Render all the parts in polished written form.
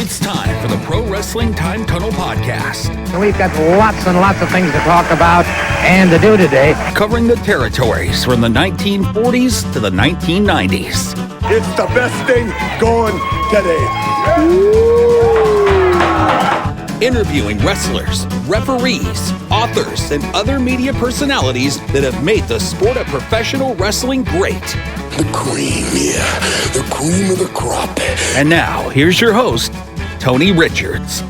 It's time for the Pro Wrestling Time Tunnel Podcast. We've got lots and lots of things to talk about and to do today. Covering the territories from the 1940s to the 1990s. It's the best thing going today. Interviewing wrestlers, referees, authors, and other media personalities that have made the sport of professional wrestling great. The cream, yeah. The cream of the crop. And now, here's your host, Tony Richards.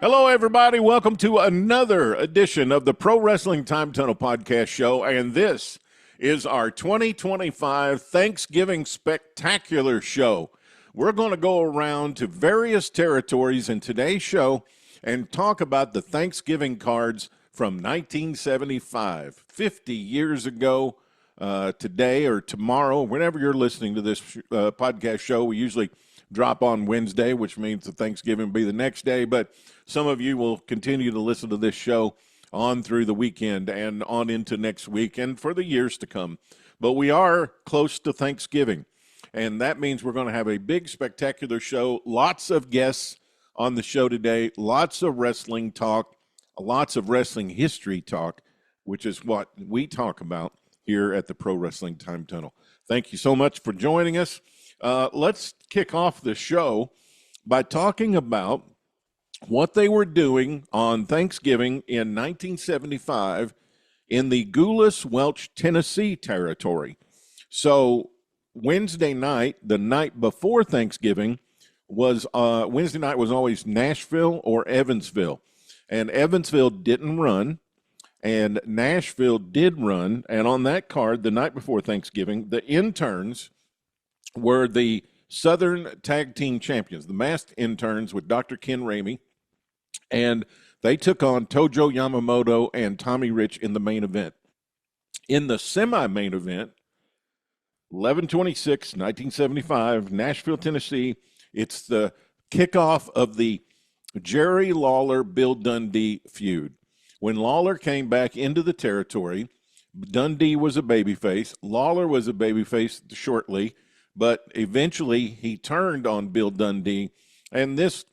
Hello, everybody. Welcome to another edition of the Pro Wrestling Time Tunnel Podcast Show. And this is our 2025 Thanksgiving Spectacular Show. We're going to go around to various territories in today's show and talk about the Thanksgiving cards from 1975, 50 years ago. Today or tomorrow, whenever you're listening to this podcast show, we usually drop on Wednesday, which means the Thanksgiving will be the next day, but some of you will continue to listen to this show on through the weekend and on into next week and for the years to come. But we are close to Thanksgiving, and that means we're going to have a big, spectacular show, lots of guests on the show today, lots of wrestling talk, lots of wrestling history talk, which is what we talk about here at the Pro Wrestling Time Tunnel. Thank you so much for joining us. Let's kick off the show by talking about what they were doing on Thanksgiving in 1975 in the Gulas Welch, Tennessee territory. So Wednesday night, the night before Thanksgiving, was Wednesday night was always Nashville or Evansville. And Evansville didn't run. And Nashville did run, and on that card, the night before Thanksgiving, the interns were the Southern Tag Team Champions, the masked interns with Dr. Ken Ramey, and they took on Tojo Yamamoto and Tommy Rich in the main event. In the semi-main event, 11/26/1975, Nashville, Tennessee, it's the kickoff of the Jerry Lawler-Bill Dundee feud. When Lawler came back into the territory, Dundee was a babyface. Lawler was a babyface shortly, but eventually he turned on Bill Dundee, and this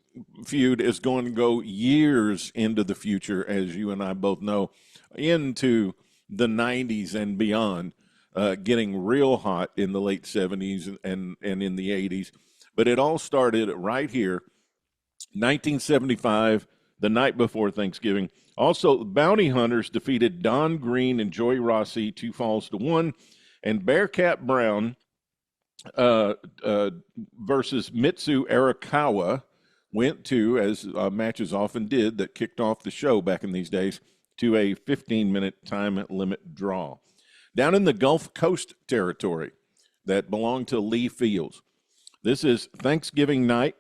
feud is going to go years into the future, as you and I both know, into the 90s and beyond, getting real hot in the late 70s and in the 80s. But it all started right here, 1975, the night before Thanksgiving. Also, Bounty Hunters defeated Don Green and Joey Rossi 2-1, and Bearcat Brown versus Mitsu Arakawa went to, as matches often did, that kicked off the show back in these days, to a 15-minute time limit draw. Down in the Gulf Coast territory that belonged to Lee Fields. This is Thanksgiving night.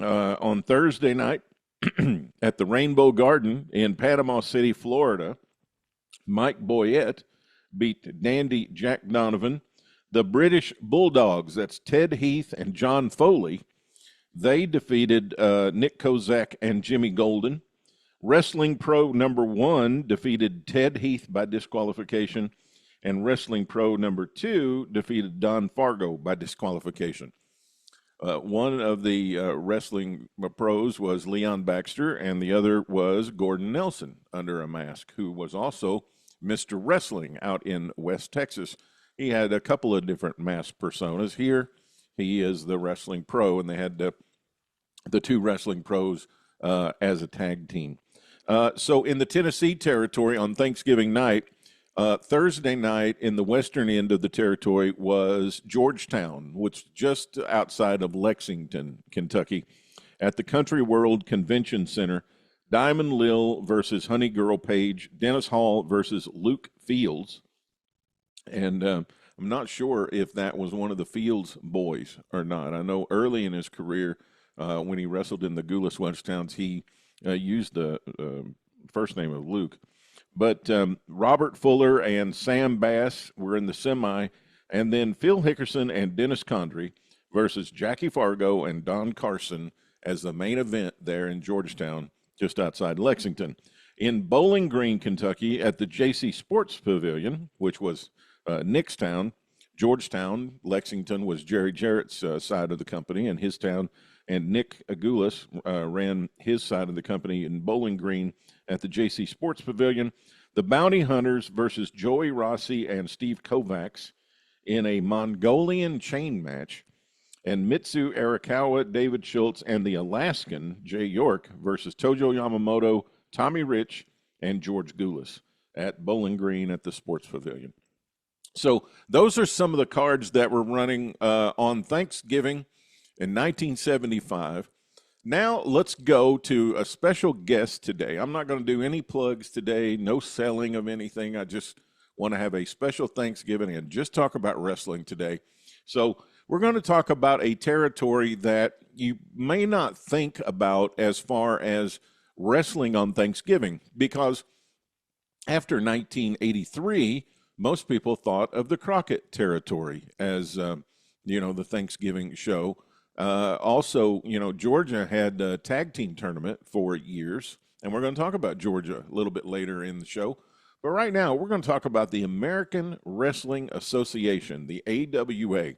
On Thursday night, at the Rainbow Garden in Panama City, Florida, Mike Boyette beat Dandy Jack Donovan. The British Bulldogs, that's Ted Heath and John Foley, they defeated Nick Kozak and Jimmy Golden. Wrestling Pro number 1 defeated Ted Heath by disqualification, and Wrestling Pro number 2 defeated Don Fargo by disqualification. One of the wrestling pros was Leon Baxter, and the other was Gordon Nelson under a mask, who was also Mr. Wrestling out in West Texas. He had a couple of different mask personas. Here, he is the wrestling pro, and they had the two wrestling pros as a tag team. So in the Tennessee territory on Thanksgiving night, Thursday night in the western end of the territory was Georgetown, which just outside of Lexington, Kentucky, at the Country World Convention Center. Diamond Lil versus Honey Girl Page, Dennis Hall versus Luke Fields. And I'm not sure if that was one of the Fields boys or not. I know early in his career, when he wrestled in the Gulas Welch Towns, he used the first name of Luke. But Robert Fuller and Sam Bass were in the semi, and then Phil Hickerson and Dennis Condrey versus Jackie Fargo and Don Carson as the main event there in Georgetown, just outside Lexington. In Bowling Green, Kentucky, at the JC Sports Pavilion, which was Nickstown, Georgetown, Lexington was Jerry Jarrett's side of the company, and his town, and Nick Agulis ran his side of the company in Bowling Green at the JC Sports Pavilion. The Bounty Hunters versus Joey Rossi and Steve Kovacs in a Mongolian chain match, and Mitsu Arakawa, David Schultz, and the Alaskan, Jay York, versus Tojo Yamamoto, Tommy Rich, and George Gulas at Bowling Green at the Sports Pavilion. So those are some of the cards that were running on Thanksgiving in 1975. Now let's go to a special guest today. I'm not going to do any plugs today, no selling of anything. I just want to have a special Thanksgiving and just talk about wrestling today. So we're going to talk about a territory that you may not think about as far as wrestling on Thanksgiving, because after 1983, most people thought of the Crockett territory as, the Thanksgiving show. Also, Georgia had a tag team tournament for years, and we're going to talk about Georgia a little bit later in the show. But right now, we're going to talk about the American Wrestling Association, the AWA.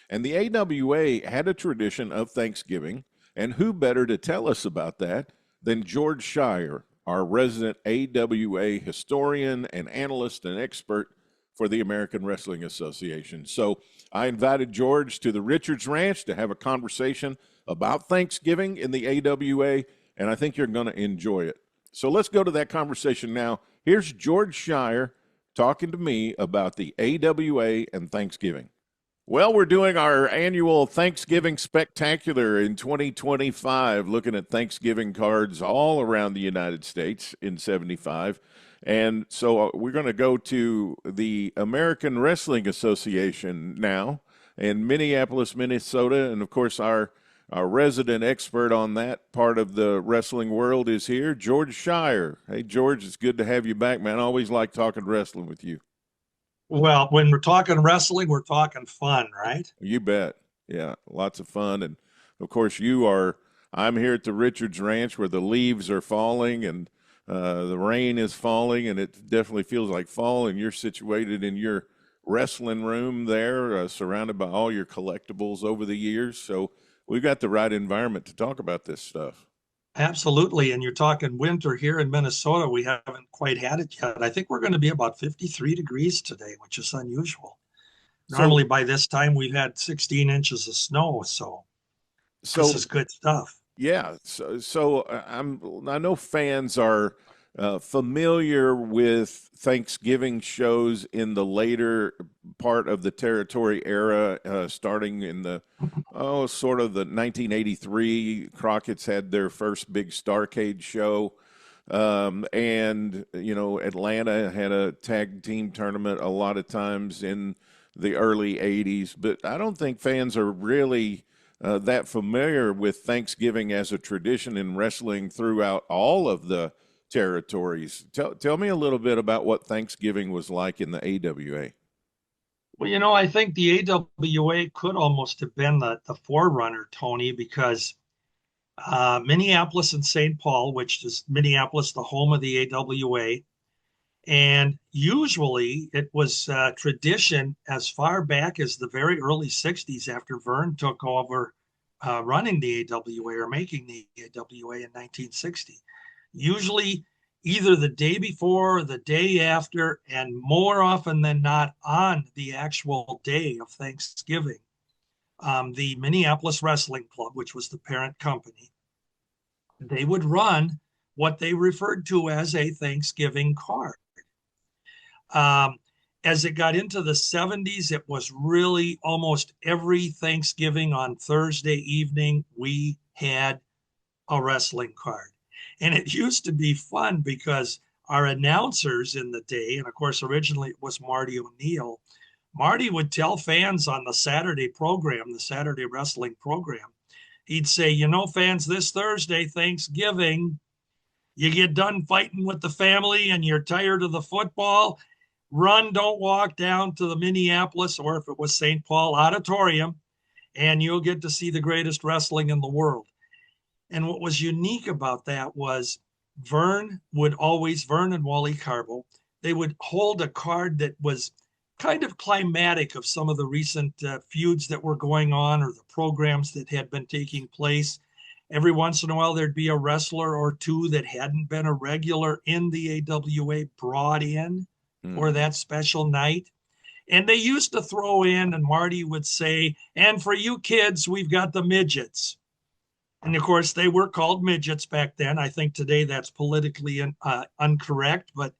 And the AWA had a tradition of Thanksgiving, and who better to tell us about that than George Schire, our resident AWA historian and analyst and expert for the American Wrestling Association. So I invited George to the Richards Ranch to have a conversation about Thanksgiving in the AWA, and I think you're going to enjoy it. So let's go to that conversation now. Here's George Schire talking to me about the AWA and Thanksgiving. Well, we're doing our annual Thanksgiving Spectacular in 2025, looking at Thanksgiving cards all around the United States in 75. And so we're going to go to the American Wrestling Association now in Minneapolis, Minnesota. And, of course, our resident expert on that part of the wrestling world is here, George Schire. Hey, George, it's good to have you back, man. I always like talking wrestling with you. Well, when we're talking wrestling, we're talking fun, right? You bet. Yeah, lots of fun. And, of course, I'm here at the Richards Ranch where the leaves are falling and the rain is falling, and it definitely feels like fall, and you're situated in your wrestling room there, surrounded by all your collectibles over the years. So we've got the right environment to talk about this stuff. Absolutely. And you're talking winter here in Minnesota. We haven't quite had it yet. I think we're going to be about 53 degrees today, which is unusual. Normally by this time we've had 16 inches of snow. So this is good stuff. Yeah. So I know fans are familiar with Thanksgiving shows in the later part of the territory era, starting in the sort of the 1983. Crockett's had their first big Starrcade show, and Atlanta had a tag team tournament a lot of times in the early 80s. But I don't think fans are really that familiar with Thanksgiving as a tradition in wrestling throughout all of the territories. Tell me a little bit about what Thanksgiving was like in the AWA. Well, I think the AWA could almost have been the forerunner, Tony, because Minneapolis and St. Paul, which is Minneapolis, the home of the AWA, and usually it was tradition as far back as the very early 60s after Vern took over running the AWA or making the AWA in 1960. Usually either the day before or the day after, and more often than not on the actual day of Thanksgiving, the Minneapolis Wrestling Club, which was the parent company, they would run what they referred to as a Thanksgiving card. As it got into the 70s, it was really almost every Thanksgiving on Thursday evening, we had a wrestling card. And it used to be fun because our announcers in the day, and of course, originally it was Marty O'Neill, Marty would tell fans on the Saturday program, the Saturday wrestling program, he'd say, fans, this Thursday, Thanksgiving, you get done fighting with the family and you're tired of the football, run, don't walk down to the Minneapolis, or if it was St. Paul Auditorium, and you'll get to see the greatest wrestling in the world. And what was unique about that was Vern and Wally Carbo, they would hold a card that was kind of climatic of some of the recent feuds that were going on or the programs that had been taking place. Every once in a while, there'd be a wrestler or two that hadn't been a regular in the AWA brought in for that special night. And they used to throw in, and Marty would say, and for you kids, we've got the midgets. And of course, they were called midgets back then. I think today that's politically incorrect, but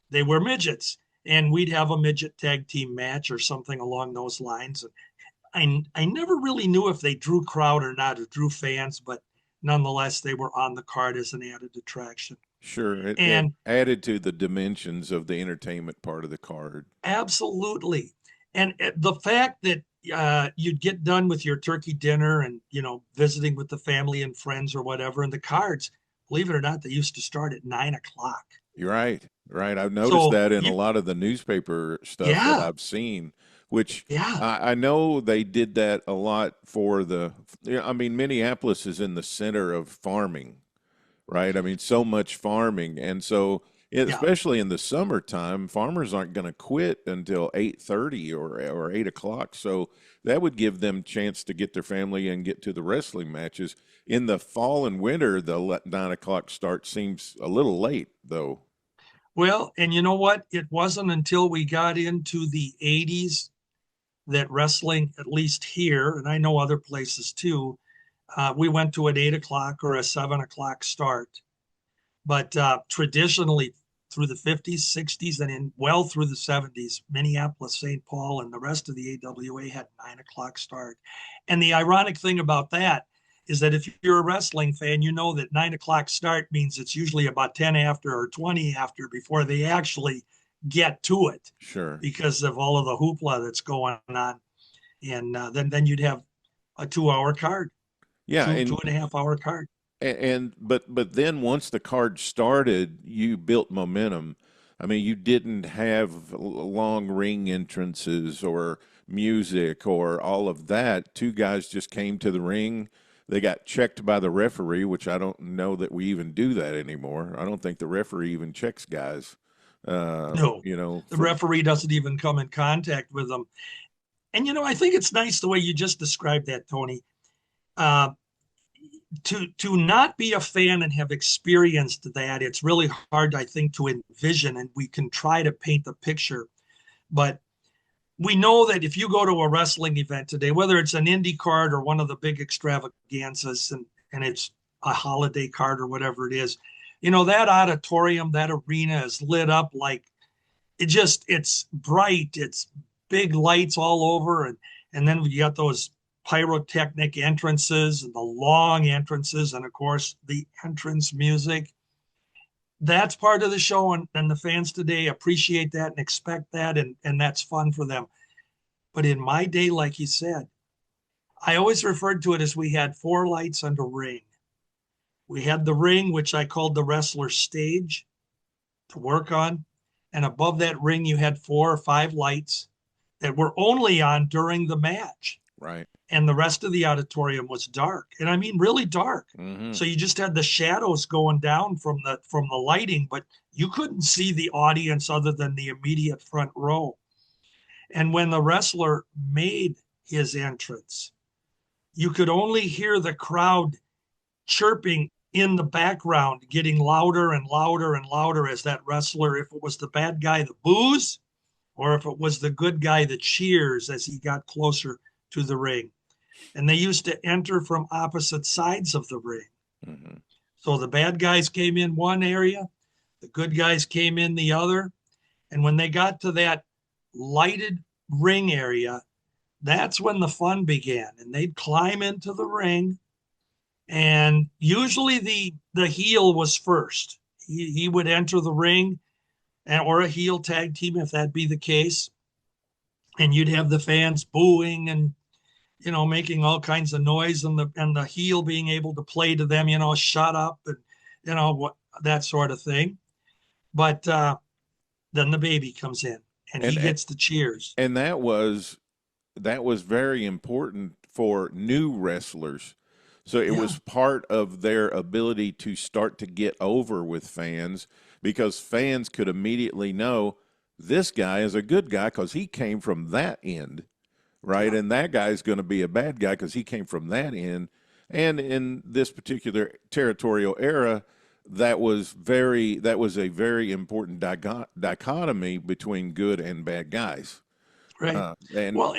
they were midgets. And we'd have a midget tag team match or something along those lines. And I never really knew if they drew crowd or not, or drew fans, but nonetheless, they were on the card as an added attraction. Sure. It added to the dimensions of the entertainment part of the card. Absolutely. And the fact that you'd get done with your turkey dinner and, visiting with the family and friends or whatever, and the cards, believe it or not, they used to start at 9 o'clock. You're right. Right. I've noticed that in a lot of the newspaper stuff that I've seen, which I know they did that a lot for Minneapolis is in the center of farming, right? I mean, so much farming. And so, especially in the summertime, farmers aren't going to quit until 8:30 or 8 o'clock. So that would give them a chance to get their family and get to the wrestling matches. In the fall and winter, the 9 o'clock start seems a little late, though. Well, and you know what? It wasn't until we got into the 80s that wrestling, at least here, and I know other places too, we went to an 8 o'clock or a 7 o'clock start. But traditionally, through the 50s, 60s, and well through the 70s, Minneapolis, St. Paul, and the rest of the AWA had 9 o'clock start. And the ironic thing about that is that if you're a wrestling fan, you know that 9 o'clock start means it's usually about 10 after or 20 after before they actually get to it. Sure. Because of all of the hoopla that's going on. And then you'd have a 2-hour card. Yeah. 2.5 hour card. But then once the card started, you built momentum. I mean, you didn't have long ring entrances or music or all of that. Two guys just came to the ring. They got checked by the referee, which I don't know that we even do that anymore. I don't think the referee even checks guys. No, the referee doesn't even come in contact with them. And, I think it's nice the way you just described that, Tony. To not be a fan and have experienced that, it's really hard, I think, to envision, and we can try to paint the picture. But we know that if you go to a wrestling event today, whether it's an indie card or one of the big extravaganzas and it's a holiday card or whatever it is, that auditorium, that arena is lit up like it's bright, it's big lights all over. And then you got those pyrotechnic entrances and the long entrances, and of course the entrance music. That's part of the show, and the fans today appreciate that and expect that, and that's fun for them. But in my day, like you said, I always referred to it as we had 4 lights and a ring. We had the ring, which I called the wrestler stage to work on, and above that ring you had 4 or 5 lights that were only on during the match. Right. And the rest of the auditorium was dark, and I mean really dark. Mm-hmm. So you just had the shadows going down from the lighting, but you couldn't see the audience other than the immediate front row. And when the wrestler made his entrance, you could only hear the crowd chirping in the background, getting louder and louder and louder as that wrestler, if it was the bad guy, the boos, or if it was the good guy, the cheers as he got closer to the ring. And they used to enter from opposite sides of the ring. Mm-hmm. So the bad guys came in one area, the good guys came in the other. And when they got to that lighted ring area, that's when the fun began. And they'd climb into the ring. And usually the heel was first. He would enter the ring, or a heel tag team, if that be the case. And you'd have the fans booing and, making all kinds of noise, and the heel being able to play to them, shut up and, that sort of thing. But then the baby comes in and he gets the cheers. And that was very important for new wrestlers. So it was part of their ability to start to get over with fans, because fans could immediately know this guy is a good guy because he came from that end, right? And that guy's going to be a bad guy because he came from that end. And in this particular territorial era, that was a very important dichotomy between good and bad guys. Right. And Well,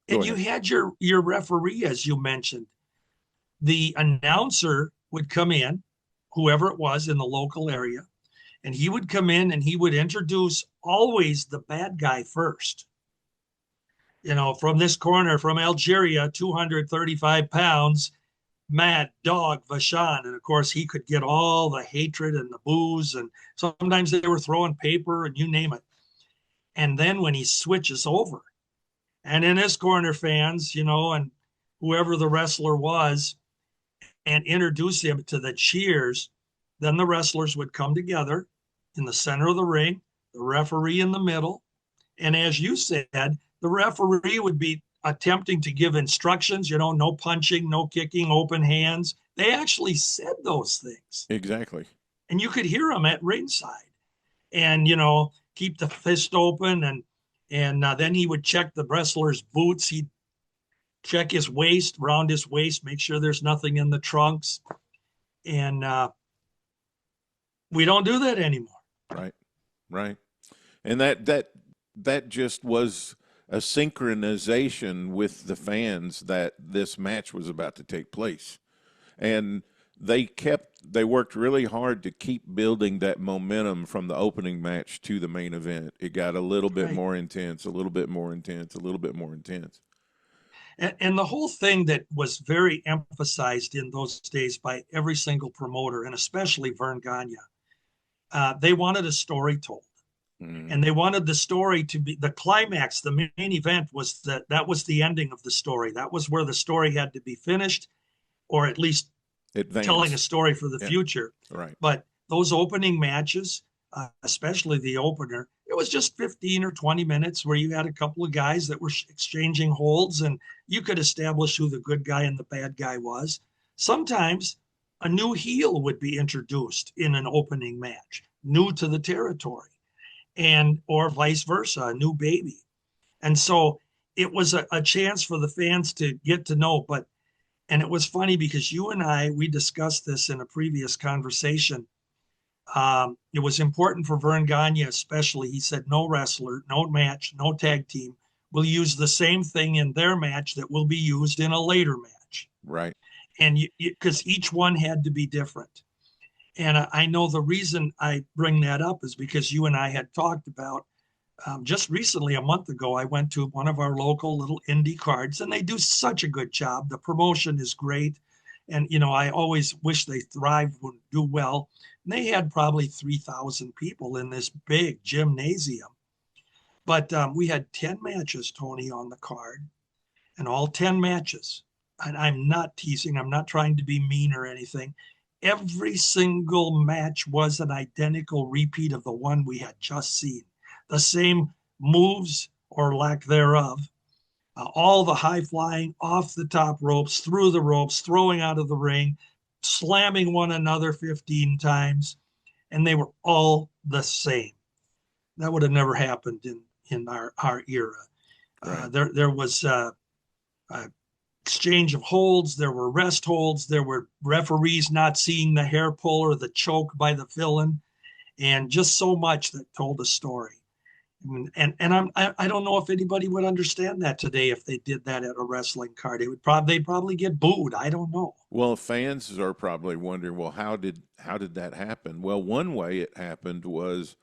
and you had your referee, as you mentioned. The announcer would come in, whoever it was in the local area, and he would come in and he would introduce always the bad guy first. From this corner, from Algeria, 235 pounds, Mad Dog Vachon. And of course, he could get all the hatred and the booze. And sometimes they were throwing paper and you name it. And then when he switches over, and in this corner, fans, and whoever the wrestler was, and introduce him to the cheers, then the wrestlers would come together in the center of the ring, the referee in the middle. And as you said, the referee would be attempting to give instructions, no punching, no kicking, open hands. They actually said those things. Exactly. And you could hear them at ringside. And, keep the fist open. And then he would check the wrestler's boots. He'd check his waist, around his waist, make sure there's nothing in the trunks. And we don't do that anymore. Right. And that just was a synchronization with the fans that this match was about to take place. And they worked really hard to keep building that momentum from the opening match to the main event. It got a little bit more intense, a little bit more intense, a little bit more intense. And the whole thing that was very emphasized in those days by every single promoter, and especially Vern Gagne, they wanted a story told. And they wanted the story to be the climax. The main event was that was the ending of the story. That was where the story had to be finished, or at least telling a story for the future. Right. But those opening matches, especially the opener, it was just 15 or 20 minutes where you had a couple of guys that were exchanging holds and you could establish who the good guy and the bad guy was. Sometimes a new heel would be introduced in an opening match, new to the territory, or vice versa, a new baby. And so it was a chance for the fans to get to know. And it was funny because you and we discussed this in a previous conversation. It was important for Vern Gagne, especially. He said, no wrestler, no match, no tag team will use the same thing in their match that will be used in a later match. Right. And because each one had to be different. And I know the reason I bring that up is because you and I had talked about just recently, a month ago, I went to one of our local little indie cards, and they do such a good job. The promotion is great. And, I always wish they thrive, would do well. And they had probably 3,000 people in this big gymnasium. But we had 10 matches, Tony, on the card, and all 10 matches. And I'm not teasing. I'm not trying to be mean or anything. Every single match was an identical repeat of the one we had just seen. The same moves or lack thereof, all the high flying off the top ropes, through the ropes, throwing out of the ring, slamming one another 15 times, and they were all the same. That would have never happened in our era. Right. There was exchange of holds, there were rest holds, there were referees not seeing the hair pull or the choke by the villain, and just so much that told a story. And I don't know if anybody would understand that today if they did that at a wrestling card. They'd probably get booed. I don't know. Well, fans are probably wondering, well, how did that happen? Well, one way it happened was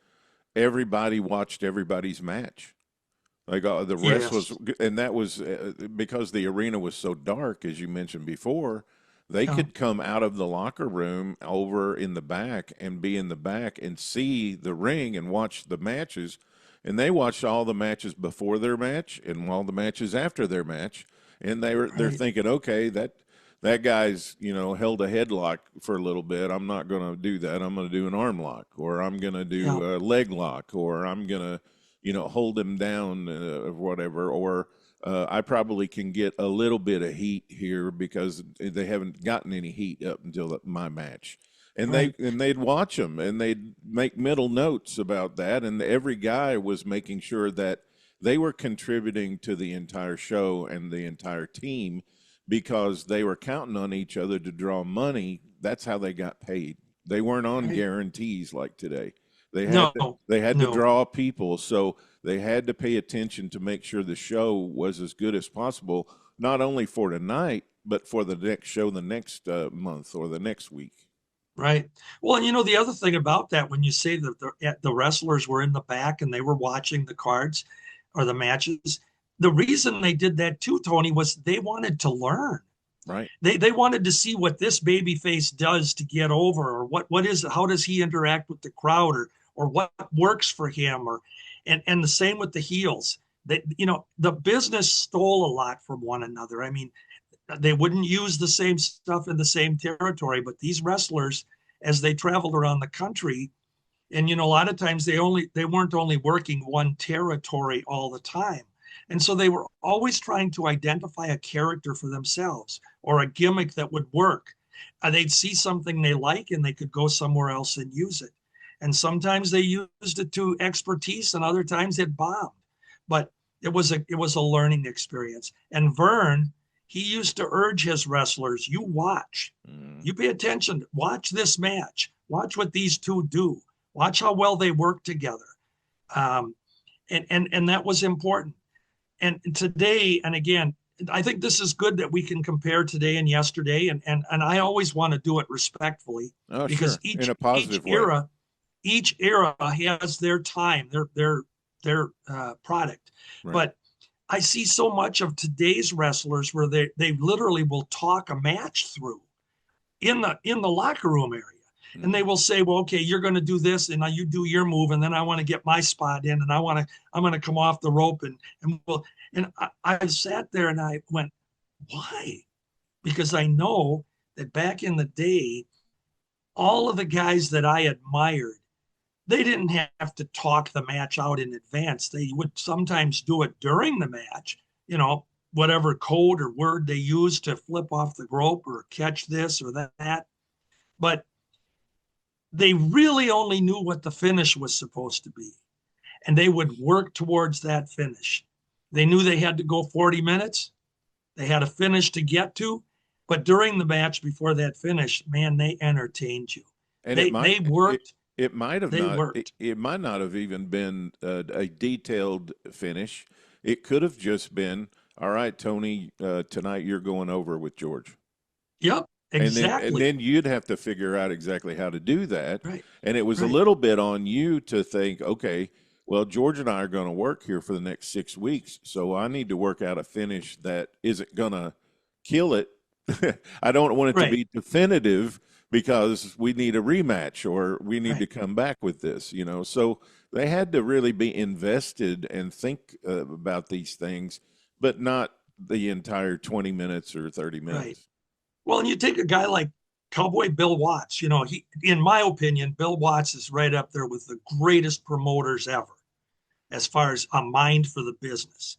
everybody watched everybody's match. Like the rest was, and that was because the arena was so dark, as you mentioned before. They could come out of the locker room over in the back and be in the back and see the ring and watch the matches. And they watched all the matches before their match and all the matches after their match. And they're thinking, okay, that guy's, held a headlock for a little bit. I'm not going to do that. I'm going to do an arm lock, or I'm going to do a leg lock, or I'm going to, hold him down or whatever. Or I probably can get a little bit of heat here because they haven't gotten any heat up until my match. And Right. they'd watch them and they'd make middle notes about that, and every guy was making sure that they were contributing to the entire show and the entire team because they were counting on each other to draw money. That's how they got paid. They weren't on Right. guarantees like today. They had to, No, they had to no. draw people, so they had to pay attention to make sure the show was as good as possible, not only for tonight, but for the next show, the next month or the next week. Right. Well, and the other thing about that, when you say that the wrestlers were in the back and they were watching the cards or the matches, the reason they did that too, Tony, was they wanted to learn. Right. They wanted to see what this baby face does to get over, or what is it, how does he interact with the crowd, or what works for him, and the same with the heels. The business stole a lot from one another. I mean, they wouldn't use the same stuff in the same territory, but these wrestlers, as they traveled around the country, and a lot of times they weren't only working one territory all the time, and so they were always trying to identify a character for themselves or a gimmick that would work. They'd see something they like and they could go somewhere else and use it, and sometimes they used it to expertise and other times it bombed, but it was a learning experience. And Vern, he used to urge his wrestlers, you watch, you pay attention, watch this match, watch what these two do, watch how well they work together. And that was important. And today, and again, I think this is good that we can compare today and yesterday. And I always want to do it respectfully, Oh, because sure. In a positive way. each era has their time, their product. Right. But I see so much of today's wrestlers where they literally will talk a match through in the locker room area. And they will say, well, okay, you're going to do this, and now you do your move, and then I want to get my spot in, and I'm going to come off the rope, and I sat there and I went, why? Because I know that back in the day, all of the guys that I admired, they didn't have to talk the match out in advance. They would sometimes do it during the match, whatever code or word they used to flip off the rope or catch this or that. But they really only knew what the finish was supposed to be, and they would work towards that finish. They knew they had to go 40 minutes. They had a finish to get to, but during the match before that finish, man, they entertained you. And they worked. It might have They not. worked. It might not have even been a detailed finish. It could have just been, all right, Tony, tonight you're going over with George. Yep, exactly. And then you'd have to figure out exactly how to do that. Right. And it was a Right. little bit on you to think, okay, well, George and I are going to work here for the next 6 weeks, so I need to work out a finish that isn't going to kill it. I don't want it to Right. be definitive because we need a rematch or we need Right. to come back with this, So they had to really be invested and think about these things, but not the entire 20 minutes or 30 minutes. Right. Well, and you take a guy like Cowboy Bill Watts, in my opinion, Bill Watts is right up there with the greatest promoters ever, as far as a mind for the business.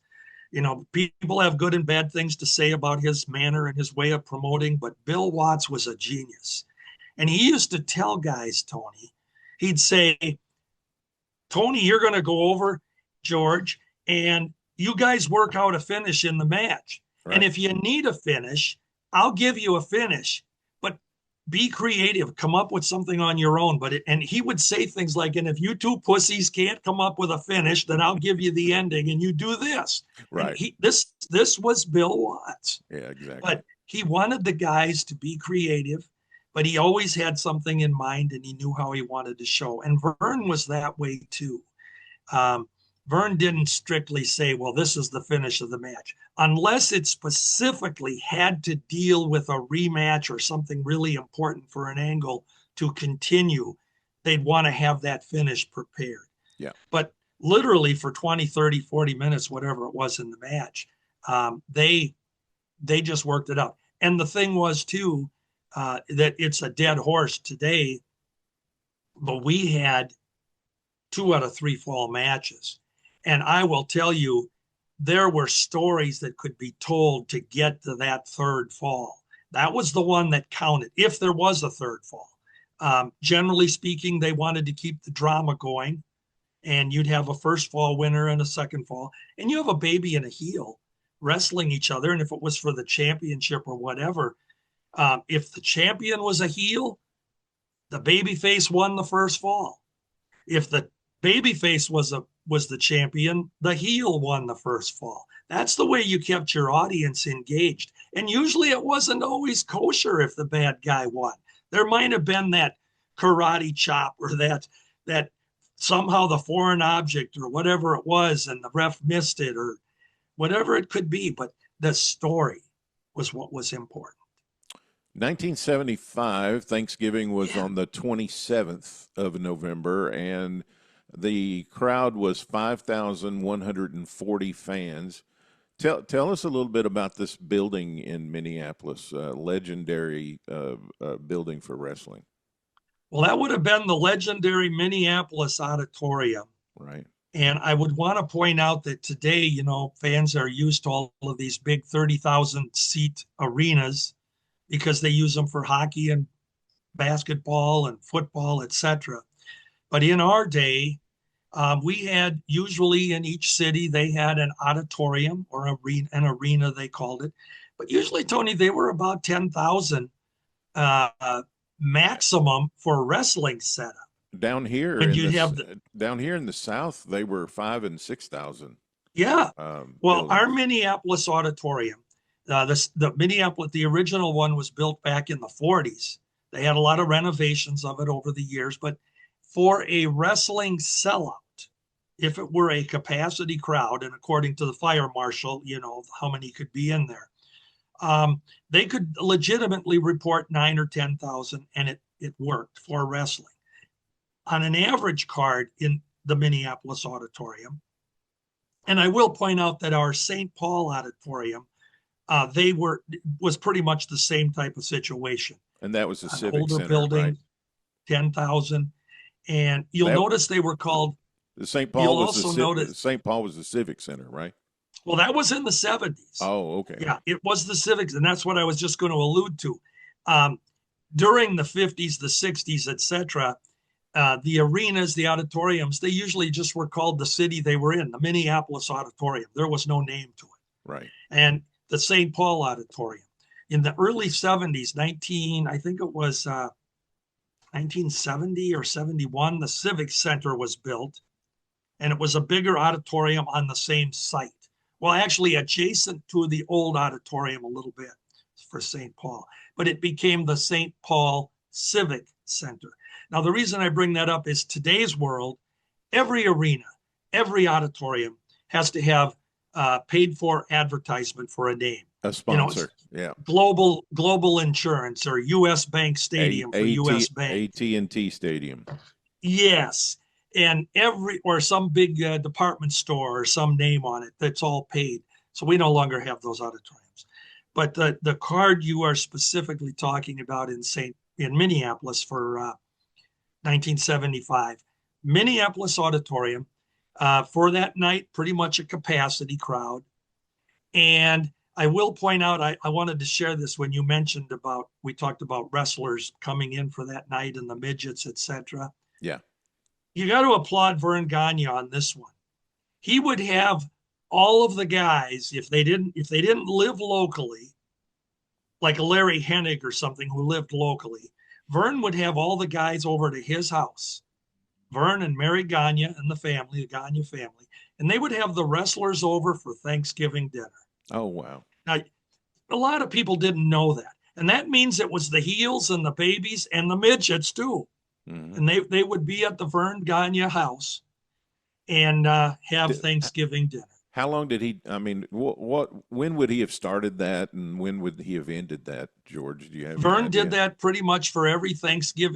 People have good and bad things to say about his manner and his way of promoting, but Bill Watts was a genius. And he used to tell guys, Tony, he'd say, Tony, you're going to go over George, and you guys work out a finish in the match. Right. And if you need a finish, I'll give you a finish, but be creative, come up with something on your own. And he would say things like, and if you two pussies can't come up with a finish, then I'll give you the ending and you do this. Right. And this was Bill Watts. Yeah, exactly. But he wanted the guys to be creative, but he always had something in mind and he knew how he wanted to show. And Vern was that way too. Vern didn't strictly say, well, this is the finish of the match, unless it specifically had to deal with a rematch or something really important for an angle to continue. They'd want to have that finish prepared. Yeah. But literally for 20, 30, 40 minutes, whatever it was in the match, they just worked it out. And the thing was too, that it's a dead horse today, but we had 2 out of 3 fall matches. And I will tell you, there were stories that could be told to get to that third fall. That was the one that counted, if there was a third fall. Generally speaking, they wanted to keep the drama going, and you'd have a first fall winner and a second fall, and you have a baby and a heel wrestling each other. And if it was for the championship or whatever, if the champion was a heel, the babyface won the first fall. If the babyface was the champion, the heel won the first fall. That's the way you kept your audience engaged. And usually it wasn't always kosher if the bad guy won. There might have been that karate chop or that somehow the foreign object or whatever it was and the ref missed it or whatever it could be, but the story was what was important. 1975, Thanksgiving was on the 27th of November, and the crowd was 5,140 fans. Tell us a little bit about this building in Minneapolis, legendary building for wrestling. Well, that would have been the legendary Minneapolis Auditorium. Right. And I would want to point out that today, you know, fans are used to all of these big 30,000 seat arenas because they use them for hockey and basketball and football, etc. But in our day, we had usually in each city, they had an auditorium or an arena, they called it. But usually, Tony, they were about 10,000 maximum for a wrestling setup. Down here, down here in the South, they were 5,000 and 6,000. Yeah. Well, buildings. Our Minneapolis auditorium, the original one was built back in the 40s. They had a lot of renovations of it over the years, but for a wrestling sellout, if it were a capacity crowd, and according to the fire marshal, you know, how many could be in there, they could legitimately report 9,000 or 10,000, and it worked for wrestling. On an average card in the Minneapolis auditorium, and I will point out that our St. Paul auditorium, was pretty much the same type of situation. And that was a civic older center, building, right? 10,000, and you'll notice they were called. The St. Paul was St. Paul was the civic center, right? Well, that was in the 70s. Oh, okay. Yeah, it was the civics, and that's what I was just going to allude to. During the 50s, the 60s, etc., the arenas, the auditoriums, they usually just were called the city they were in, the Minneapolis Auditorium. There was no name to it. Right. And the St. Paul Auditorium. In the early 70s, I think it was 1970 or 71, the Civic Center was built, and it was a bigger auditorium on the same site. Well, actually adjacent to the old auditorium a little bit for St. Paul, but it became the St. Paul Civic Center. Now, the reason I bring that up is today's world, every arena, every auditorium has to have paid for advertisement for a name. A sponsor, yeah. Global Insurance or U.S. Bank Stadium for U.S. Bank. AT&T Stadium. Yes. And or some big department store or some name on it, that's all paid. So we no longer have those auditoriums. But the card you are specifically talking about in Minneapolis for 1975, Minneapolis Auditorium, for that night, pretty much a capacity crowd. And I will point out, I wanted to share this when you mentioned we talked about wrestlers coming in for that night and the midgets, etc. Yeah. You got to applaud Vern Gagne on this one. He would have all of the guys, if they didn't live locally, like a Larry Hennig or something who lived locally, Vern would have all the guys over to his house, Vern and Mary Gagne and the Gagne family, and they would have the wrestlers over for Thanksgiving dinner. Oh, wow. Now, a lot of people didn't know that. And that means it was the heels and the babies and the midgets too. Mm-hmm. And they would be at the Vern Gagne house and have Thanksgiving dinner. How long did when would he have started that, and when would he have ended that, George? Do you have Vern did that pretty much for every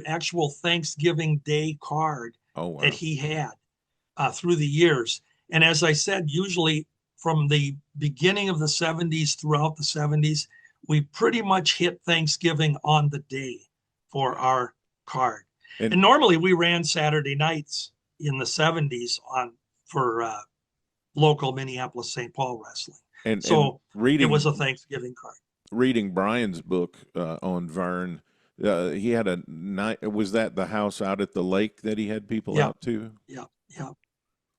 actual Thanksgiving Day card that he had through the years. And as I said, usually from the beginning of the 70s throughout the 70s, we pretty much hit Thanksgiving on the day for our card. And normally we ran Saturday nights in the 70s for local Minneapolis St. Paul wrestling. It was a Thanksgiving card. Reading Brian's book on Vern, he had a night. Was that the house out at the lake that he had people Yeah, out to? yeah, yeah,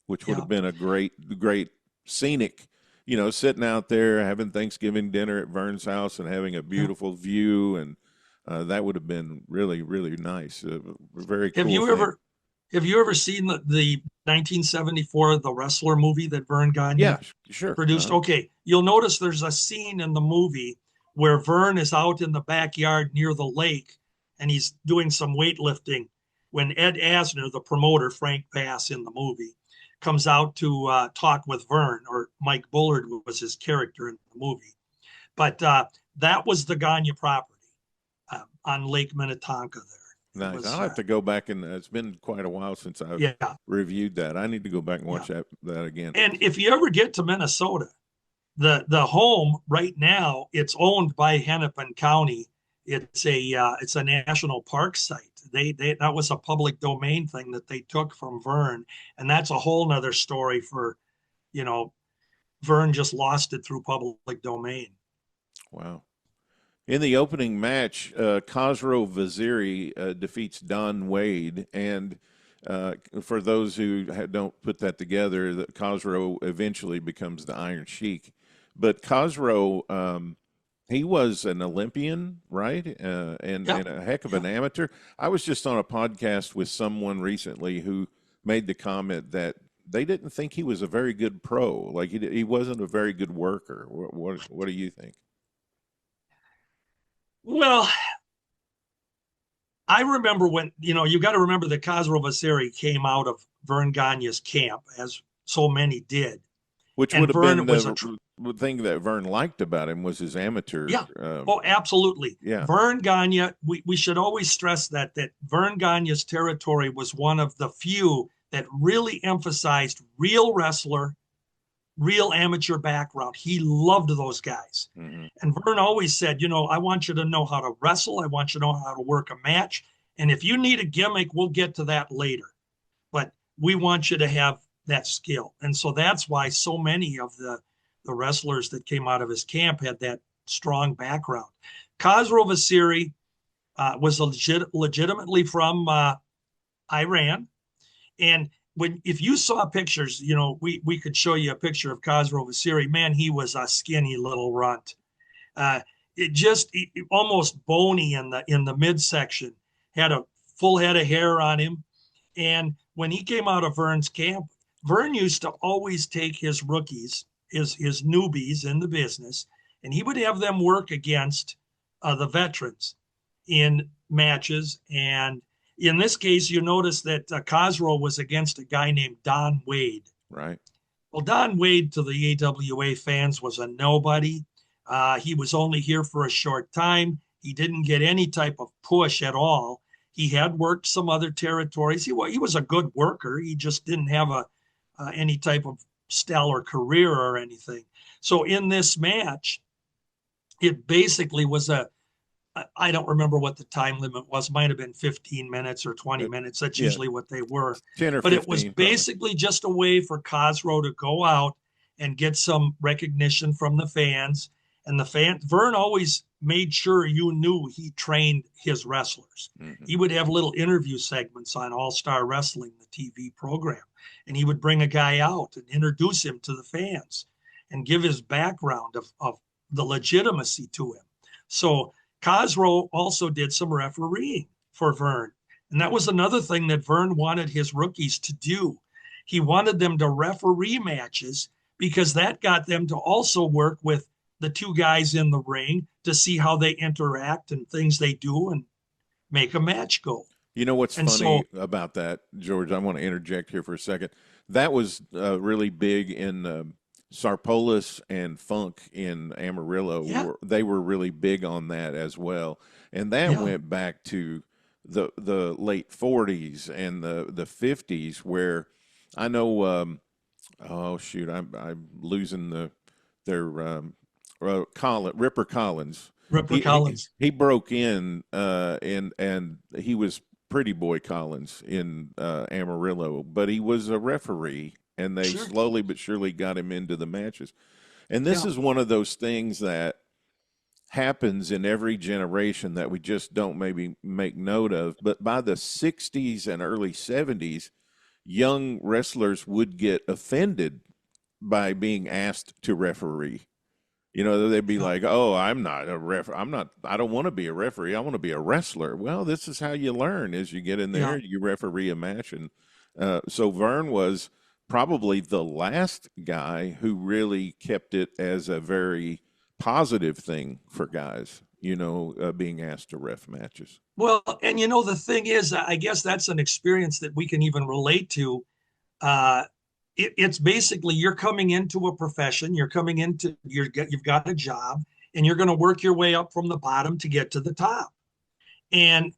Which would yeah. have been a great scenic, sitting out there having Thanksgiving dinner at Vern's house and having a beautiful view, and that would have been really, really nice. Very Have cool you thing. ever seen the 1974 The Wrestler movie that Vern Gagne Yeah, sure. produced? Okay, you'll notice there's a scene in the movie where Vern is out in the backyard near the lake and he's doing some weightlifting when Ed Asner, the promoter, Frank Bass in the movie, comes out to talk with Vern, or Mike Bullard was his character in the movie. But that was the Gagne property on Lake Minnetonka there. Nice. Was, I'll have to go back, and it's been quite a while since I've yeah. reviewed that. I need to go back and watch that again. And if you ever get to Minnesota, the home right now, it's owned by Hennepin County. It's a national park site. They that was a public domain thing that they took from Vern, and that's a whole nother story for, Vern just lost it through public domain. Wow. In the opening match, Khosrow Vaziri defeats Don Wade, and for those who don't put that together, that Khosrow eventually becomes the Iron Sheik. But Khosrow, he was an Olympian, right? And a heck of an amateur. I was just on a podcast with someone recently who made the comment that they didn't think he was a very good pro. Like he wasn't a very good worker. What do you think? Well, I remember when, you got to remember that Khosrow Vaziri came out of Vern Gagne's camp, as so many did. Which would have been the thing that Vern liked about him was his amateur. Yeah. Absolutely. Yeah. Vern Gagne, we should always stress that Vern Gagne's territory was one of the few that really emphasized real wrestler, real amateur background. He loved those guys. Mm-hmm. And Vern always said, I want you to know how to wrestle. I want you to know how to work a match. And if you need a gimmick, we'll get to that later. But we want you to have that skill. And so that's why so many of the wrestlers that came out of his camp had that strong background. Khosrow Vaziri was legitimately from Iran. And if you saw pictures, we could show you a picture of Khosrow Vaziri. Man, he was a skinny little runt. Almost bony in the midsection. Had a full head of hair on him. And when he came out of Vern's camp, Vern used to always take his rookies, his newbies in the business, and he would have them work against the veterans in matches. And in this case, you notice that Khosrow was against a guy named Don Wade. Right. Well, Don Wade to the AWA fans was a nobody. He was only here for a short time. He didn't get any type of push at all. He had worked some other territories. He was a good worker. He just didn't have any type of stellar career or anything. So in this match, it basically was I don't remember what the time limit was. Might have been 15 minutes or 20 minutes. That's usually what they were. 10 or but 15, it was basically just a way for Khosrow to go out and get some recognition from the fans. And Vern always made sure you knew he trained his wrestlers. Mm-hmm. He would have little interview segments on All Star Wrestling, the TV program. And he would bring a guy out and introduce him to the fans and give his background of the legitimacy to him. So Khosrow also did some refereeing for Vern. And that was another thing that Vern wanted his rookies to do. He wanted them to referee matches because that got them to also work with the two guys in the ring to see how they interact and things they do and make a match go. You know what's funny about that, George? I want to interject here for a second. That was really big in Sarpolis and Funk in Amarillo. Yeah. They were really big on that as well. And that went back to the late 40s and the 50s, where I know, I'm losing Ripper Collins. Collins. He broke in and he was Pretty Boy Collins in Amarillo, but he was a referee, and they slowly but surely got him into the matches. And this is one of those things that happens in every generation that we just don't maybe make note of. But by the 60s and early 70s, young wrestlers would get offended by being asked to referee. You know, they'd be like, "Oh, I'm not a ref. I don't want to be a referee. I want to be a wrestler." Well, this is how you learn: is you get in there, you referee a match, and so Vern was probably the last guy who really kept it as a very positive thing for guys. You know, being asked to ref matches. Well, and the thing is, I guess that's an experience that we can even relate to. Uh, it's basically you're coming into a profession, you've got a job, and you're going to work your way up from the bottom to get to the top. And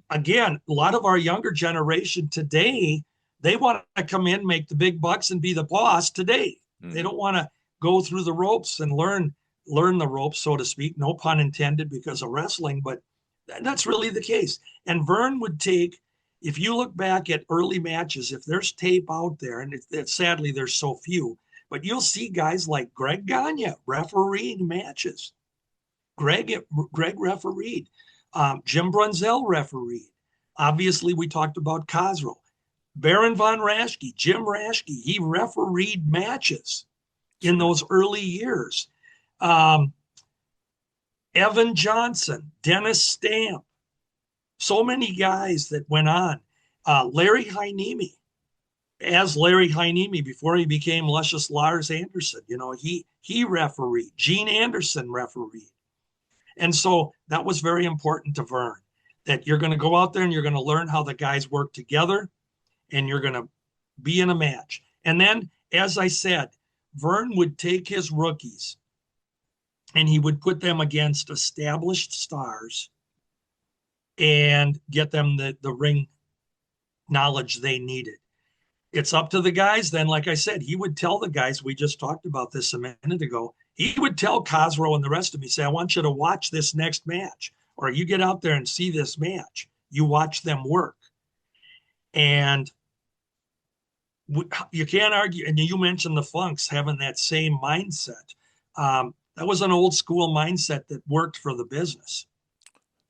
again, a lot of our younger generation today, they want to come in, make the big bucks, and be the boss today. Mm-hmm. They don't want to go through the ropes and learn the ropes, so to speak. No pun intended, because of wrestling, but that's really the case. And Vern would take. If you look back at early matches, if there's tape out there, and sadly there's so few, but you'll see guys like Greg Gagne refereeing matches. Greg refereed. Jim Brunzell refereed. Obviously, we talked about Khosrow. Baron von Raschke, Jim Raschke, he refereed matches in those early years. Evan Johnson, Dennis Stamp. So many guys that went on. Larry Heineme, before he became Luscious Lars Anderson, he refereed. Gene Anderson refereed. And so that was very important to Vern, that you're going to go out there and you're going to learn how the guys work together, and you're going to be in a match. And then, as I said, Vern would take his rookies and he would put them against established stars and get them the ring knowledge they needed. It's up to the guys then. Like I said, he would tell the guys, we just talked about this a minute ago, he would tell Khosrow and the rest of me, say, I want you to watch this next match, or you get out there and see this match. You watch them work. And you can't argue. And you mentioned the Funks having that same mindset. That was an old school mindset that worked for the business.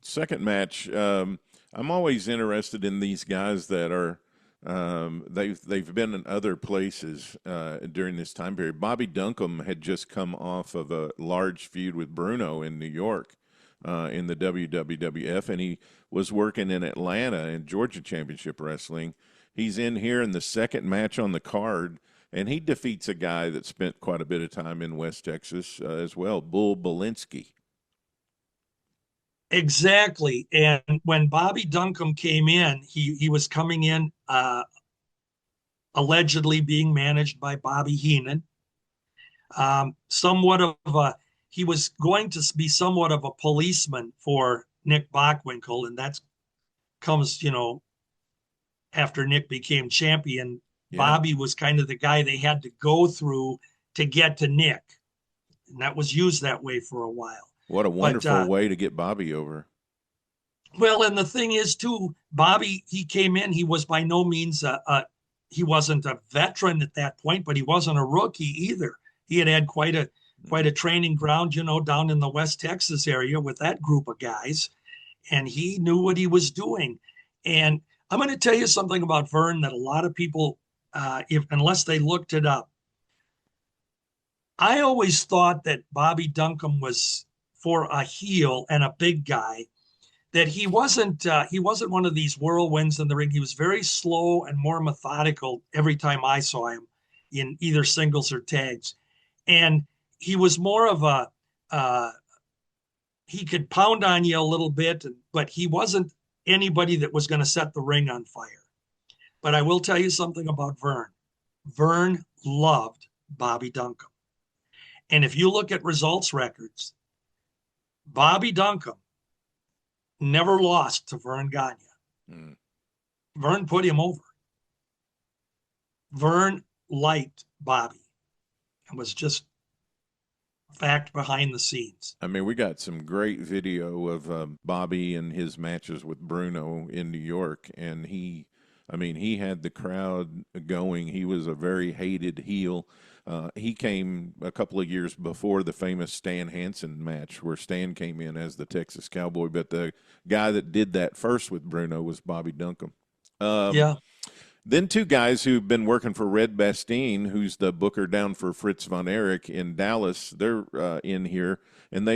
Second match, I'm always interested in these guys that are they've been in other places during this time period. Bobby Duncombe had just come off of a large feud with Bruno in New York in the WWF, and he was working in Atlanta in Georgia Championship Wrestling. He's in here in the second match on the card, and he defeats a guy that spent quite a bit of time in West Texas as well, Bull Belinsky. Exactly. And when Bobby Duncombe came in, he was coming in allegedly being managed by Bobby Heenan. He was going to be somewhat of a policeman for Nick Bockwinkel, and that comes, after Nick became champion. Yeah. Bobby was kind of the guy they had to go through to get to Nick, and that was used that way for a while. What a wonderful way to get Bobby over. Well, and the thing is, too, Bobby, he came in, he was by no means, he wasn't a veteran at that point, but he wasn't a rookie either. He had quite a training ground, down in the West Texas area with that group of guys, and he knew what he was doing. And I'm going to tell you something about Vern that a lot of people, unless they looked it up, I always thought that Bobby Duncombe was, for a heel and a big guy, that he wasn't one of these whirlwinds in the ring. He was very slow and more methodical every time I saw him in either singles or tags. And he was more of he could pound on you a little bit, but he wasn't anybody that was going to set the ring on fire. But I will tell you something about Vern. Vern loved Bobby Duncombe. And if you look at results records, Bobby Duncombe never lost to Vern Gagne. Mm. Vern put him over. Vern liked Bobby. It was just fact behind the scenes. I mean, we got some great video of Bobby and his matches with Bruno in New York, and he had the crowd going. He was a very hated heel. He came a couple of years before the famous Stan Hansen match where Stan came in as the Texas Cowboy, but the guy that did that first with Bruno was Bobby Duncombe. Yeah. Then two guys who've been working for Red Bastien, who's the booker down for Fritz von Erich in Dallas, they're in here. And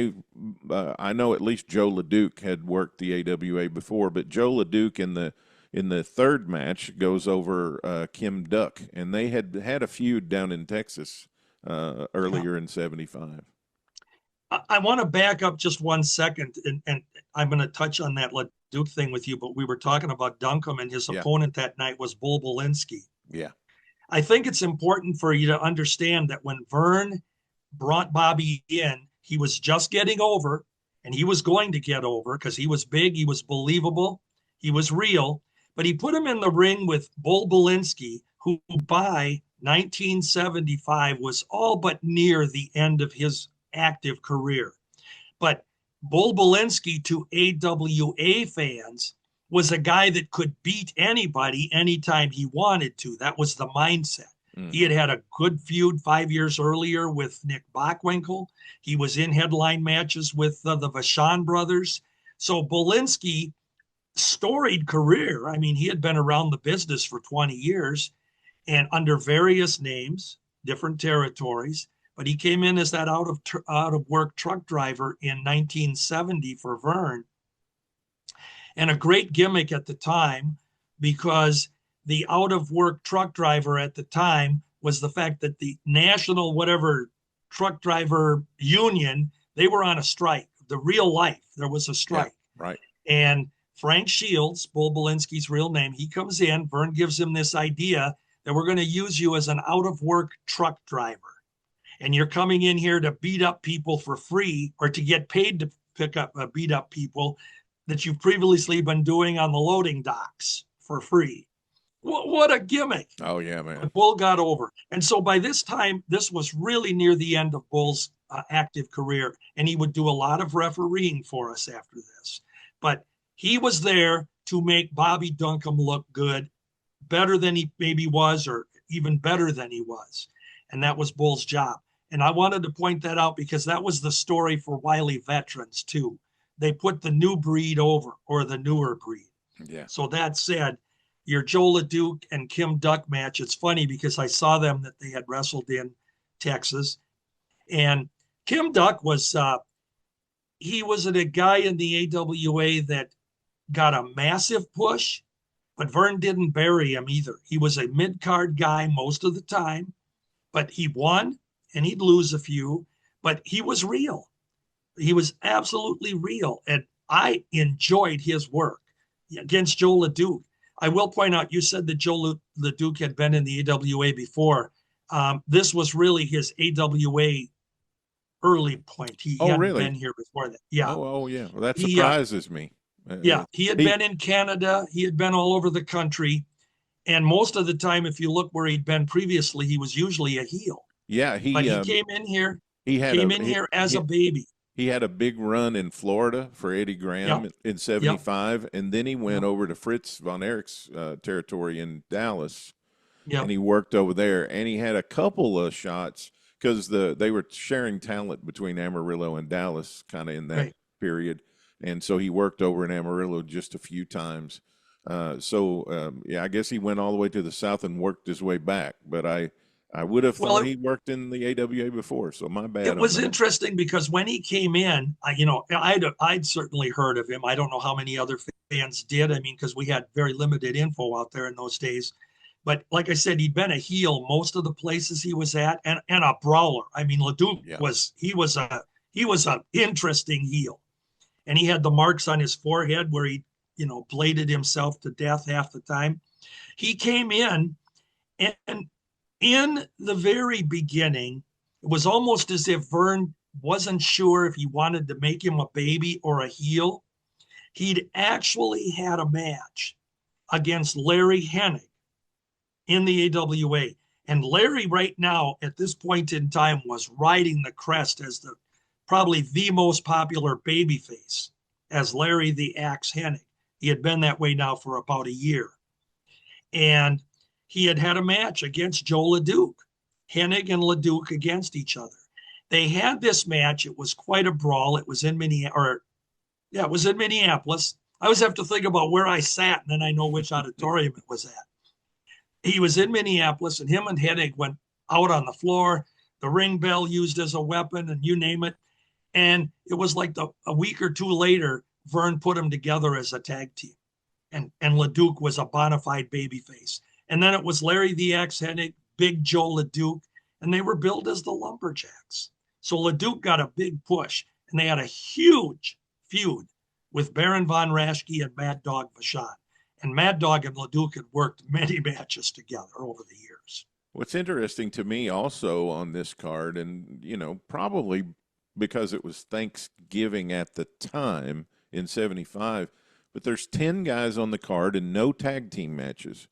I know at least Joe LeDuc had worked the AWA before, but Joe LeDuc in the third match goes over Kim Duck, and they had a feud down in Texas earlier in '75. I want to back up just 1 second, and I'm going to touch on that LeDuc thing with you, but we were talking about Duncombe, and his opponent that night was Bull Belinsky. Yeah. I think it's important for you to understand that when Vern brought Bobby in, he was just getting over, and he was going to get over because he was big, he was believable, he was real, but he put him in the ring with Bull Belinsky, who by 1975 was all but near the end of his active career. But Bull Belinsky, to AWA fans, was a guy that could beat anybody anytime he wanted to. That was the mindset. He had a good feud 5 years earlier with Nick Bockwinkel. He was in headline matches with the Vachon brothers. So Belinsky, storied career. I mean, he had been around the business for 20 years and under various names, different territories. But he came in as that out of work truck driver in 1970 for Vern. And a great gimmick at the time, because the out of work truck driver at the time was the fact that the national whatever truck driver union, they were on a strike. The real life, there was a strike. Yeah, right. And Frank Shields, Bull Belinsky's real name, he comes in, Vern gives him this idea that we're going to use you as an out of work truck driver. And you're coming in here to beat up people for free, or to get paid to pick up beat up people that you've previously been doing on the loading docks for free. What a gimmick. Oh, yeah, man. But Bull got over. And so by this time, this was really near the end of Bull's active career. And he would do a lot of refereeing for us after this. But he was there to make Bobby Duncombe look good, better than he maybe was, or even better than he was. And that was Bull's job. And I wanted to point that out because that was the story for Wiley veterans, too. They put the new breed over, or the newer breed. Yeah. So that said, your Joe LeDuc and Kim Duck match, it's funny because I saw them that they had wrestled in Texas. And Kim Duck was, he was a guy in the AWA that got a massive push, but Vern didn't bury him either. He was a mid-card guy most of the time, but he won and he'd lose a few, but he was real. He was absolutely real. And I enjoyed his work against Joe LeDuc. I will point out, you said that Joe LeDuc had been in the AWA before. This was really his AWA early point. He hadn't been here before that. Yeah. Oh, yeah. Well, that surprises me. Yeah. He had been in Canada. He had been all over the country. And most of the time, if you look where he'd been previously, he was usually a heel. Yeah. But he came in here. He came in here as a baby. He had a big run in Florida for Eddie Graham in '75, and then he went over to Fritz von Erich's territory in Dallas, and he worked over there. And he had a couple of shots because they were sharing talent between Amarillo and Dallas kind of in that period. And so he worked over in Amarillo just a few times. I guess he went all the way to the south and worked his way back. But I would have thought he worked in the AWA before, so my bad. It was interesting because when he came in, I'd certainly heard of him. I don't know how many other fans did. I mean, because we had very limited info out there in those days. But like I said, he'd been a heel most of the places he was at, and a brawler. I mean, LeDuc was an interesting heel, and he had the marks on his forehead where he bladed himself to death half the time. He came in and. In the very beginning, it was almost as if Vern wasn't sure if he wanted to make him a baby or a heel. He'd actually had a match against Larry Hennig in the AWA. And Larry right now, at this point in time, was riding the crest as probably the most popular babyface, as Larry the Axe Hennig. He had been that way now for about a year. And he had a match against Joe LeDuc. Hennig and Leduc against each other. They had this match. It was quite a brawl. It was in it was in Minneapolis. I always have to think about where I sat, and then I know which auditorium it was at. He was in Minneapolis, and him and Hennig went out on the floor. The ring bell used as a weapon, and you name it. And it was like a week or two later, Vern put them together as a tag team. And Leduc was a bona fide babyface. And then it was Larry the X Hennig, Big Joe Leduc, and they were billed as the Lumberjacks. So Leduc got a big push, and they had a huge feud with Baron von Raschke and Mad Dog Vachon. And Mad Dog and Leduc had worked many matches together over the years. What's interesting to me also on this card, and, probably because it was Thanksgiving at the time in 75, but there's 10 guys on the card and no tag team matches.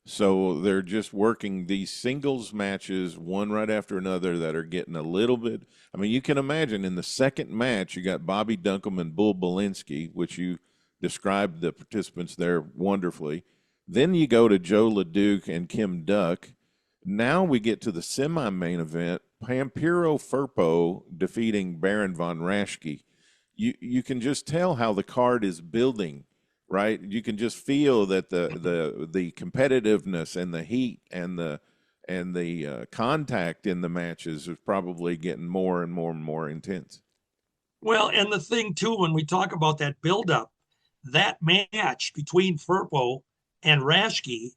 So they're just working these singles matches, one right after another, that are getting a little bit. I mean, you can imagine in the second match, you got Bobby Duncombe and Bull Belinsky, which you described the participants there wonderfully. Then you go to Joe Leduc and Kim Duck. Now we get to the semi-main event, Pampiro Firpo defeating Baron von Raschke. You can just tell how the card is building, right? You can just feel that the competitiveness and the heat and the contact in the matches is probably getting more and more and more intense. Well, and the thing too, when we talk about that buildup, that match between Firpo and Raschke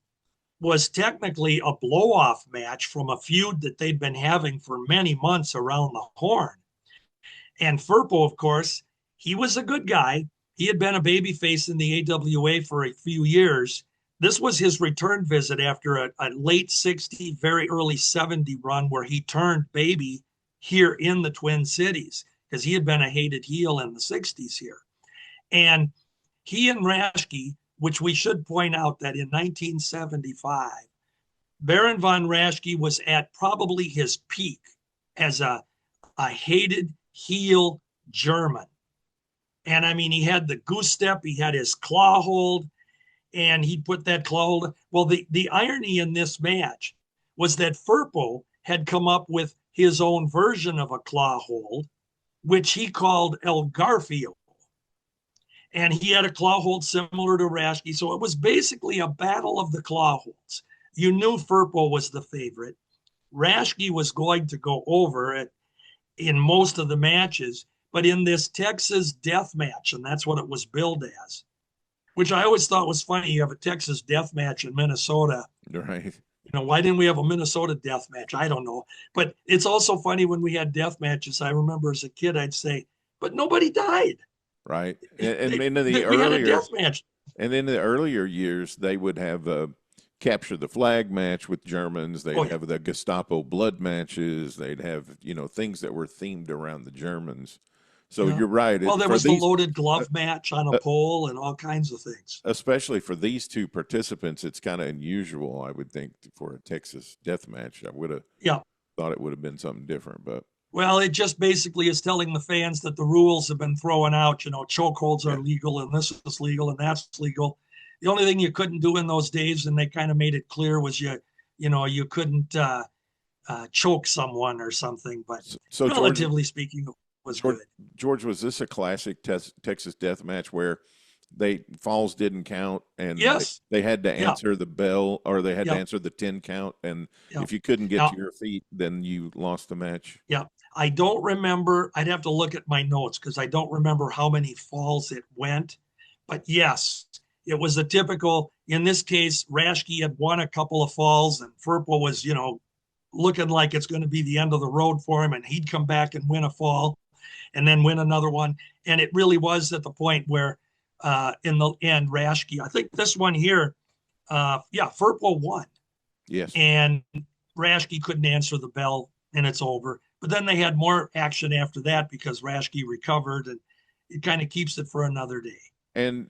was technically a blow-off match from a feud that they'd been having for many months around the Horn. And Firpo, of course, he was a good guy. He had been a babyface in the AWA for a few years. This was his return visit after a late 60, very early 70 run where he turned baby here in the Twin Cities because he had been a hated heel in the 60s here. And he and Raschke, which we should point out that in 1975, Baron von Raschke was at probably his peak as a hated heel German. And I mean, he had the goose step, he had his claw hold, and he put that claw hold. Well, the irony in this match was that Firpo had come up with his own version of a claw hold, which he called El Garfio. And he had a claw hold similar to Raschke. So it was basically a battle of the claw holds. You knew Firpo was the favorite. Raschke was going to go over it in most of the matches, but in this Texas death match, and that's what it was billed as, which I always thought was funny. You have a Texas death match in Minnesota. Right. Why didn't we have a Minnesota death match? I don't know. But it's also funny when we had death matches. I remember as a kid, I'd say, but nobody died. Right. And in the we earlier had a death match. And in the earlier years, they would have a capture the flag match with Germans. They'd have the Gestapo blood matches. They'd have, things that were themed around the Germans. So you're right. Well, there was the loaded glove match on a pole and all kinds of things. Especially for these two participants, it's kind of unusual, I would think, for a Texas death match. I would have thought it would have been something different, but. Well, it just basically is telling the fans that the rules have been thrown out. Chokeholds are legal and this is legal and that's legal. The only thing you couldn't do in those days, and they kind of made it clear, was you couldn't choke someone or something. But so relatively speaking, it was good. George, was this a classic Texas death match where falls didn't count and they had to answer the bell, or they had to answer the 10 count, and if you couldn't get to your feet, then you lost the match? Yeah. I don't remember. I'd have to look at my notes because I don't remember how many falls it went. But yes, it was a typical, in this case, Raschke had won a couple of falls and Firpo was, looking like it's going to be the end of the road for him, and he'd come back and win a fall and then win another one. And it really was at the point where in the end, Raschke, I think this one here, Firpo won. Yes. And Raschke couldn't answer the bell and it's over. But then they had more action after that because Raschke recovered, and it kind of keeps it for another day. And,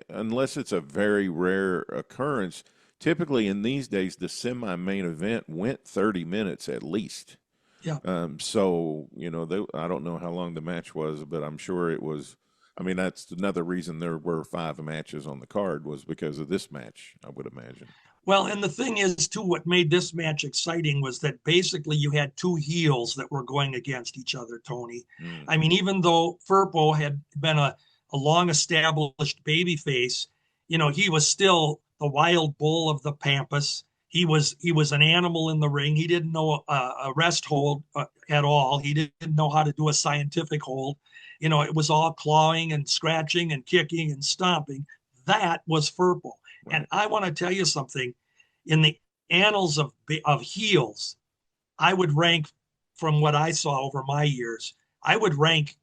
unless it's a very rare occurrence, typically in these days, the semi-main event went 30 minutes at least. Yeah. So, I don't know how long the match was, but I'm sure it was. I mean, that's another reason there were 5 matches on the card, was because of this match, I would imagine. Well, and the thing is, too, what made this match exciting was that basically you had two heels that were going against each other, Tony. I mean, even though Firpo had been a long established babyface, he was still the wild bull of the Pampas. He was an animal in the ring. He didn't know a rest hold at all. He didn't know how to do a scientific hold. It was all clawing and scratching and kicking and stomping. That was Firpo. Right. And I want to tell you something. In the annals of heels, I would rank, from what I saw over my years, I would rank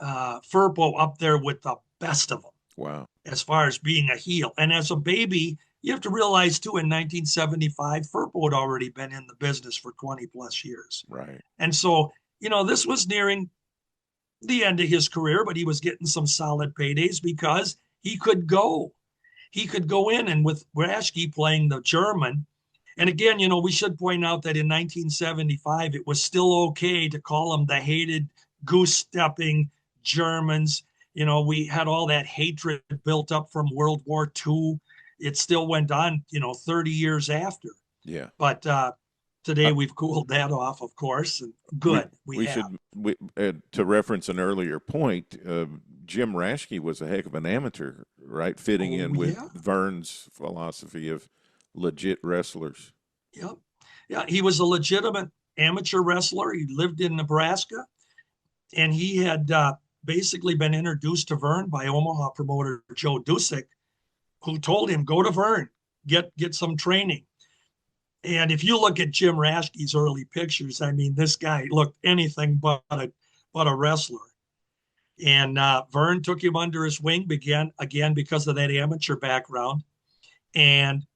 Firpo up there with the best of them. Wow. As far as being a heel. And as a baby, you have to realize, too, in 1975, Firpo had already been in the business for 20 plus years. Right. And so, this was nearing the end of his career, but he was getting some solid paydays because he could go. He could go in, and with Raschke playing the German. And again, we should point out that in 1975, it was still okay to call them the hated goose-stepping Germans. We had all that hatred built up from World War II. It still went on, 30 years after. Yeah. But today we've cooled that off, of course. And good. To reference an earlier point, Jim Raschke was a heck of an amateur, right? Fitting in with Vern's philosophy of legit wrestlers. Yep. Yeah, he was a legitimate amateur wrestler. He lived in Nebraska, and he had basically been introduced to Vern by Omaha promoter Joe Dusick, who told him, go to Vern, get some training. And if you look at Jim Raschke's early pictures, I mean, this guy looked anything but a wrestler. And Vern took him under his wing, again because of that amateur background. And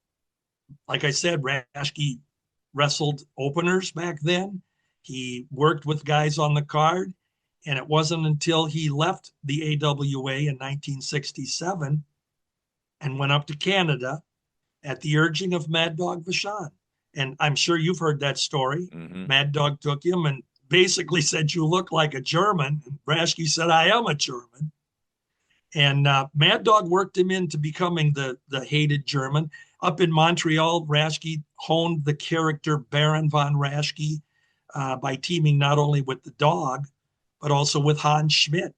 like I said, Raschke wrestled openers back then. He worked with guys on the card. And it wasn't until he left the AWA in 1967 and went up to Canada at the urging of Mad Dog Vachon. And I'm sure you've heard that story. Mm-hmm. Mad Dog took him and basically said, you look like a German. And Raschke said, I am a German. And Mad Dog worked him into becoming the hated German. Up in Montreal, Raschke honed the character Baron von Raschke by teaming not only with the dog, but also with Hans Schmidt,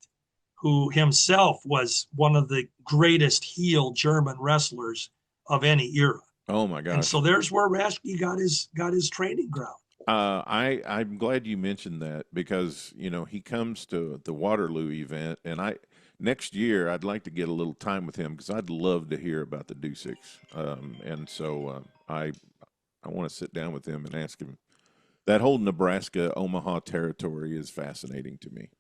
who himself was one of the greatest heel German wrestlers of any era. Oh my gosh! And so there's where Raschke got his training ground. I'm glad you mentioned that because he comes to the Waterloo event, and next year I'd like to get a little time with him because I'd love to hear about the Dusicks. And so I want to sit down with him and ask him. That whole Nebraska Omaha territory is fascinating to me.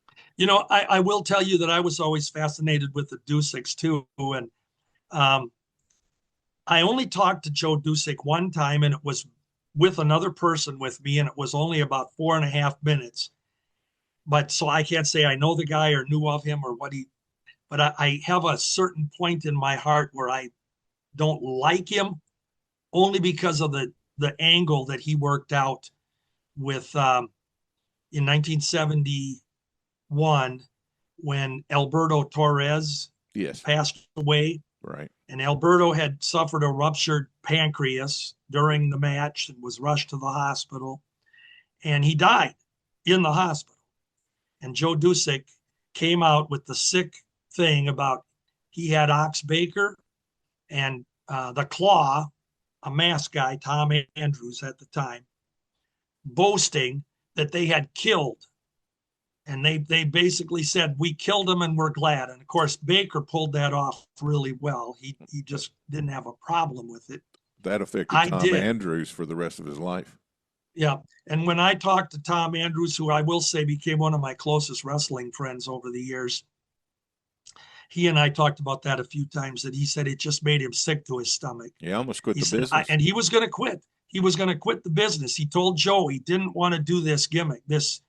I will tell you that I was always fascinated with the Dusicks too. And I only talked to Joe Dusick one time, and it was with another person with me, and it was only about 4.5 minutes. But so I can't say I know the guy or knew of him or but I have a certain point in my heart where I don't like him only because of the angle that he worked out with in 1971 when Alberto Torres passed away. Right. And Alberto had suffered a ruptured pancreas during the match and was rushed to the hospital. And he died in the hospital. And Joe Dusick came out with the sick thing about he had Ox Baker and the Claw, a mask guy, Tom Andrews at the time, boasting that they had killed. And they basically said, we killed him and we're glad. And of course, Baker pulled that off really well. He just didn't have a problem with it. That affected Tom Andrews for the rest of his life. Yeah. And when I talked to Tom Andrews, who I will say became one of my closest wrestling friends over the years, he and I talked about that a few times, that he said it just made him sick to his stomach. He almost quit the business. And he was going to quit. He was going to quit the business. He told Joe he didn't want to do this gimmick, this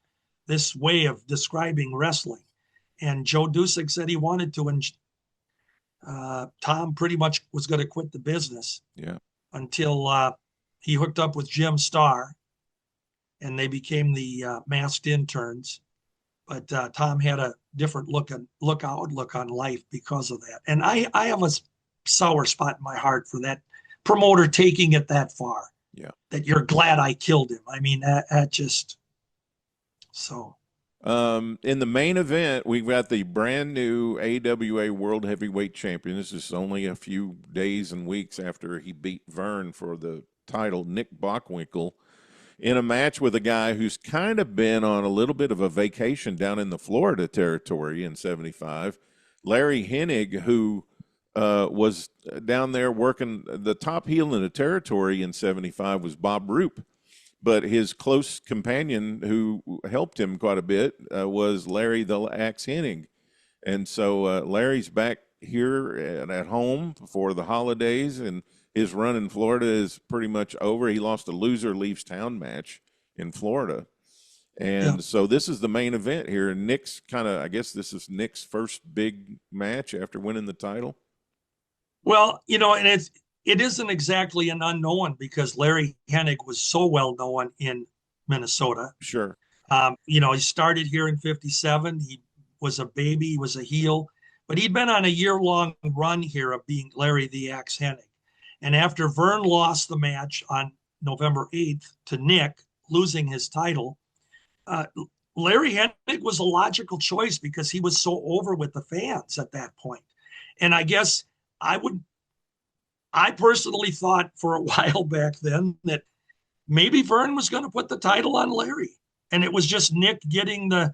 way of describing wrestling. And Joe Dusick said he wanted to, and Tom pretty much was going to quit the business. Yeah. Until he hooked up with Jim Starr, and they became the masked interns. But Tom had a different outlook on life because of that. And I have a sour spot in my heart for that promoter taking it that far. Yeah. That you're glad I killed him. I mean, that just so. In the main event, we've got the brand new AWA World Heavyweight Champion. This is only a few days and weeks after he beat Vern for the title, Nick Bockwinkel, in a match with a guy who's kind of been on a little bit of a vacation down in the Florida territory in 75, Larry Hennig, who was down there working. The top heel in the territory in 75 was Bob Roop, but his close companion who helped him quite a bit was Larry the Axe Hennig. And so Larry's back here at home for the holidays, and his run in Florida is pretty much over. He lost a loser leaves town match in Florida. And so this is the main event here. And Nick's I guess this is Nick's first big match after winning the title. Well, and it isn't exactly an unknown because Larry Hennig was so well known in Minnesota. Sure. He started here in 57. He was a baby, he was a heel, but he'd been on a year-long run here of being Larry the Axe Hennig. And after Vern lost the match on November 8th to Nick, losing his title, Larry Hennig was a logical choice because he was so over with the fans at that point. And I guess I personally thought for a while back then that maybe Vern was going to put the title on Larry, and it was just Nick getting the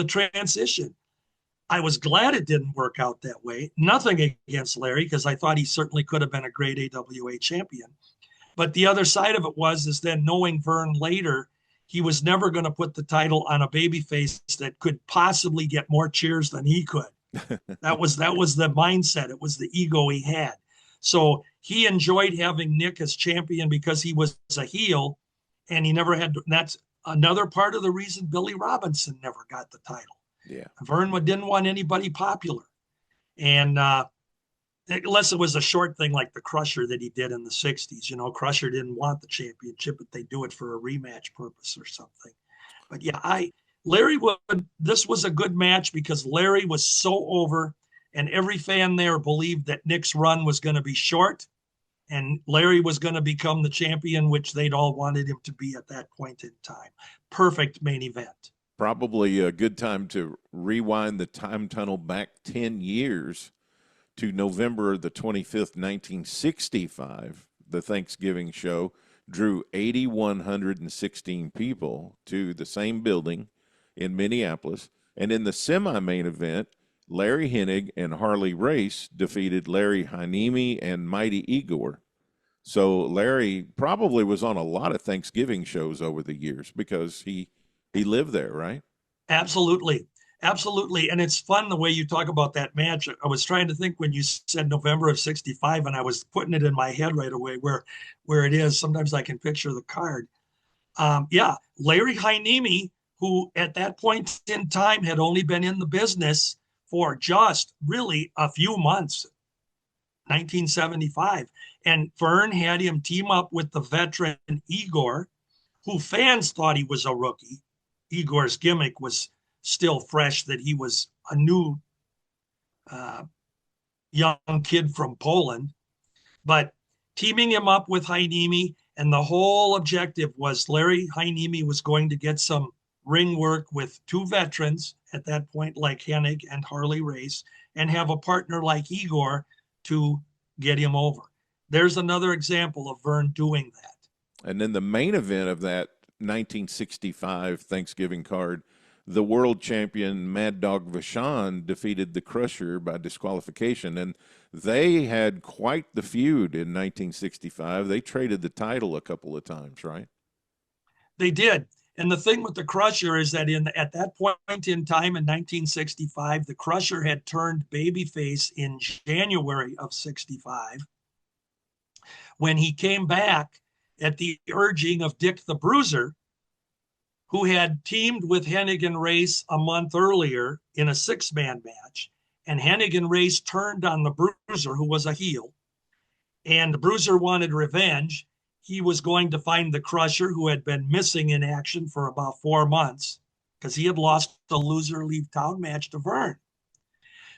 transition. I was glad it didn't work out that way. Nothing against Larry, because I thought he certainly could have been a great AWA champion. But the other side of it is then knowing Vern later, he was never going to put the title on a babyface that could possibly get more cheers than he could. That was the mindset. It was the ego he had. So he enjoyed having Nick as champion because he was a heel, and he never had. That's another part of the reason Billy Robinson never got the title. Yeah, Vern didn't want anybody popular, and unless it was a short thing like the Crusher that he did in the '60s. Crusher didn't want the championship, but they do it for a rematch purpose or something. But yeah, this was a good match because Larry was so over, and every fan there believed that Nick's run was going to be short, and Larry was going to become the champion, which they'd all wanted him to be at that point in time. Perfect main event. Probably a good time to rewind the time tunnel back 10 years to November the 25th, 1965. The Thanksgiving show drew 8,116 people to the same building in Minneapolis. And in the semi-main event, Larry Hennig and Harley Race defeated Larry Hynemi and Mighty Igor. So Larry probably was on a lot of Thanksgiving shows over the years because he lived there, right? Absolutely. Absolutely. And it's fun the way you talk about that match. I was trying to think when you said November of 65, and I was putting it in my head right away where it is. Sometimes I can picture the card. Larry Hynemi, who at that point in time had only been in the business for just really a few months, 1975. And Vern had him team up with the veteran Igor, who fans thought he was a rookie. Igor's gimmick was still fresh, that he was a new young kid from Poland. But teaming him up with Hynemi, and the whole objective was Larry Hynemi was going to get some ring work with two veterans at that point, like Hennig and Harley Race, and have a partner like Igor to get him over. There's another example of Vern doing that. And then the main event of that 1965 Thanksgiving card, the world champion Mad Dog Vachon defeated the Crusher by disqualification. And they had quite the feud in 1965. They traded the title a couple of times, right? They did. And the thing with the Crusher is that at that point in time in 1965, the Crusher had turned babyface in January of 65. When he came back at the urging of Dick the Bruiser, who had teamed with Hennig and Race a month earlier in a six-man match. And Hennig and Race turned on the Bruiser, who was a heel. And the Bruiser wanted revenge. He was going to find the Crusher, who had been missing in action for about 4 months because he had lost the loser leave town match to Vern.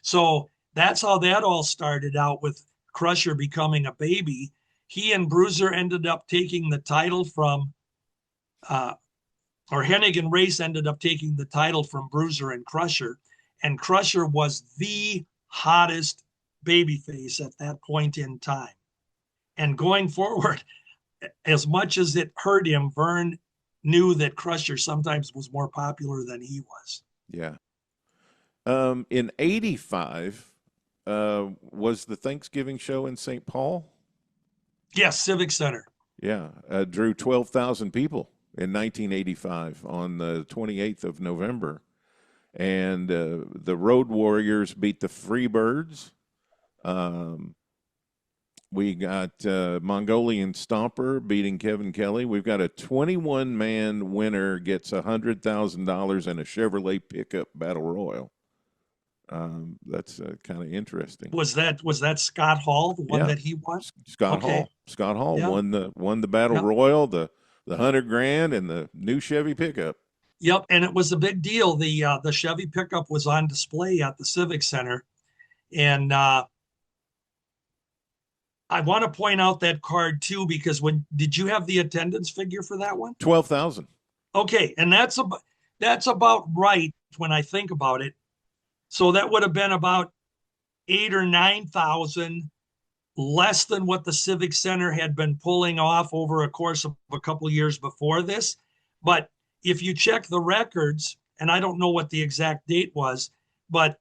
So that's how that all started out, with Crusher becoming a baby. he and Bruiser ended up taking the title from, or Hennig and Race ended up taking the title from Bruiser and Crusher. And Crusher was the hottest babyface at that point in time. And going forward, as much as it hurt him, Vern knew that Crusher sometimes was more popular than he was. Yeah. In 85, was the Thanksgiving show in St. Paul? Yes, Civic Center. Yeah. Drew 12,000 people in 1985 on the 28th of November. And the Road Warriors beat the Freebirds. We got Mongolian Stomper beating Kevin Kelly. We've got a 21-man winner gets $100,000 in a Chevrolet pickup battle royal. That's kind of interesting. Was that Scott Hall, the one that he won? Scott Hall. Scott Hall won the battle royal, the $100,000 and the new Chevy pickup. Yep, and it was a big deal. The Chevy pickup was on display at the Civic Center, and I want to point out that card too, because did you have the attendance figure for that one? 12,000. Okay, and that's about right when I think about it. So that would have been about 8,000 or 9,000 less than what the Civic Center had been pulling off over a course of a couple of years before this. But if you check the records, and I don't know what the exact date was, but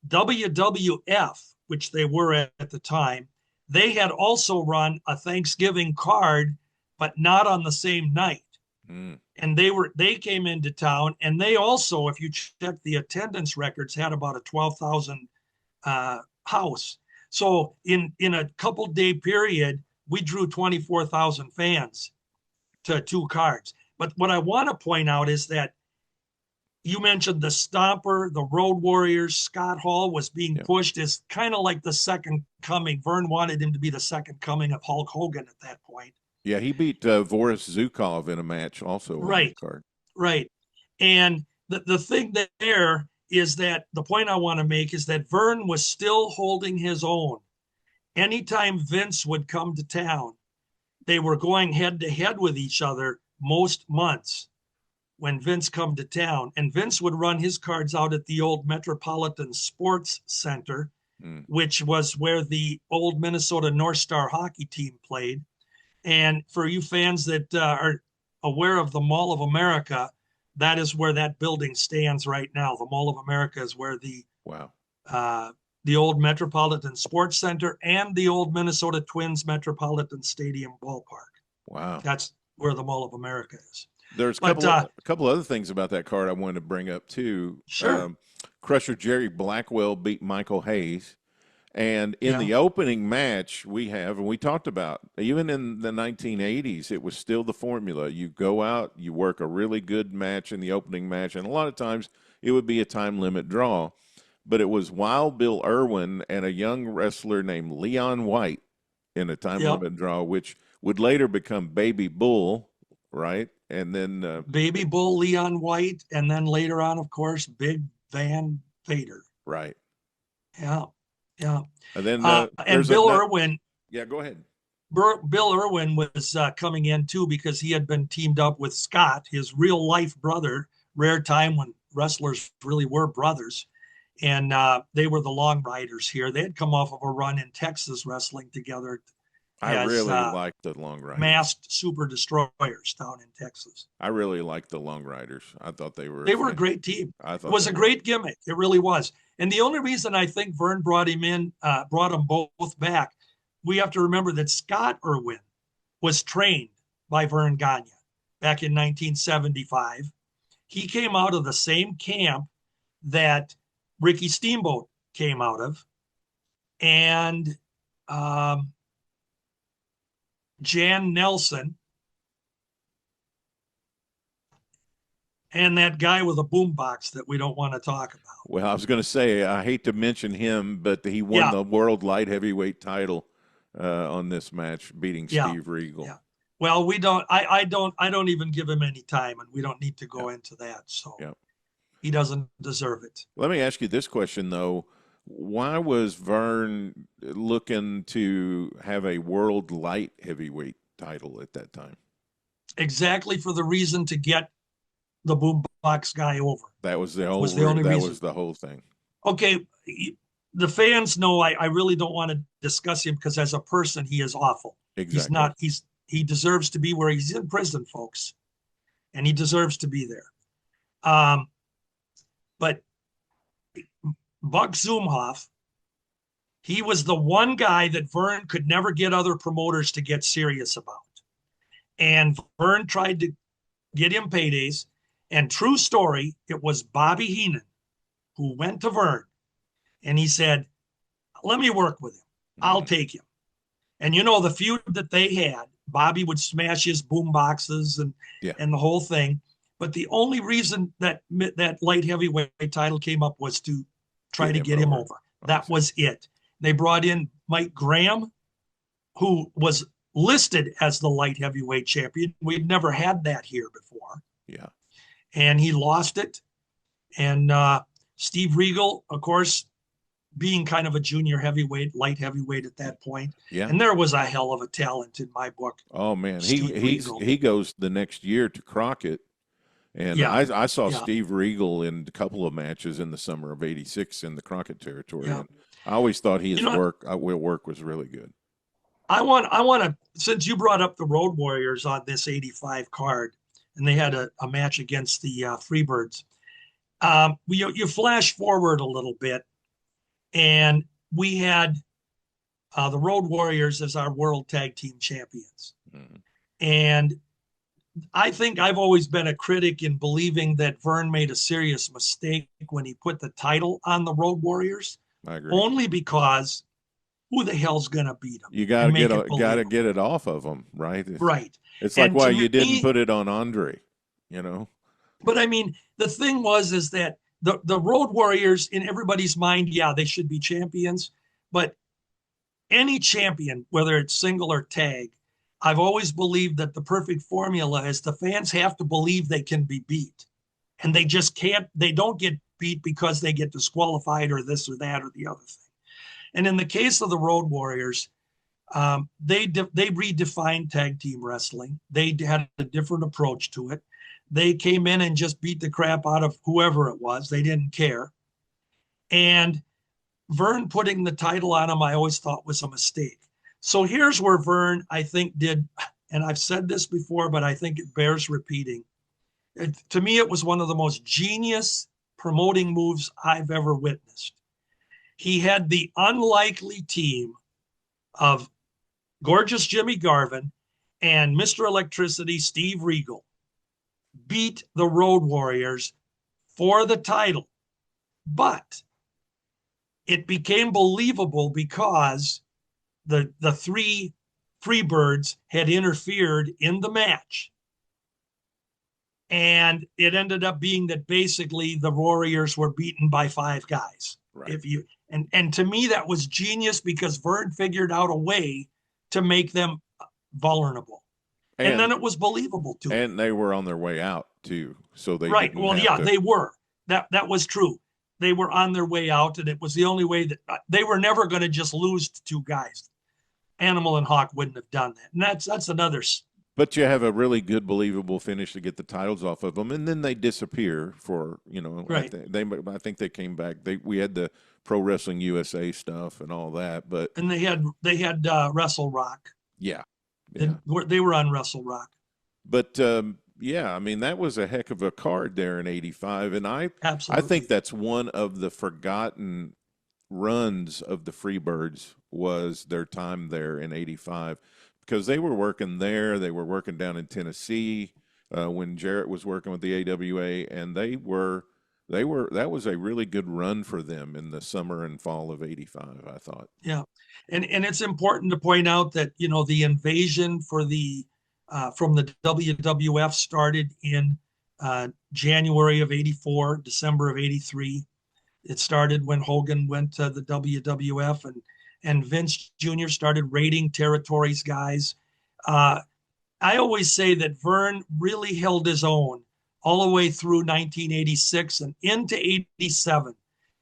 WWF, which they were at the time, they had also run a Thanksgiving card, but not on the same night. And they came into town, and they also, if you check the attendance records, had about a 12,000 house. So in a couple day period, we drew 24,000 fans to two cards. But what I want to point out is that you mentioned the Stomper, the Road Warriors. Scott Hall was being pushed as kind of like the second coming. Vern wanted him to be the second coming of Hulk Hogan at that point. Yeah, he beat Boris Zukov in a match also on the card. Right. And the thing there is that the point I want to make is that Vern was still holding his own. Anytime Vince would come to town, they were going head to head with each other most months when Vince come to town. And Vince would run his cards out at the old Metropolitan Sports Center, which was where the old Minnesota North Star hockey team played. And for you fans that are aware of the Mall of America, that is where that building stands right now. The Mall of America is where the old Metropolitan Sports Center and the old Minnesota Twins Metropolitan Stadium ballpark. Wow. That's where the Mall of America is. There's a couple other things about that card I wanted to bring up too. Sure. Crusher Jerry Blackwell beat Michael Hayes. And in the opening match we have, and we talked about, even in the 1980s, it was still the formula. You go out, you work a really good match in the opening match, and a lot of times it would be a time limit draw. But it was Wild Bill Irwin and a young wrestler named Leon White in a time limit draw, which would later become Baby Bull, right? And then Baby Bull, Leon White, and then later on, of course, Big Van Vader. Right. Yeah. Yeah. And then and Bill Irwin. Yeah, go ahead. Bill Irwin was coming in too because he had been teamed up with Scott, his real life brother. Rare time when wrestlers really were brothers. And they were the Long Riders here. They had come off of a run in Texas wrestling together. I really liked the Long Riders. Masked Super Destroyers down in Texas. I really liked the Long Riders. I thought they were a great team. It was a great gimmick. It really was. And the only reason I think Vern brought them both back, we have to remember that Scott Irwin was trained by Vern Gagne back in 1975. He came out of the same camp that Ricky Steamboat came out of. And Jan Nelson, and that guy with a boombox that we don't want to talk about. Well, I was going to say, I hate to mention him, but he won the world light heavyweight title on this match, beating Steve Regal. Yeah. Well, we don't. I don't even give him any time, and we don't need to go into that. So he doesn't deserve it. Let me ask you this question though: Why was Vern looking to have a world light heavyweight title at that time? Exactly for the reason to get the boombox guy over. That was the whole Was the only that reason. was the whole thing. Okay, the fans know I really don't want to discuss him because as a person he is awful. Exactly. He deserves to be where he's in prison, folks, and he deserves to be there. But Buck Zumhoff, he was the one guy that Vern could never get other promoters to get serious about. And Vern tried to get him paydays. And true story, it was Bobby Heenan who went to Vern and he said, let me work with him. I'll take him. And you know, the feud that they had, Bobby would smash his boom boxes and the whole thing. But the only reason that light heavyweight title came up was to try to get him over. That was it. They brought in Mike Graham, who was listed as the light heavyweight champion. We'd never had that here before. Yeah. And he lost it. And Steve Regal, of course, being kind of a junior heavyweight, light heavyweight at that point. Yeah. And there was a hell of a talent in my book. Oh man, he goes the next year to Crockett. And I saw Steve Regal in a couple of matches in the summer of '86 in the Crockett territory. Yeah. And I always thought his work was really good. I want to, since you brought up the Road Warriors on this '85 card, and they had a match against the Freebirds. You flash forward a little bit, and we had the Road Warriors as our World Tag Team Champions. Mm-hmm. And I think I've always been a critic in believing that Vern made a serious mistake when he put the title on the Road Warriors. I agree. Only because who the hell's going to beat them? You got to get it off of them, right? Right. It's like why you didn't put it on Andre, you know? But I mean, the thing is that the Road Warriors in everybody's mind, they should be champions. But any champion, whether it's single or tag, I've always believed that the perfect formula is the fans have to believe they can be beat. And they just can't, they don't get beat because they get disqualified or this or that or the other thing. And in the case of the Road Warriors, they redefined tag team wrestling. They had a different approach to it. They came in and just beat the crap out of whoever it was. They didn't care. And Vern putting the title on them, I always thought was a mistake. So here's where Vern, I think, did, and I've said this before, but I think it bears repeating. To me, it was one of the most genius promoting moves I've ever witnessed. He had the unlikely team of gorgeous Jimmy Garvin and Mr. Electricity, Steve Regal, beat the Road Warriors for the title. But it became believable because the three Freebirds had interfered in the match. And it ended up being that basically the Warriors were beaten by 5 guys. Right. And to me, that was genius because Vern figured out a way to make them vulnerable. And then it was believable too. And they were on their way out too. So they they were. That was true. They were on their way out, and it was the only way that they were never going to just lose to 2 guys. Animal and Hawk wouldn't have done that. And that's another. But you have a really good, believable finish to get the titles off of them, and then they disappear for Right. I think they came back. We had the Pro Wrestling USA stuff and all that, and they had Wrestle Rock. Yeah. They were on Wrestle Rock. But I mean that was a heck of a card there in '85, and I think that's one of the forgotten runs of the Freebirds was their time there in '85. Because they were working there, they were working down in Tennessee when Jarrett was working with the AWA, and that was a really good run for them in the summer and fall of '85. I thought. Yeah, and it's important to point out that the invasion for the from the WWF started in January of '84, December of '83. It started when Hogan went to the WWF and Vince Jr. started raiding territories, guys. I always say that Vern really held his own all the way through 1986 and into '87.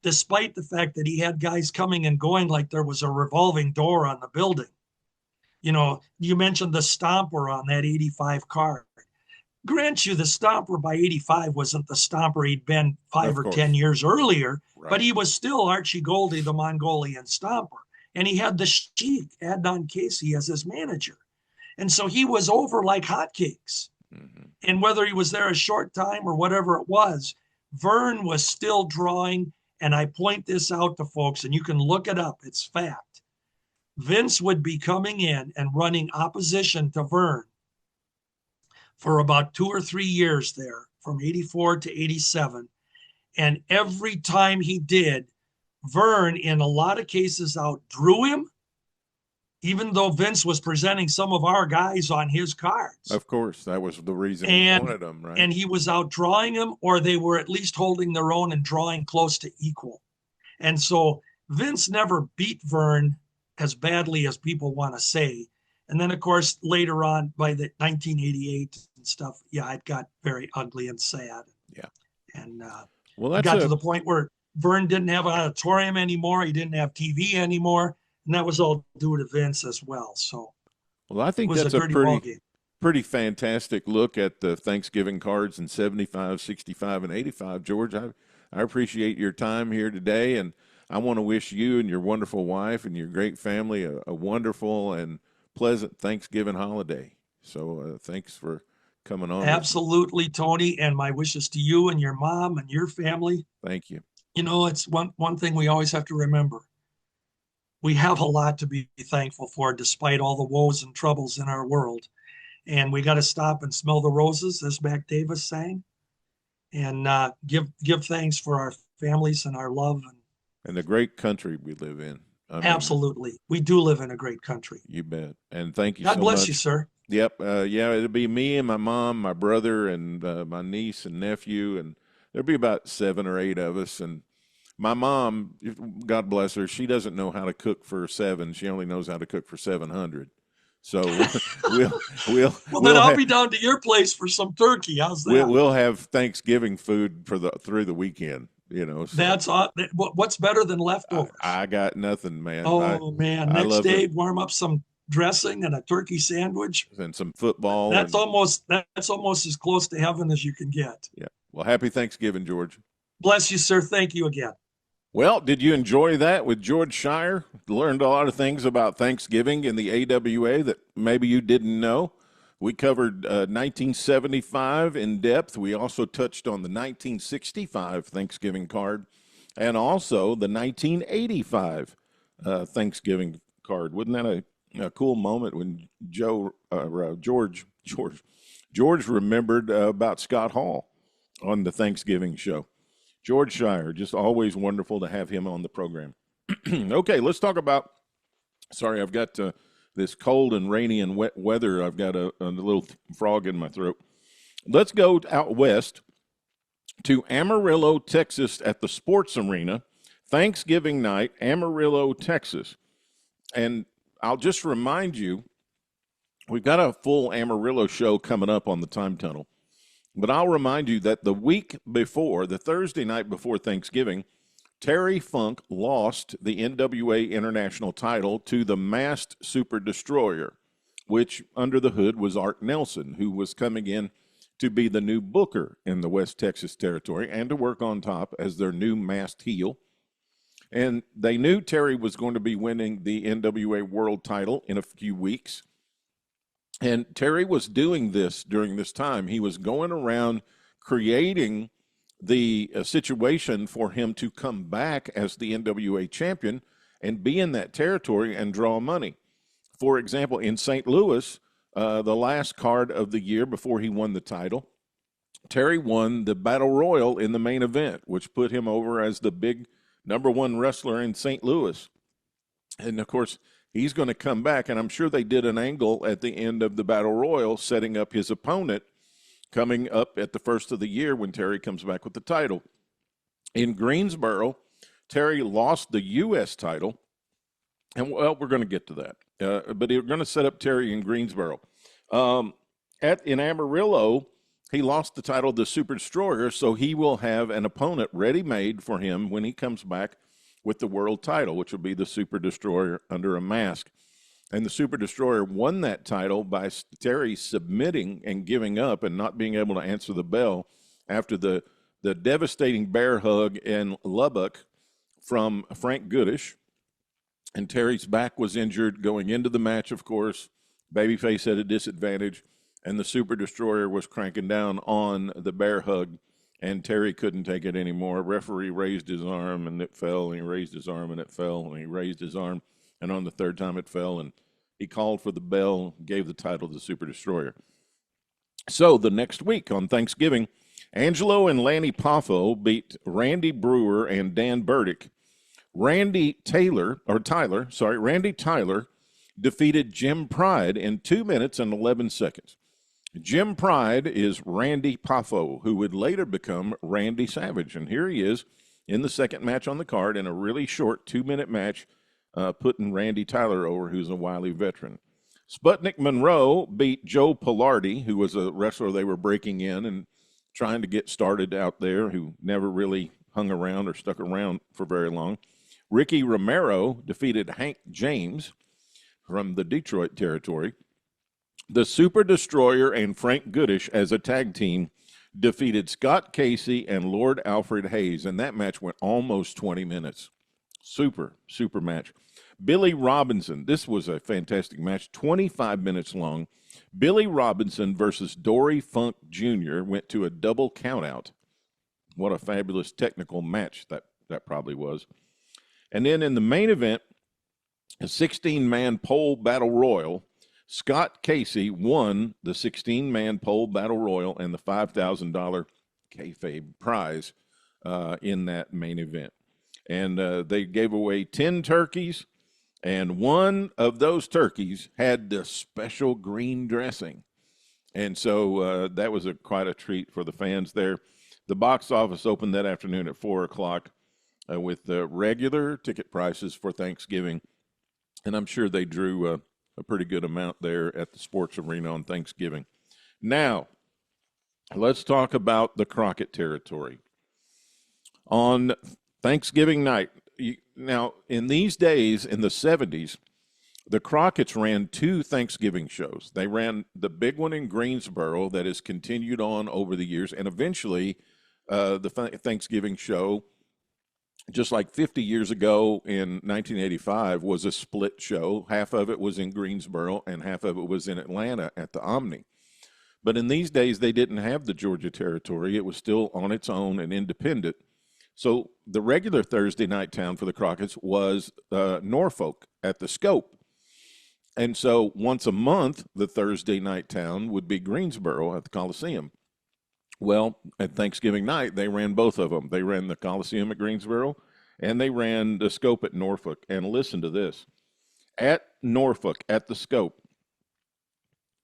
despite the fact that he had guys coming and going like there was a revolving door on the building. You know, you mentioned the Stomper on that 85 card. Grant you, the Stomper by 85 wasn't the Stomper he'd been 5 or 10 years earlier, but he was still Archie Goldie, the Mongolian Stomper. And he had the Sheik, Adnan Casey, as his manager. And so he was over like hotcakes. Mm-hmm. And whether he was there a short time or whatever it was, Vern was still drawing. And I point this out to folks, and you can look it up. It's fact. Vince would be coming in and running opposition to Vern for about 2 or 3 years there, from 84 to 87. And every time he did, Vern, in a lot of cases, outdrew him, even though Vince was presenting some of our guys on his cards. Of course, that was the reason he wanted them, right? And he was outdrawing them, or they were at least holding their own and drawing close to equal. And so Vince never beat Vern as badly as people want to say. And then, of course, later on, by the 1988 and stuff, it got very ugly and sad. Yeah. And well, it got to the point where Vern didn't have an auditorium anymore. He didn't have TV anymore. And that was all due to Vince as well. So, well, I think that's a pretty fantastic look at the Thanksgiving cards in 75, 65, and 85. George, I appreciate your time here today. And I want to wish you and your wonderful wife and your great family a wonderful and pleasant Thanksgiving holiday. So thanks for coming on. Absolutely, Tony, and my wishes to you and your mom and your family. Thank you. You know, it's one thing we always have to remember. We have a lot to be thankful for, despite all the woes and troubles in our world. And we got to stop and smell the roses, as Mac Davis sang, and give thanks for our families and our love. And the great country we live in. Absolutely. We do live in a great country. You bet. And thank you so much. God bless you, sir. Yep. It'll be me and my mom, my brother, and my niece and nephew, and there'll be about 7 or 8 of us. And my mom, God bless her, she doesn't know how to cook for 7. She only knows how to cook for 700. So I'll be down to your place for some turkey. How's that? We'll have Thanksgiving food through the weekend. You know, so. That's what's better than leftovers. I got nothing, man. Man! Next day, warm up some dressing and a turkey sandwich and some football. That's almost as close to heaven as you can get. Yeah. Well, happy Thanksgiving, George. Bless you, sir. Thank you again. Well, did you enjoy that with George Schire? Learned a lot of things about Thanksgiving in the AWA that maybe you didn't know. We covered 1975 in depth. We also touched on the 1965 Thanksgiving card and also the 1985 Thanksgiving card. Wasn't that a cool moment when George remembered about Scott Hall on the Thanksgiving show? George Schire, just always wonderful to have him on the program. Okay, let's talk about – sorry, I've got this cold and rainy and wet weather. I've got a little frog in my throat. Let's go out west to Amarillo, Texas at the Sports Arena, Thanksgiving night, Amarillo, Texas. And I'll just remind you, we've got a full Amarillo show coming up on the Time Tunnel. But I'll remind you that the week before, the Thursday night before Thanksgiving, Terry Funk lost the NWA International title to the Masked Super Destroyer, which under the hood was Art Nelson, who was coming in to be the new booker in the West Texas territory and to work on top as their new masked heel. And they knew Terry was going to be winning the NWA World title in a few weeks. And Terry was doing this during this time. He was going around creating the situation for him to come back as the NWA champion and be in that territory and draw money. For example, in St. Louis, the last card of the year before he won the title, Terry won the Battle Royal in the main event, which put him over as the big #1 wrestler in St. Louis. And, of course, he's going to come back, and I'm sure they did an angle at the end of the Battle Royal setting up his opponent coming up at the first of the year when Terry comes back with the title. In Greensboro, Terry lost the U.S. title, and, well, we're going to get to that. But they're going to set up Terry in Greensboro. In Amarillo, he lost the title of the Super Destroyer, so he will have an opponent ready-made for him when he comes back with the world title, which will be the Super Destroyer under a mask. And the Super Destroyer won that title by Terry submitting and giving up and not being able to answer the bell after the devastating bear hug in Lubbock from Frank Goodish. And Terry's back was injured going into the match, of course. Babyface had a disadvantage, and the Super Destroyer was cranking down on the bear hug, and Terry couldn't take it anymore. Referee raised his arm, and it fell, and he raised his arm, and it fell, and he raised his arm, and on the third time it fell, and he called for the bell, gave the title to the Super Destroyer. So the next week on Thanksgiving, Angelo and Lanny Poffo beat Randy Brewer and Dan Burdick. Randy Tyler defeated Jim Pride in 2 minutes and 11 seconds. Jim Pride is Randy Poffo, who would later become Randy Savage. And here he is in the second match on the card in a really short 2-minute match, putting Randy Tyler over, who's a wily veteran. Sputnik Monroe beat Joe Pilardi, who was a wrestler they were breaking in and trying to get started out there, who never really hung around or stuck around for very long. Ricky Romero defeated Hank James from the Detroit territory. The Super Destroyer and Frank Goodish as a tag team defeated Scott Casey and Lord Alfred Hayes, and that match went almost 20 minutes. Super match. Billy Robinson, this was a fantastic match, 25 minutes long. Billy Robinson versus Dory Funk Jr. went to a double countout. What a fabulous technical match that probably was. And then in the main event, a 16-man pole battle royal, Scott Casey won the 16-man pole battle royal and the $5,000 kayfabe prize in that main event. And they gave away 10 turkeys, and one of those turkeys had the special green dressing. And so that was quite a treat for the fans there. The box office opened that afternoon at 4 o'clock with the regular ticket prices for Thanksgiving. And I'm sure they drew a pretty good amount there at the sports arena on Thanksgiving. Now, let's talk about the Crockett territory. On Thanksgiving night, now in these days, in the 70s, the Crockett's ran 2 Thanksgiving shows. They ran the big one in Greensboro that has continued on over the years, and eventually the Thanksgiving show, just like 50 years ago in 1985, was a split show. Half of it was in Greensboro and half of it was in Atlanta at the Omni. But in these days, they didn't have the Georgia territory. It was still on its own and independent. So the regular Thursday night town for the Crockett's was Norfolk at the Scope. And so once a month, the Thursday night town would be Greensboro at the Coliseum. Well, at Thanksgiving night, they ran both of them. They ran the Coliseum at Greensboro, and they ran the Scope at Norfolk. And listen to this. At Norfolk, at the Scope,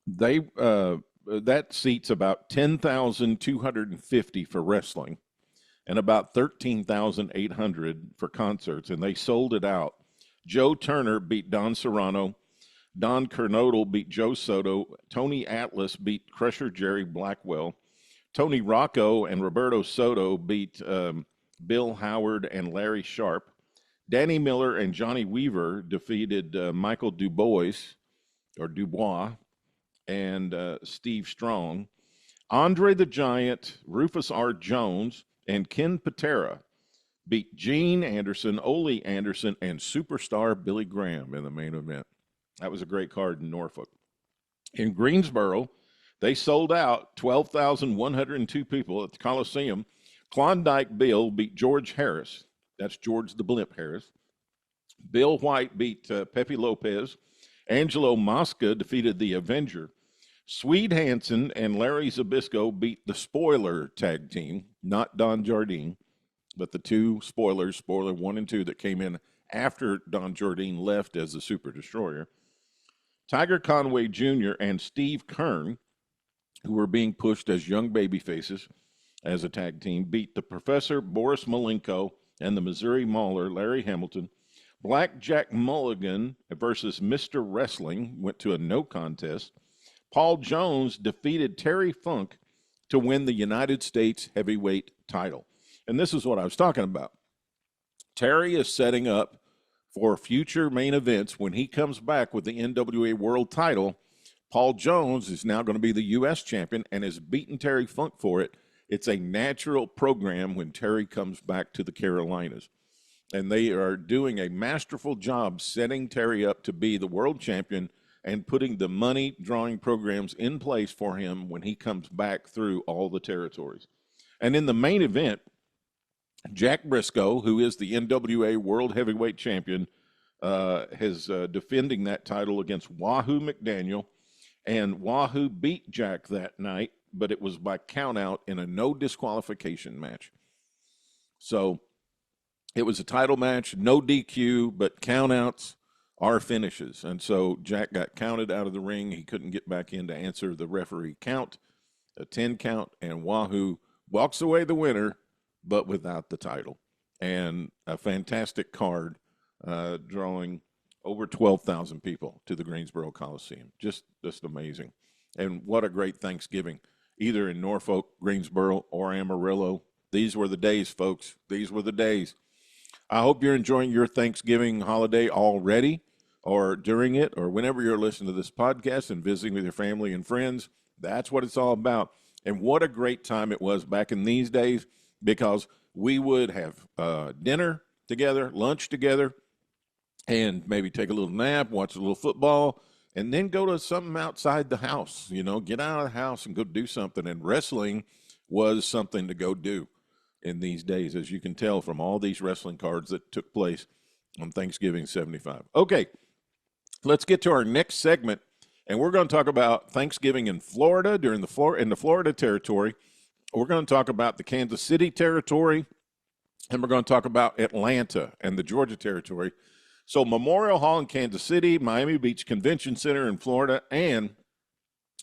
that seats about 10,250 for wrestling and about 13,800 for concerts, and they sold it out. Joe Turner beat Don Serrano. Don Kernodle beat Joe Soto. Tony Atlas beat Crusher Jerry Blackwell. Tony Rocco and Roberto Soto beat Bill Howard and Larry Sharp. Danny Miller and Johnny Weaver defeated Michael Dubois and Steve Strong. Andre the Giant, Rufus R. Jones, and Ken Patera beat Gene Anderson, Ole Anderson, and superstar Billy Graham in the main event. That was a great card in Norfolk. In Greensboro, they sold out 12,102 people at the Coliseum. Klondike Bill beat George Harris. That's George the Blimp Harris. Bill White beat Pepe Lopez. Angelo Mosca defeated the Avenger. Swede Hansen and Larry Zbyszko beat the Spoiler tag team, not Don Jardine, but the two Spoilers, Spoiler 1 and 2, that came in after Don Jardine left as the Super Destroyer. Tiger Conway Jr. and Steve Kern, who were being pushed as young baby faces as a tag team, beat the Professor Boris Malenko and the Missouri Mauler Larry Hamilton. Black Jack Mulligan versus Mr. Wrestling went to a no contest. Paul Jones defeated Terry Funk to win the United States heavyweight title. And this is what I was talking about. Terry is setting up for future main events when he comes back with the NWA World title. Paul Jones is now going to be the U.S. champion and has beaten Terry Funk for it. It's a natural program when Terry comes back to the Carolinas. And they are doing a masterful job setting Terry up to be the world champion and putting the money drawing programs in place for him when he comes back through all the territories. And in the main event, Jack Briscoe, who is the NWA World Heavyweight Champion, is defending that title against Wahoo McDaniel. And Wahoo beat Jack that night, but it was by countout in a no disqualification match. So it was a title match, no DQ, but countouts are finishes. And so Jack got counted out of the ring. He couldn't get back in to answer the referee count, a 10 count, and Wahoo walks away the winner, but without the title. And a fantastic card, drawing over 12,000 people to the Greensboro Coliseum. Just amazing. And what a great Thanksgiving, either in Norfolk, Greensboro, or Amarillo. These were the days, folks. These were the days. I hope you're enjoying your Thanksgiving holiday already, or during it, or whenever you're listening to this podcast and visiting with your family and friends. That's what it's all about. And what a great time it was back in these days, because we would have dinner together, lunch together, and maybe take a little nap, watch a little football, and then go to something outside the house, get out of the house and go do something. And wrestling was something to go do in these days, as you can tell from all these wrestling cards that took place on Thanksgiving 75. Okay, let's get to our next segment, and we're going to talk about Thanksgiving in Florida, in the Florida territory. We're going to talk about the Kansas City territory, and we're going to talk about Atlanta and the Georgia territory. So Memorial Hall in Kansas City, Miami Beach Convention Center in Florida, and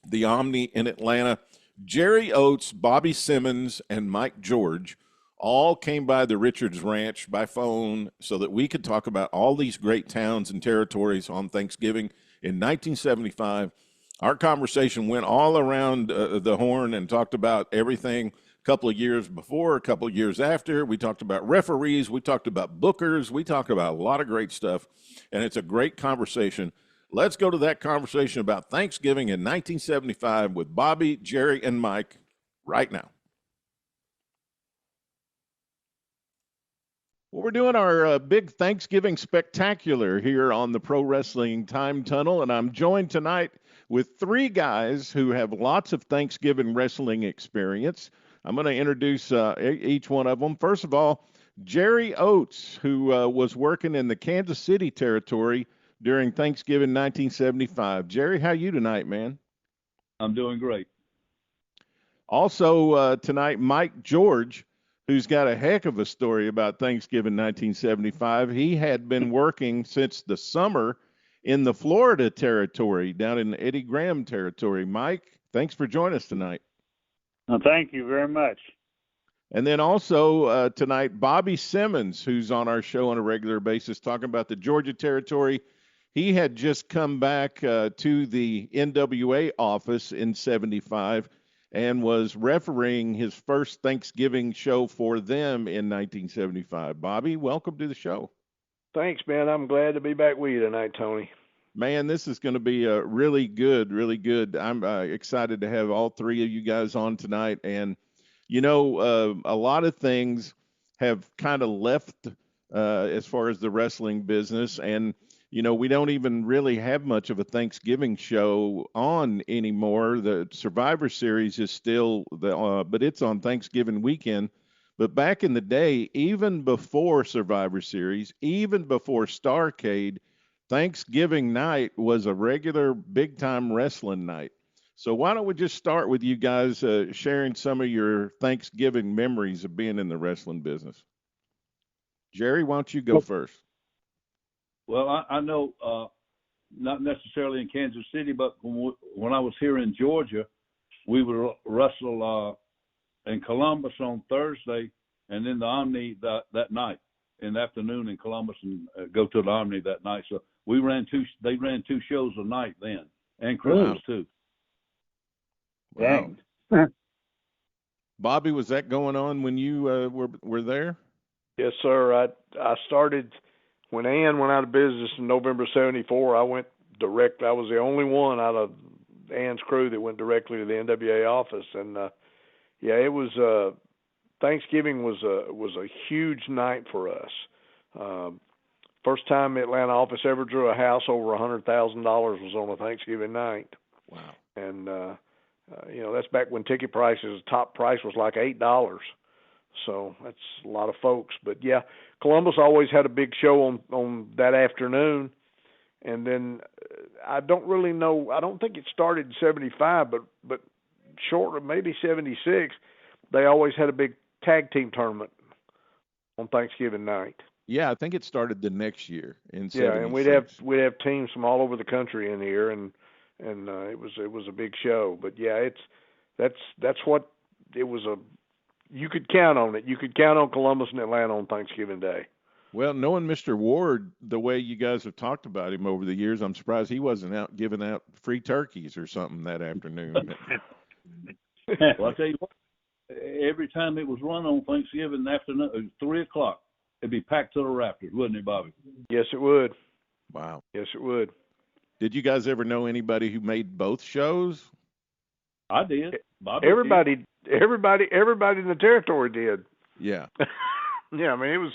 the Omni in Atlanta. Jerry Oates, Bobby Simmons, and Mike George all came by the Richards Ranch by phone so that we could talk about all these great towns and territories on Thanksgiving in 1975. Our conversation went all around the horn and talked about everything. A couple of years before, a couple of years after. We talked about referees. We talked about bookers. We talked about a lot of great stuff, and it's a great conversation. Let's go to that conversation about Thanksgiving in 1975 with Bobby, Jerry, and Mike right now. Well, we're doing our big Thanksgiving spectacular here on the Pro Wrestling Time Tunnel, and I'm joined tonight with three guys who have lots of Thanksgiving wrestling experience. I'm going to introduce each one of them. First of all, Jerry Oates, who was working in the Kansas City territory during Thanksgiving 1975. Jerry, how you tonight, man? I'm doing great. Also tonight, Mike George, who's got a heck of a story about Thanksgiving 1975. He had been working since the summer in the Florida territory, down in the Eddie Graham territory. Mike, thanks for joining us tonight. Thank you very much. And then also tonight, Bobby Simmons, who's on our show on a regular basis, talking about the Georgia territory. He had just come back to the NWA office in 75 and was refereeing his first Thanksgiving show for them in 1975. Bobby, welcome to the show. Thanks, man. I'm glad to be back with you tonight, Tony. Man, this is going to be really good, really good. I'm excited to have all three of you guys on tonight. And, a lot of things have kind of left as far as the wrestling business. And, we don't even really have much of a Thanksgiving show on anymore. The Survivor Series is still, but it's on Thanksgiving weekend. But back in the day, even before Survivor Series, even before Starrcade, Thanksgiving night was a regular big-time wrestling night. So why don't we just start with you guys sharing some of your Thanksgiving memories of being in the wrestling business. Jerry, why don't you go first? Well, I know not necessarily in Kansas City, but when I was here in Georgia, we would wrestle in Columbus on Thursday and then the Omni that night in the afternoon in Columbus and go to the Omni that night. So they ran two shows a night then, and Christmas too. Wow. Bobby, was that going on when you were there? Yes, sir. I started when Ann went out of business in November '74. I went direct. I was the only one out of Ann's crew that went directly to the NWA office, and yeah, it was. Thanksgiving was a huge night for us. First time the Atlanta office ever drew a house over $100,000 was on a Thanksgiving night. Wow! And that's back when ticket prices, top price was like $8. So that's a lot of folks. But yeah, Columbus always had a big show on that afternoon. And then I don't really know. I don't think it started in '75, but short of maybe '76, they always had a big tag team tournament on Thanksgiving night. Yeah, I think it started the next year in '76. Yeah, and we'd have teams from all over the country in here, and it was a big show. But yeah, that's what it was. You could count on it. You could count on Columbus and Atlanta on Thanksgiving Day. Well, knowing Mr. Ward, the way you guys have talked about him over the years, I'm surprised he wasn't out giving out free turkeys or something that afternoon. Well, I tell you what, every time it was run on Thanksgiving afternoon, it was 3 o'clock. It'd be packed to the rafters, wouldn't it, Bobby? Yes, it would. Wow. Yes, it would. Did you guys ever know anybody who made both shows? I did. Bobby everybody did. Everybody in the territory did. Yeah. Yeah, I mean it was.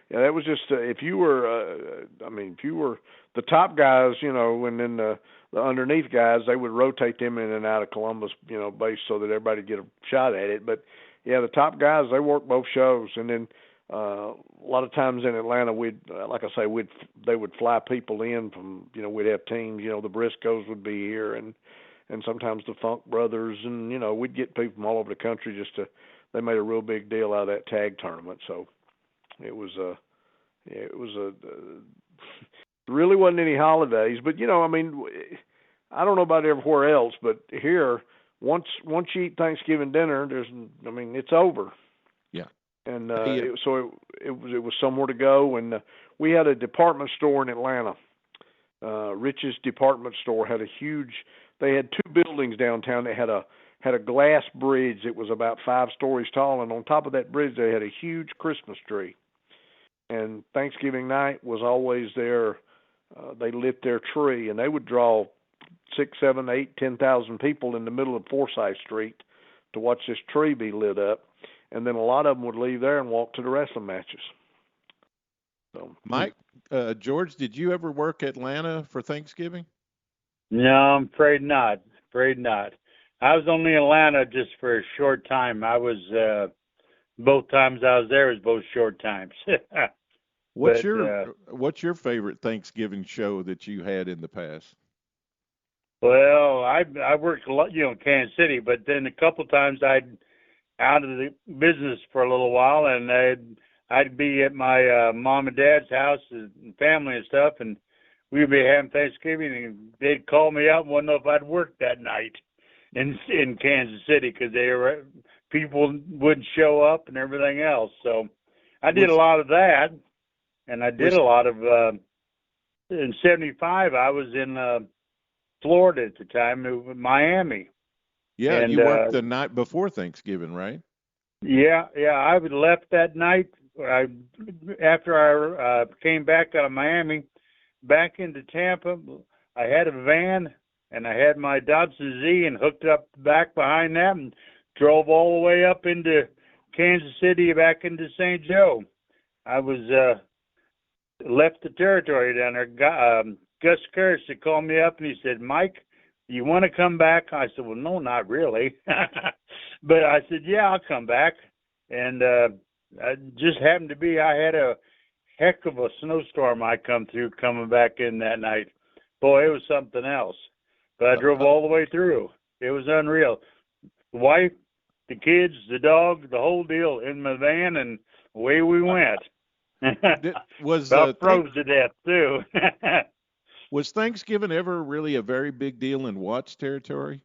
Yeah, that was just if you were the top guys, and then the underneath guys, they would rotate them in and out of Columbus, base so that everybody get a shot at it. But yeah, the top guys, they worked both shows, and then a lot of times in Atlanta, they would fly people in from, we'd have teams, the Briscoes would be here, and sometimes the Funk Brothers, and we'd get people from all over the country they made a real big deal out of that tag tournament. So really wasn't any holidays, but I don't know about everywhere else, but here once you eat Thanksgiving dinner, it's over. Yeah. And it was somewhere to go, and we had a department store in Atlanta. Rich's department store had they had two buildings downtown that had a glass bridge that was about 5 stories tall, and on top of that bridge they had a huge Christmas tree. And Thanksgiving night was always they lit their tree, and they would draw 6, 7, 8, 10,000 people in the middle of Forsyth Street to watch this tree be lit up. And then a lot of them would leave there and walk to the wrestling matches. So, Mike, George, did you ever work Atlanta for Thanksgiving? No, I'm afraid not. I was only in Atlanta just for a short time. I was both times I was there was both short times. What's your favorite Thanksgiving show that you had in the past? Well, I worked a lot, in Kansas City, but then a couple times I'd out of the business for a little while, and I'd be at my mom and dad's house and family and stuff, and we'd be having Thanksgiving, and they'd call me out and want to know if I'd worked that night in Kansas City because people wouldn't show up and everything else. So I did a lot of that, and I did a lot of in '75. I was in Florida at the time, Miami. Yeah, and you worked the night before Thanksgiving, right? Yeah. I left that night. After I came back out of Miami, back into Tampa, I had a van and I had my Datsun Z and hooked up back behind that and drove all the way up into Kansas City, back into St. Joe. I was left the territory down there. Gus Curtis had called me up and he said, "Mike, you want to come back?" I said, "Well, no, not really." But I said, "Yeah, I'll come back." And it just happened to be I had a heck of a snowstorm I come through coming back in that night. Boy, it was something else. But I drove all the way through. It was unreal. The wife, the kids, the dog, the whole deal in my van, and away we went. About froze to death, too. Was Thanksgiving ever really a very big deal in Watts territory?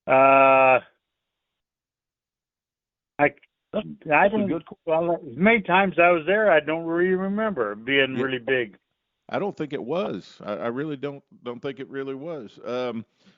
I don't. Well, as many times I was there, I don't really remember it being really big. I don't think it was. I really don't think it really was.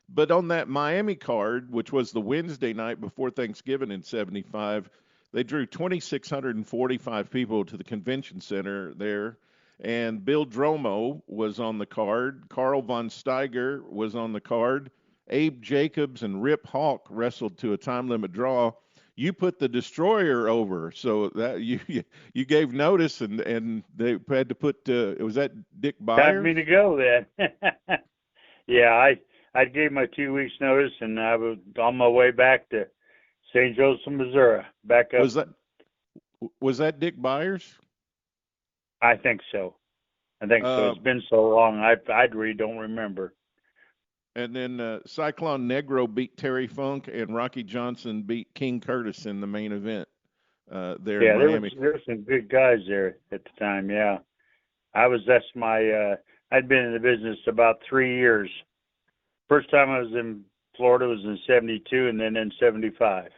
But on that Miami card, which was the Wednesday night before Thanksgiving in '75, they drew 2,645 people to the convention center there. And Bill Dromo was on the card. Carl von Steiger was on the card. Abe Jacobs and Rip Hawk wrestled to a time limit draw. You put the Destroyer over, so that you gave notice, and they had to put. Was that Dick Byers? Time for me to go then. Yeah, I gave my 2 weeks notice, and I was on my way back to St. Joseph, Missouri. Back up. Was that Dick Byers? I think so. So. It's been so long, I really don't remember. And then Cyclone Negro beat Terry Funk, and Rocky Johnson beat King Curtis in the main event there in Miami. There were some good guys there at the time, yeah. I'd been in the business about 3 years. First time I was in Florida was in 72, and then in 75.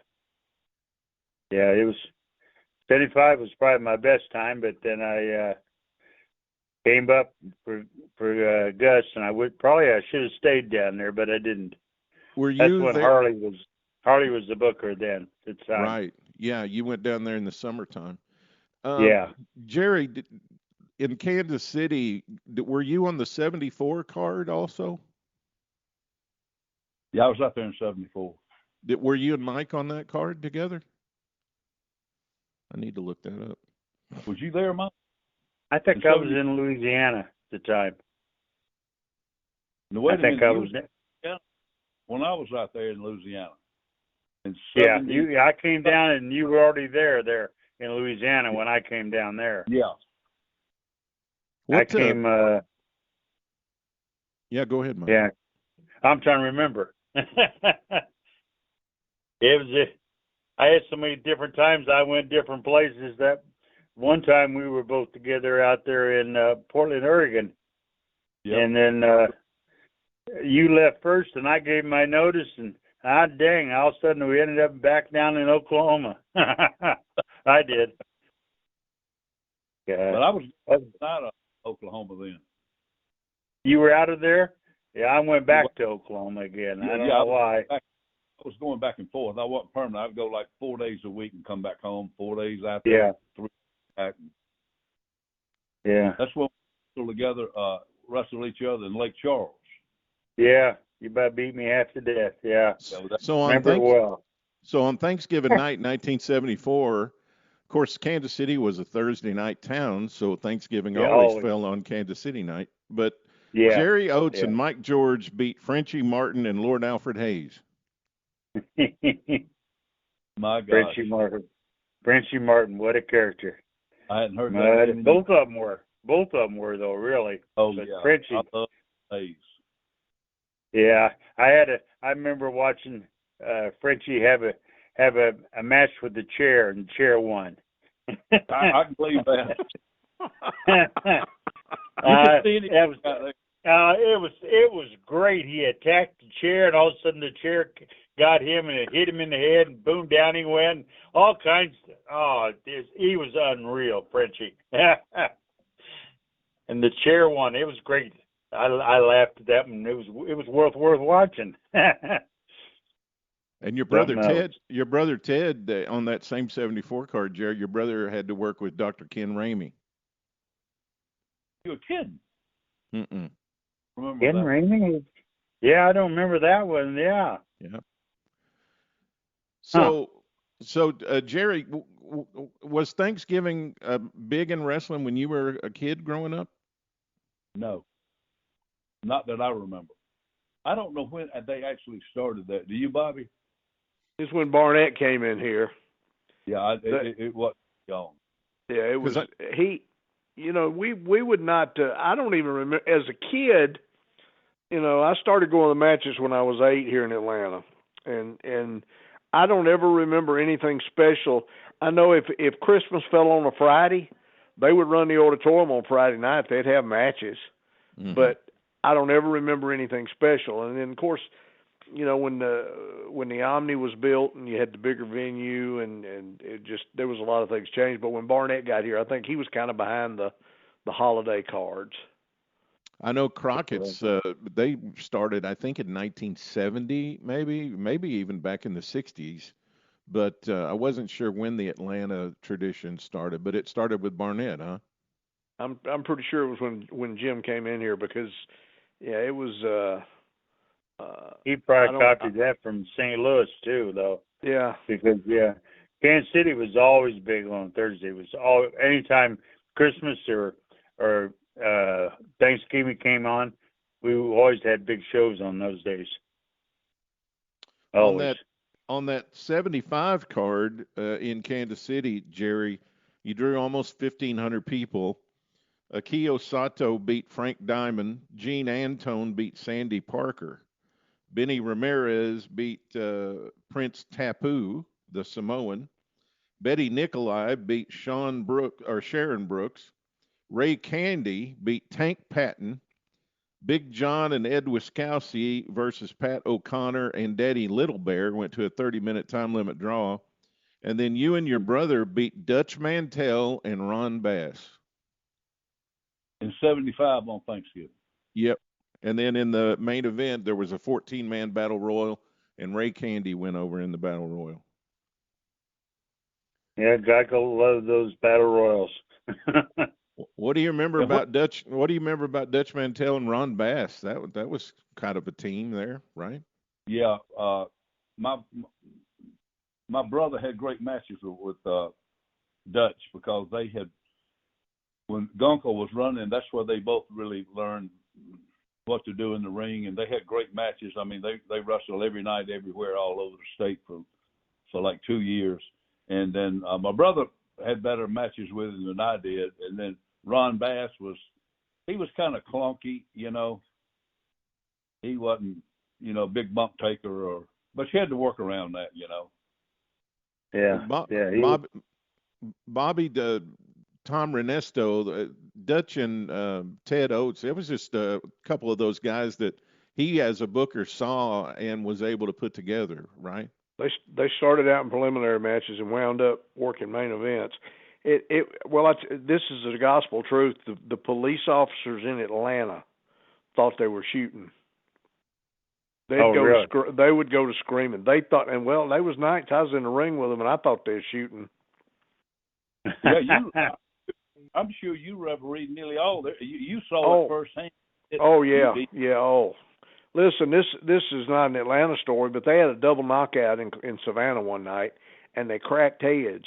Yeah, 75 was probably my best time, but then I came up for Gus, and I should have stayed down there, but I didn't. Were you That's when there? Harley was the booker then at the time. Right. Yeah, you went down there in the summertime. Yeah. Jerry, in Kansas City, were you on the 74 card also? Yeah, I was out there in 74. Were you and Mike on that card together? I need to look that up. Was you there, Mike? I think I was in Louisiana at the time. No, wait a minute. I was there when I was out there in Louisiana. I came down and you were already there in Louisiana when I came down there. Yeah. Yeah, go ahead, Mike. Yeah, I'm trying to remember. I had so many different times. I went different places. That one time we were both together out there in Portland, Oregon. Yep. And then you left first, and I gave my notice, and dang! All of a sudden we ended up back down in Oklahoma. I did. But I was out of Oklahoma then. You were out of there? Yeah, I went back to Oklahoma again. I don't know why. I was going back and forth. I wasn't permanent. I'd go like 4 days a week and come back home. 4 days out there. 3 back. Yeah. That's when we were together, wrestled each other in Lake Charles. Yeah. You about beat me half to death. Yeah. So on Thanksgiving night, 1974, of course, Kansas City was a Thursday night town, so Thanksgiving always fell on Kansas City night. But Jerry Oates and Mike George beat Frenchie Martin and Lord Alfred Hayes. My God. Frenchie Martin, what a character. I hadn't heard that. Both of them were though, really. Oh, but yeah. Frenchie. I love Hayes. Yeah, I remember watching Frenchie have a match with the chair, and the chair won. I can believe that. It was great. He attacked the chair, and all of a sudden the chair got him, and it hit him in the head, and boom, down he went. All kinds. He was unreal, Frenchie. And the chair won. It was great. I laughed at that, and it was worth watching. And your brother Ted, on that same 74 card, Jerry, your brother had to work with Dr. Ken Ramey. You're kidding. Mm-mm. Remember Ken Ramey? Yeah, I don't remember that one. Yeah. Yeah. So Jerry, was Thanksgiving big in wrestling when you were a kid growing up? No. Not that I remember. I don't know when they actually started that. Do you, Bobby? It's when Barnett came in here. Yeah, it was gone. Yeah, it was. We would not. I don't even remember. As a kid, I started going to matches when I was 8 here in Atlanta, and I don't ever remember anything special. I know if Christmas fell on a Friday, they would run the auditorium on Friday night. They'd have matches, but I don't ever remember anything special. And then, of course, when the Omni was built and you had the bigger venue and it just, there was a lot of things changed. But when Barnett got here, I think he was kind of behind the holiday cards. I know Crockett's. They started, I think, in 1970, maybe even back in the 60s. But I wasn't sure when the Atlanta tradition started. But it started with Barnett, huh? I'm pretty sure it was when Jim came in here because, yeah, it was. He probably copied that from St. Louis too, though. Yeah. Because Kansas City was always big on Thursday. It was anytime Christmas or Thanksgiving came on, we always had big shows on those days. Always. On that 75 card in Kansas City, Jerry, you drew almost 1,500 people. Akio Sato beat Frank Diamond. Gene Antone beat Sandy Parker. Benny Ramirez beat Prince Tapu, the Samoan. Betty Nikolai beat Sharon Brooks. Ray Candy beat Tank Patton. Big John and Ed Wiskowski versus Pat O'Connor and Daddy Little Bear went to a 30-minute time limit draw. And then you and your brother beat Dutch Mantell and Ron Bass. In 75 on Thanksgiving. Yep. And then in the main event, there was a 14-man battle royal, and Ray Candy went over in the battle royal. Yeah, Geigel loved those battle royals. What do you remember about Dutch? What do you remember about Dutch Mantell and Ron Bass? That was kind of a team there, right? Yeah, my brother had great matches with Dutch because they had, when Gunkel was running, that's where they both really learned what to do in the ring, and they had great matches. I mean, they wrestled every night, everywhere, all over the state for like 2 years. And then my brother had better matches with him than I did. And then Ron Bass was kind of clunky, you know. He wasn't, you know, a big bump taker, but you had to work around that, you know. Yeah, Bobby, Tom Renesto, Dutch and Ted Oates. It was just a couple of those guys that he, as a booker, saw and was able to put together, right? They started out in preliminary matches and wound up working main events. This is the gospel truth. The police officers in Atlanta thought they were shooting. They would go to screaming. They thought, and well, there was nights I was in the ring with them, and I thought they were shooting. Yeah, I'm sure you refereed nearly all. You saw it firsthand. Listen, this is not an Atlanta story, but they had a double knockout in Savannah one night, and they cracked heads.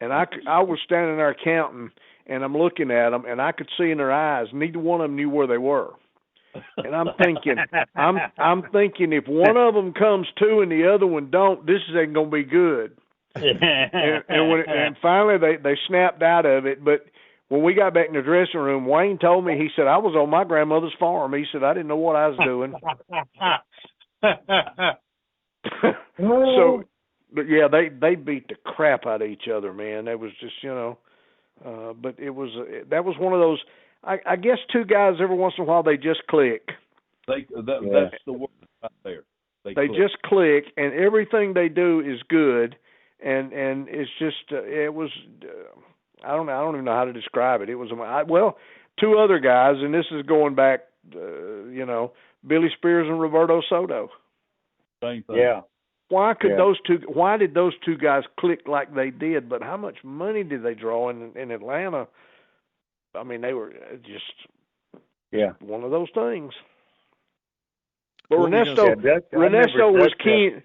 And I was standing there counting, and I'm looking at them, and I could see in their eyes, neither one of them knew where they were. And I'm thinking, if one of them comes to and the other one don't, this ain't gonna be good. and finally they snapped out of it. But when we got back in the dressing room, Wayne told me, he said, I was on my grandmother's farm. He said, I didn't know what I was doing. So, but yeah, they beat the crap out of each other, man. It was just, you know, but that was one of those, I guess two guys every once in a while, they just click. That's the word right there. They just click, and everything they do is good. And it's just it was I don't even know how to describe it. It was two other guys, and this is going back, Billy Spears and Roberto Soto. Same thing. Yeah. Why did those two guys click like they did? But how much money did they draw in Atlanta? I mean, they were just one of those things. But Ernesto was keen.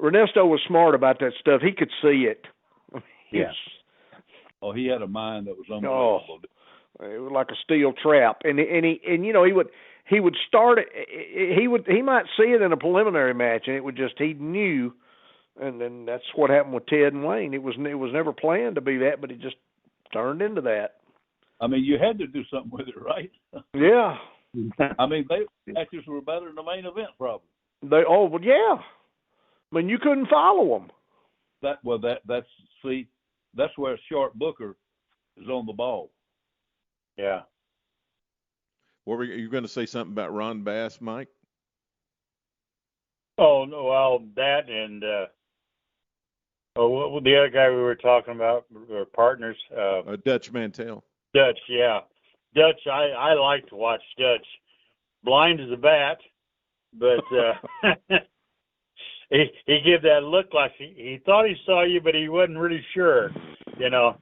Ernesto was smart about that stuff. He could see it. Yes. He had a mind that was unbelievable. It was like a steel trap, and he would start it. He might see it in a preliminary match, and it would just he knew, and then that's what happened with Ted and Wayne. It was never planned to be that, but it just turned into that. I mean, you had to do something with it, right? Yeah. I mean, matches were better than the main event, probably. Yeah. I mean, you couldn't follow them. That's where a sharp booker is on the ball. Yeah. What were you going to say something about Ron Bass, Mike? Oh no, well that and the other guy we were talking about, our partners. Dutch Mantell. Dutch, yeah. Dutch, I like to watch Dutch. Blind as a bat, but he gave that look like he thought he saw you, but he wasn't really sure, you know.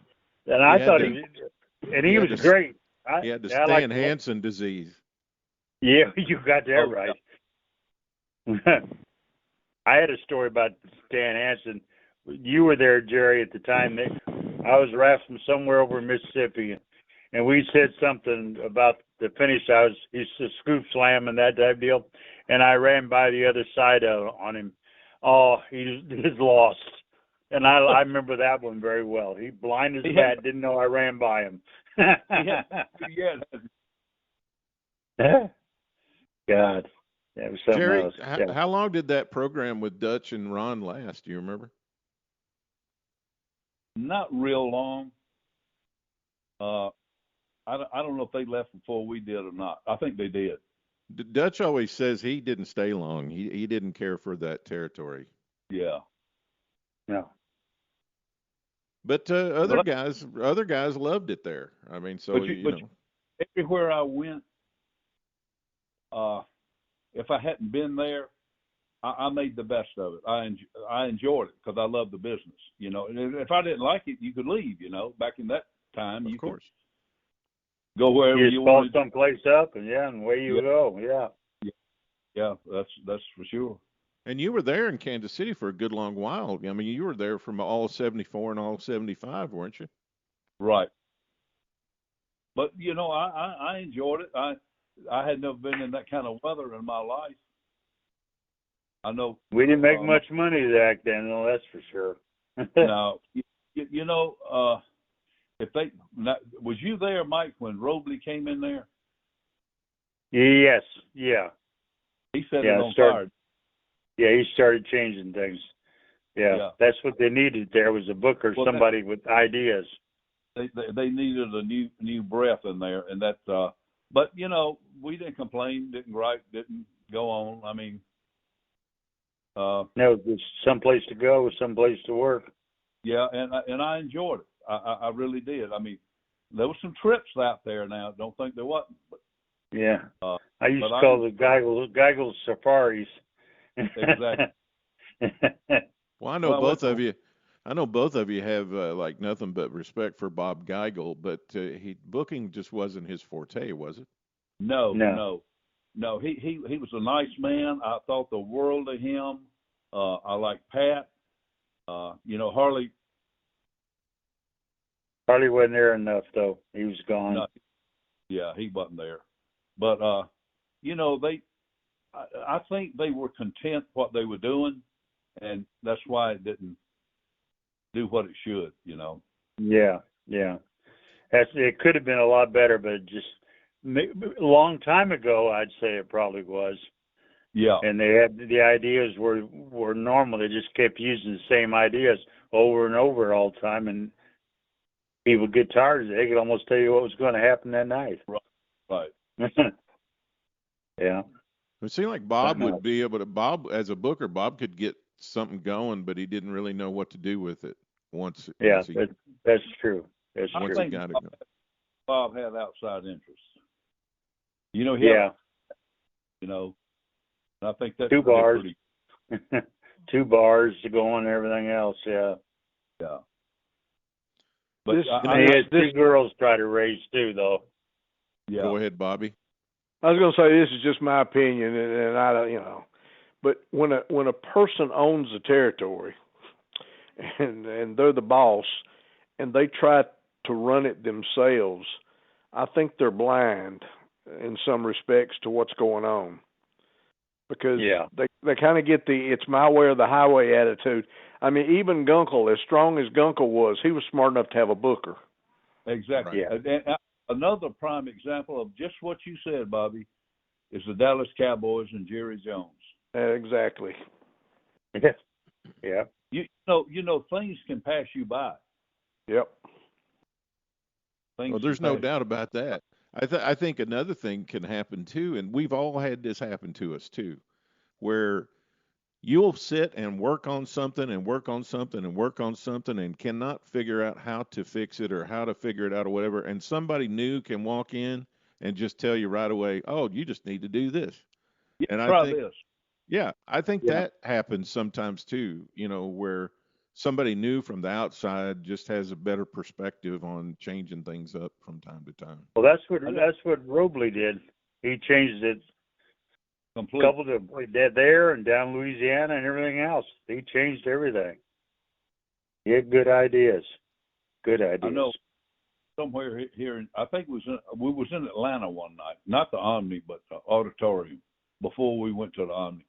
And I thought he was great. He had the Stan Hansen disease. Yeah, you got that right. I had a story about Stan Hansen. You were there, Jerry, at the time. I was rafting somewhere over in Mississippi, and we said something about the finish. He's a scoop slam and that type deal, and I ran by the other side on him. Oh, he's lost. And I remember that one very well. He blind as a bat, didn't know I ran by him. God, that was something Jerry, else. How long did that program with Dutch and Ron last? Do you remember? Not real long. I don't know if they left before we did or not. I think they did. Dutch always says he didn't stay long. He didn't care for that territory. Yeah. No. But other guys loved it there. I mean, so you know. Everywhere I went, if I hadn't been there, I made the best of it. I enjoyed it because I love the business, you know. And if I didn't like it, you could leave, you know. Back in that time, of course. Could go wherever you call wanted. Someplace up, and away you go. Yeah, that's for sure. And you were there in Kansas City for a good long while. I mean, you were there from all 74 and all 75, weren't you? Right. But you know, I enjoyed it. I had never been in that kind of weather in my life. I know we didn't make much money back then, though. That's for sure. No, you know, was you there, Mike, when Robley came in there? Yes. Yeah. He set it on fire. Yeah, he started changing things. Yeah, that's what they needed. There was a booker, somebody with ideas. They needed a new breath in there, and that. But you know, we didn't complain, didn't gripe, didn't go on. I mean, no, there's someplace to go, someplace to work. Yeah, and I enjoyed it. I really did. I mean, there were some trips out there. Now, don't think there wasn't. But, yeah, I used to call the Geigel safaris. Exactly. Well, I know both of you. I know both of you have like nothing but respect for Bob Geigel, but booking just wasn't his forte, was it? No. He was a nice man. I thought the world of him. I like Pat. You know, Harley wasn't there enough, though. He was gone. No, yeah, he wasn't there. But you know, I think they were content what they were doing, and that's why it didn't do what it should, you know. Yeah. It could have been a lot better, but just a long time ago, I'd say it probably was. Yeah. And they had the ideas were normal. They just kept using the same ideas over and over all the time, and people get tired. They could almost tell you what was going to happen that night. Right. Yeah. It seemed like Bob would be able to. Bob, as a booker, Bob could get something going, but he didn't really know what to do with it once. That's true. That's true. I think Bob had outside interests. You know, you know, I think that's 2 bars. 2 bars to go on and everything else. Yeah. But he had 2 girls try to raise too, though. Yeah. Go ahead, Bobby. I was going to say, this is just my opinion, and I don't, you know, but when a person owns the territory, and they're the boss, and they try to run it themselves, I think they're blind in some respects to what's going on, because they kind of get the "it's my way or the highway" attitude. I mean, even Gunkel, as strong as Gunkel was, he was smart enough to have a booker. Exactly. Right. And another prime example of just what you said, Bobby, is the Dallas Cowboys and Jerry Jones. Exactly. Yeah. You know, things can pass you by. Yep. Well, there's no doubt about that. I think another thing can happen too, and we've all had this happen to us too, where you'll sit and work on something and work on something and work on something and cannot figure out how to fix it or how to figure it out or whatever. And somebody new can walk in and just tell you right away, oh, you just need to do this. Yeah, And I try think, this. yeah, I think Yeah. that happens sometimes too, where somebody new from the outside just has a better perspective on changing things up from time to time. Well, that's what Robley did. He changed it Completely. couple of there and down Louisiana and everything else. He changed everything. He had good ideas. Good ideas. I know somewhere here, I think we was in Atlanta one night, not the Omni, but the auditorium before we went to the Omni.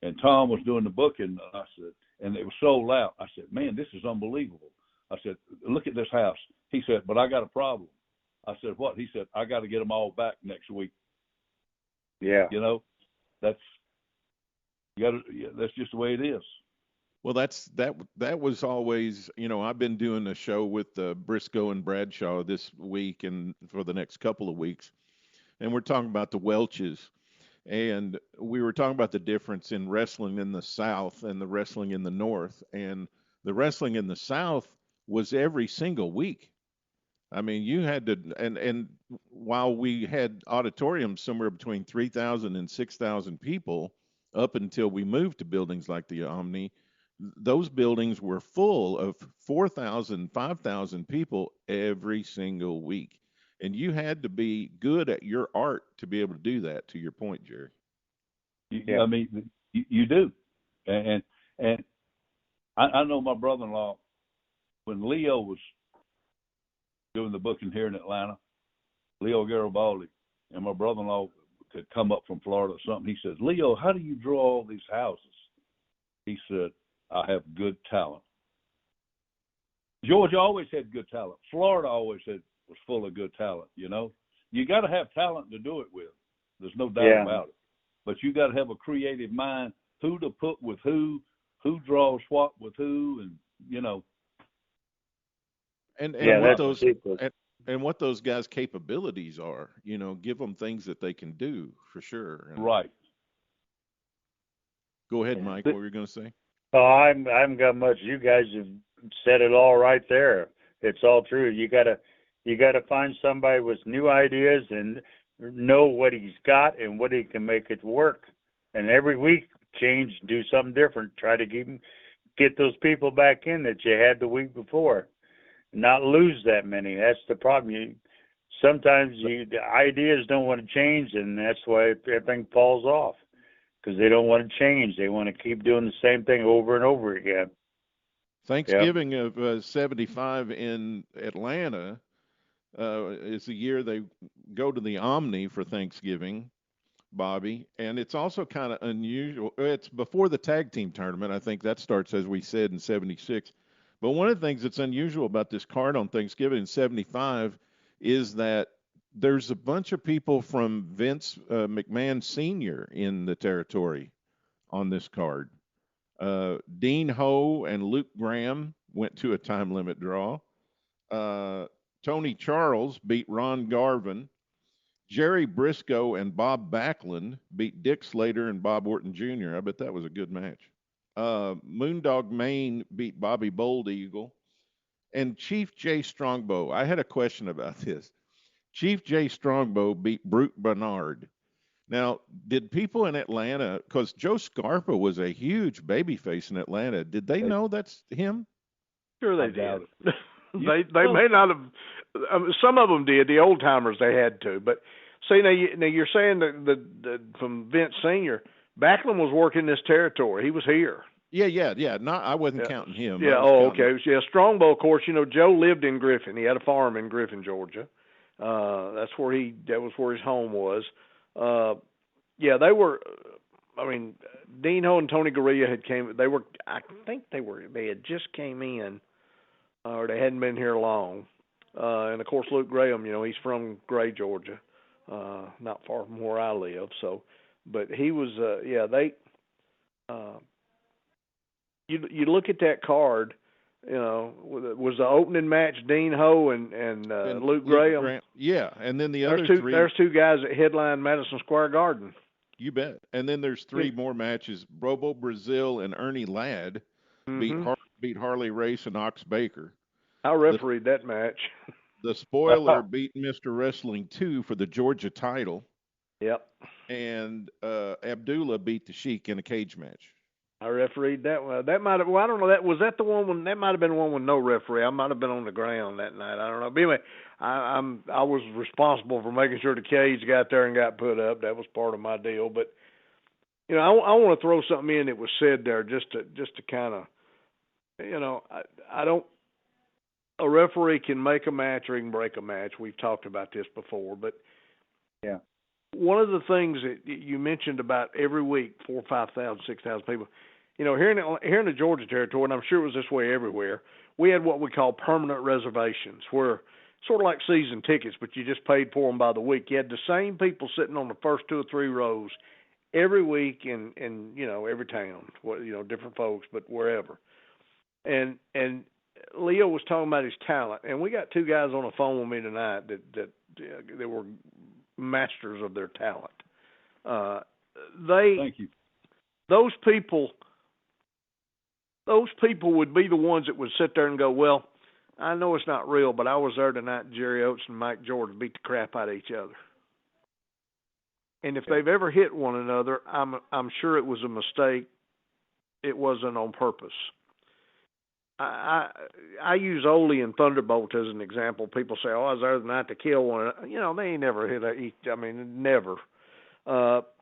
And Tom was doing the booking, and I said, and it was sold out. I said, man, this is unbelievable. I said, look at this house. He said, but I got a problem. I said, what? He said, I got to get them all back next week. Yeah. That's that's just the way it is. Well, that was always, I've been doing a show with Briscoe and Bradshaw this week and for the next couple of weeks, and we're talking about the Welches, and we were talking about the difference in wrestling in the South and the wrestling in the North, and the wrestling in the South was every single week. I mean, you had to, and while we had auditoriums somewhere between 3,000 and 6,000 people up until we moved to buildings like the Omni, those buildings were full of 4,000, 5,000 people every single week. And you had to be good at your art to be able to do that, to your point, Jerry. I mean, you do. And I know my brother-in-law, when Leo was doing the booking here in Atlanta, Leo Garibaldi, and my brother-in-law could come up from Florida or something. He says, Leo, how do you draw all these houses? He said, I have good talent. Georgia always had good talent. Florida always was full of good talent, You got to have talent to do it with. There's no doubt about it. But you got to have a creative mind, who to put with who draws what with who, and, And what those guys' capabilities are, give them things that they can do for sure. And right. Go ahead, Mike. What were you going to say? Oh, I haven't got much. You guys have said it all right there. It's all true. You gotta find somebody with new ideas and know what he's got and what he can make it work. And every week change, do something different. Try to get those people back in that you had the week before. Not lose that many. That's the problem. Sometimes the ideas don't want to change, and that's why everything falls off. Because they don't want to change. They want to keep doing the same thing over and over again. Thanksgiving of 75 in Atlanta is the year they go to the Omni for Thanksgiving, Bobby. And it's also kind of unusual. It's before the tag team tournament. I think that starts, as we said, in 76. But one of the things that's unusual about this card on Thanksgiving in 75 is that there's a bunch of people from Vince McMahon Sr. in the territory on this card. Dean Ho and Luke Graham went to a time limit draw. Tony Charles beat Ron Garvin. Jerry Briscoe and Bob Backlund beat Dick Slater and Bob Orton Jr. I bet that was a good match. Moondog Maine beat Bobby Bold Eagle. And Chief J. Strongbow. I had a question about this. Chief J. Strongbow beat Brute Bernard. Now, did people in Atlanta, because Joe Scarpa was a huge babyface in Atlanta, did they know that's him? Sure they did. They may not have. Some of them did. The old timers they had to. But see, now you're saying that from Vince Senior, Backlund was working this territory. He was here. Yeah. I wasn't counting him. Yeah. Okay. Yeah. Strongbow, of course. Joe lived in Griffin. He had a farm in Griffin, Georgia. That was where his home was. They were. I mean, Dean Ho and Tony Gurria they had just came in, or they hadn't been here long. And of course, Luke Graham, he's from Gray, Georgia, not far from where I live. So, but he was, you look at that card, was the opening match Dean Ho and Luke Graham? Yeah, and then the other three. There's two guys that headlined Madison Square Garden. You bet. And then there's three more matches. Bobo Brazil and Ernie Ladd beat Harley Race and Ox Baker. I refereed that match. The Spoiler beat Mr. Wrestling 2 for the Georgia title. Yep. And Abdullah beat the Sheik in a cage match. I refereed that one. That might have. Well, I don't know. Was that the one when? That might have been one with no referee. I might have been on the ground that night. I don't know. But anyway, I was responsible for making sure the cage got there and got put up. That was part of my deal. But I want to throw something in that was said there just to kind of, I don't. A referee can make a match or he can break a match. We've talked about this before, but yeah. One of the things that you mentioned about every week, 4,000, 5,000, 6,000 people, here in the Georgia territory, and I'm sure it was this way everywhere, we had what we call permanent reservations, where sort of like season tickets, but you just paid for them by the week. You had the same people sitting on the first 2 or 3 rows every week in every town, different folks, but wherever. And Leo was talking about his talent, and we got 2 guys on the phone with me tonight that were masters of their talent. Thank you. Those people would be the ones that would sit there and go, well, I know it's not real, but I was there tonight and Jerry Oates and Mike George beat the crap out of each other. And if they've ever hit one another, I'm sure it was a mistake. It wasn't on purpose. I use Ole and Thunderbolt as an example. People say, "Oh, I was there tonight to kill one." They ain't never hit never. But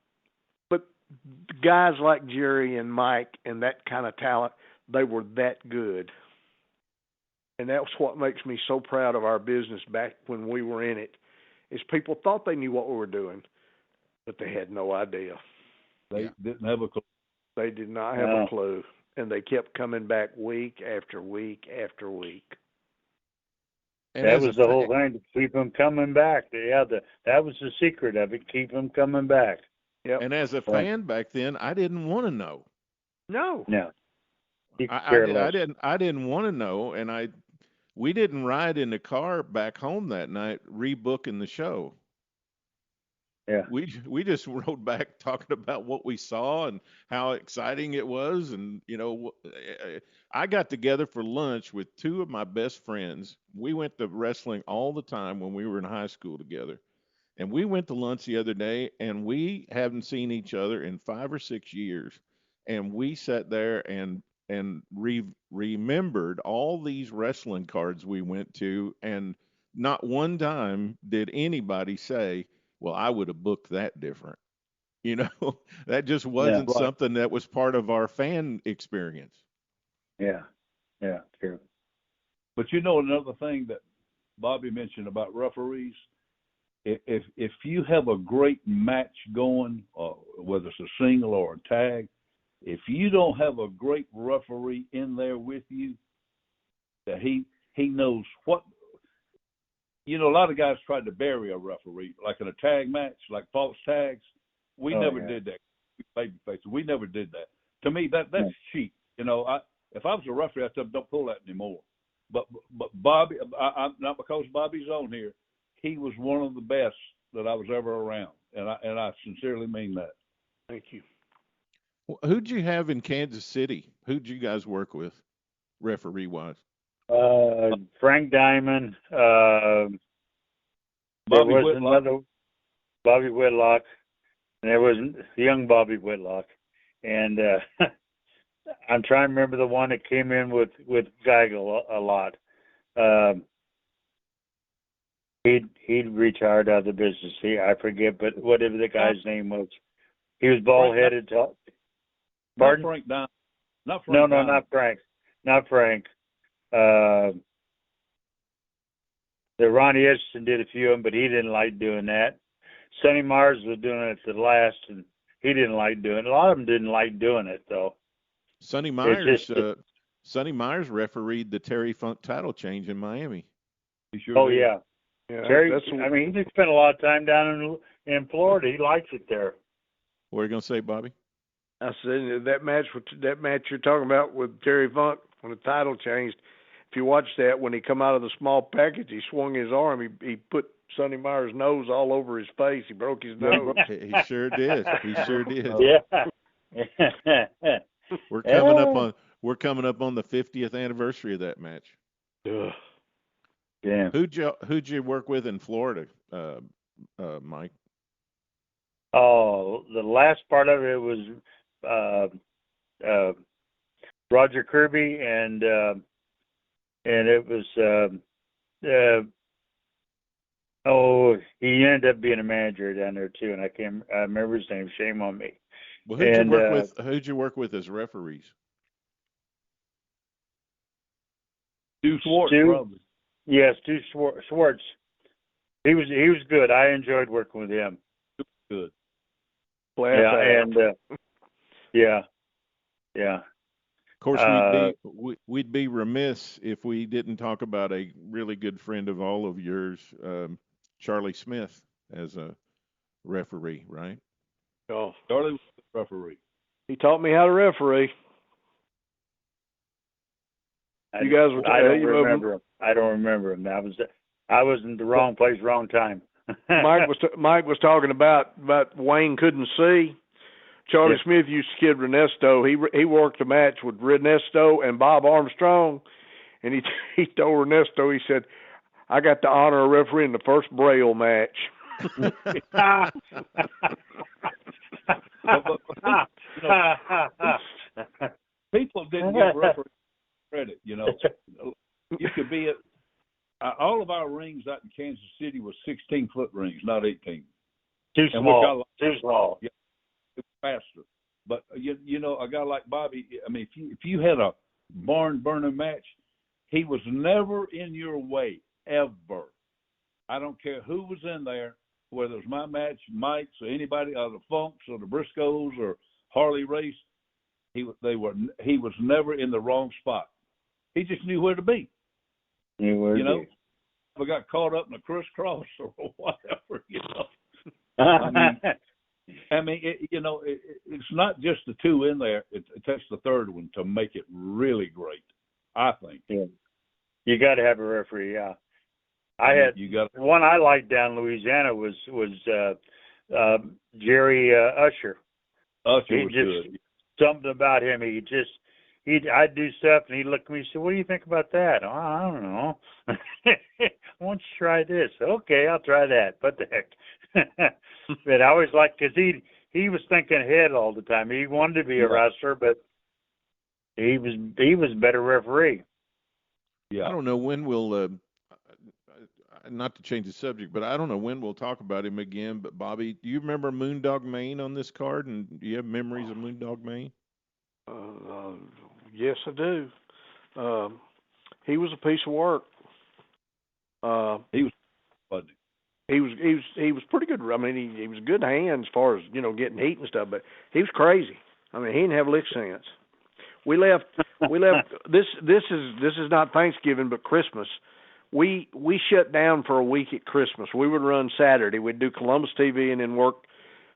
guys like Jerry and Mike and that kind of talent, they were that good. And that's what makes me so proud of our business back when we were in it, is people thought they knew what we were doing, but they had no idea. They didn't have a clue. They did not have a clue. And they kept coming back week after week after week. And that was the whole thing, to keep them coming back. That was the secret of it, keep them coming back. Yep. And as a fan back then, I didn't want to know. No. I didn't want to know, and we didn't ride in the car back home that night rebooking the show. Yeah. We just rode back talking about what we saw and how exciting it was. And, I got together for lunch with 2 of my best friends. We went to wrestling all the time when we were in high school together. And we went to lunch the other day, and we haven't seen each other in 5 or 6 years. And we sat there and remembered all these wrestling cards we went to. And not one time did anybody say, well, I would have booked that different. That just wasn't something that was part of our fan experience. Yeah, true. But another thing that Bobby mentioned about referees, if you have a great match going, whether it's a single or a tag, if you don't have a great referee in there with you, that he knows what. A lot of guys tried to bury a referee, like in a tag match, like false tags. We never did that. Babyface, we never did that. To me, that's cheap. If I was a referee, I'd say, don't pull that anymore. But Bobby, I'm not because Bobby's on here. He was one of the best that I was ever around, and I sincerely mean that. Thank you. Who'd you have in Kansas City? Who'd you guys work with, referee-wise? Frank Diamond, Bobby Whitlock. Bobby Whitlock, and there was young Bobby Whitlock, and I'm trying to remember the one that came in with Geigel a lot. He'd retired out of the business. I forget, but whatever the guy's name was, he was bald-headed. Pardon? Not Frank Diamond. No, not Frank. Not Frank. The Ronnie Edgerton did a few of them, but he didn't like doing that. Sonny Myers was doing it at the last, and he didn't like doing it. A lot of them didn't like doing it, though. Sonny Myers refereed the Terry Funk title change in Miami. Yeah. Terry, he spent a lot of time down in Florida. He likes it there. What are you going to say, Bobby? I said that match you're talking about with Terry Funk when the title changed. If you watch that, when he come out of the small package, he swung his arm. He put Sonny Meyer's nose all over his face. He broke his nose. He sure did. He sure did. Yeah. We're coming up on the 50th anniversary of that match. Ugh. Yeah. Who'd you work with in Florida, Mike? Oh, the last part of it was Roger Kirby, and it was he ended up being a manager down there too, and I remember his name. Shame on me. Well, who'd you work with as referees? Stu Schwartz, probably. Yeah, Stu Schwartz. He was good. I enjoyed working with him. Good. Yeah. Of course, we'd be remiss if we didn't talk about a really good friend of all of yours, Charlie Smith, as a referee, right? Oh, Charlie was the referee. He taught me how to referee. You guys were. I don't remember him. I don't remember him. I was in the wrong place, wrong time. Mike was talking about Wayne couldn't see. Charlie Smith used to kid Ernesto. He worked a match with Ernesto and Bob Armstrong, and he told Ernesto, he said, "I got the honor of refereeing the first Braille match." People didn't give referees credit, you know. You could be all of our rings out in Kansas City was 16-foot rings, not 18. Too small. Too small. Yeah, faster. But you know, a guy like Bobby, I mean, if you had a barn burner match, he was never in your way ever. I don't care who was in there, whether it was my match, Mike's, or anybody, or the Funks, or the Briscoes, or Harley Race. He was never in the wrong spot. He just knew where to be. You know, if I got caught up in a crisscross or whatever, you know. I mean, it's not just the two in there. It takes the third one to make it really great, I think. Yeah. You got to have a referee, yeah. One I liked down in Louisiana was Jerry Usher. Usher was good. Something about him. I'd do stuff, and he'd look at me and say, "What do you think about that?" "Oh, I don't know. Why don't you try this?" "Okay, I'll try that." What the heck? But I always liked, because he was thinking ahead all the time. He wanted to be a wrestler, but he was a better referee. Yeah. I don't know when we'll not to change the subject, but I don't know when we'll talk about him again. But Bobby, do you remember Moondog Maine on this card, and do you have memories of Moondog Maine? Yes, I do. He was a piece of work. He was funny. He was pretty good. I mean, he was good hands as far as, you know, getting heat and stuff, but he was crazy. I mean, he didn't have lick sense. We left this is not Thanksgiving but Christmas. We shut down for a week at Christmas. We would run Saturday. We'd do Columbus TV and then work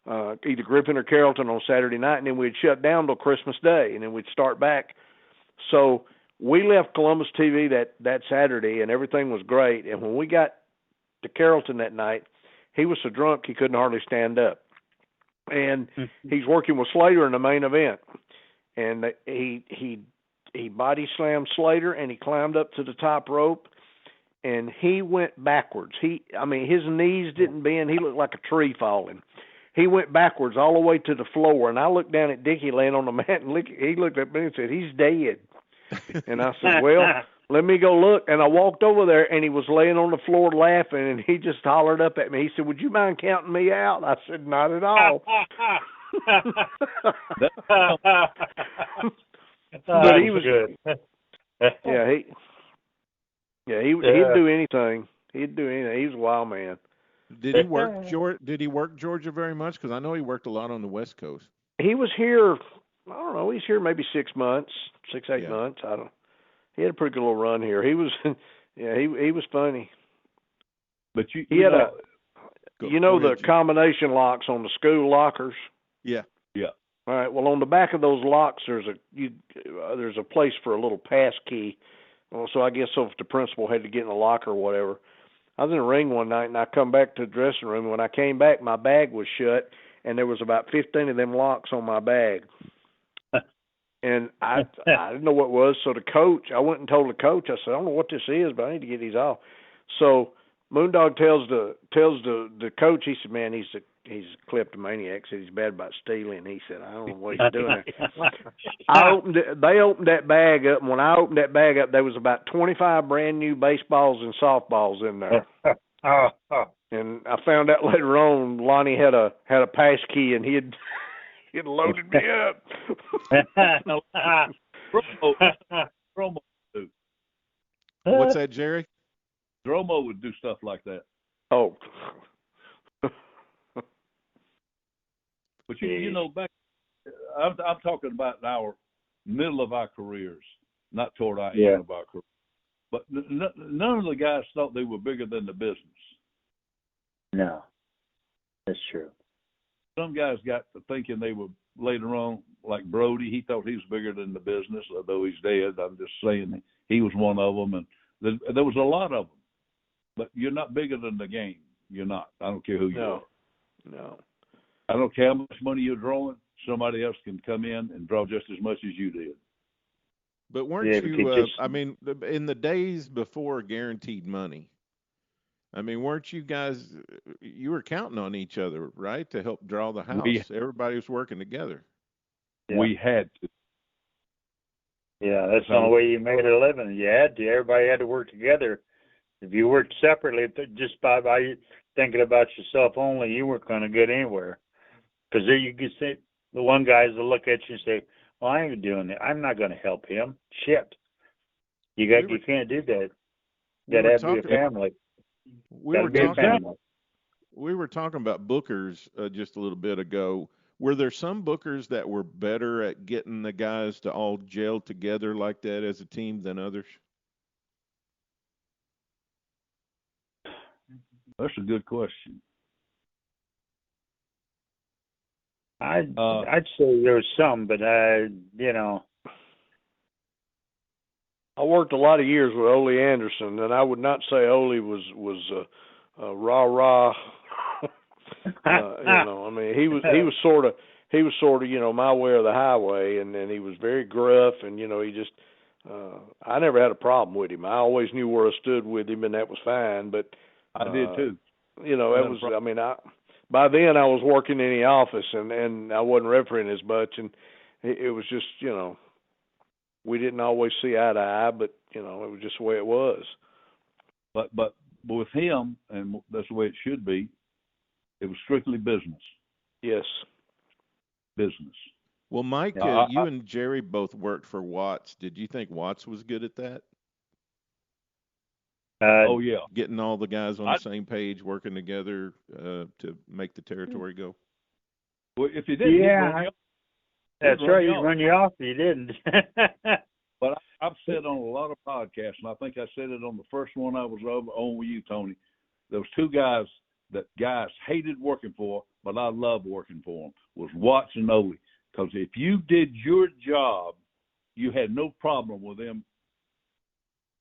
either Griffin or Carrollton on Saturday night, and then we'd shut down till Christmas Day, and then we'd start back. So we left Columbus TV that Saturday, and everything was great. And when we got to Carrollton that night, he was so drunk he couldn't hardly stand up. And he's working with Slater in the main event. And he body slammed Slater, and he climbed up to the top rope, and he went backwards. His knees didn't bend. He looked like a tree falling. He went backwards all the way to the floor, and I looked down at Dickie laying on the mat, and he looked at me and said, "He's dead." And I said, "Well, let me go look." And I walked over there, and he was laying on the floor laughing, and he just hollered up at me. He said, "Would you mind counting me out?" I said, "Not at all." But he was good. He'd do anything. He'd do anything. He was a wild man. Did he work Georgia very much? Because I know he worked a lot on the West Coast. He was here. I don't know. He's here maybe 6 months, 8 months. I don't. He had a pretty good little run here. He was, he was funny. But he had the combination locks on the school lockers. Yeah. Yeah. All right. Well, on the back of those locks, there's a place for a little pass key. Well, so I guess if the principal had to get in the locker or whatever, I was in the ring one night, and I come back to the dressing room. When I came back, my bag was shut, and there was about 15 of them locks on my bag. And I didn't know what it was. So the coach, I went and told the coach. I said, I don't know what this is, but I need to get these off. So Moondog tells the coach. He said, man, he's a kleptomaniac. Said he's bad about stealing. He said, I don't know what he's doing. They opened that bag up, and when I opened that bag up, there was about 25 brand new baseballs and softballs in there. And I found out later on, Lonnie had a pass key, and he had loaded me up. Dromo would do. What's that, Jerry? Dromo would do stuff like that. Oh. But you know, back I'm talking about our middle of our careers, not toward our end of our career. But none of the guys thought they were bigger than the business. No, that's true. Some guys got to thinking they were later on, like Brody. He thought he was bigger than the business, although he's dead. I'm just saying he was one of them, and there was a lot of them. But you're not bigger than the game. You're not. I don't care who you are. No. I don't care how much money you're drawing. Somebody else can come in and draw just as much as you did. But weren't you, I mean, in the days before guaranteed money, I mean, weren't you guys, you were counting on each other, right, to help draw the house? Everybody was working together. Yeah. We had to. Yeah, that's the only way you made a living. You had to. Everybody had to work together. If you worked separately, just by thinking about yourself only, you weren't going to get anywhere. Because there you could say, the one guys will look at you and say, well, I ain't doing that. I'm not going to help him. Shit. You can't do that. You got to have a family. We were talking about bookers just a little bit ago. Were there some bookers that were better at getting the guys to all gel together like that as a team than others? That's a good question. I'd say there was some, but you know. I worked a lot of years with Ole Anderson, and I would not say Ole was rah-rah. You know, I mean, he was sort of, you know, my way or the highway, and then he was very gruff, and you know, he just, I never had a problem with him. I always knew where I stood with him, and that was fine. But I did too. You know, it was. I mean, by then I was working in the office, and I wasn't refereeing as much, and it was just, you know, we didn't always see eye to eye, but you know, it was just the way it was. But with him, and that's the way it should be, it was strictly business. Yes. Business. Well, Mike, you and Jerry both worked for Watts. Did you think Watts was good at that? Oh, yeah. Getting all the guys on the same page, working together to make the territory go? Well, if you didn't, that's right. He'd run you off. You didn't. But I've said on a lot of podcasts, and I think I said it on the first one I was on with you, Tony. There was two guys that guys hated working for, but I loved working for them, was Watts and Ole. Because if you did your job, you had no problem with them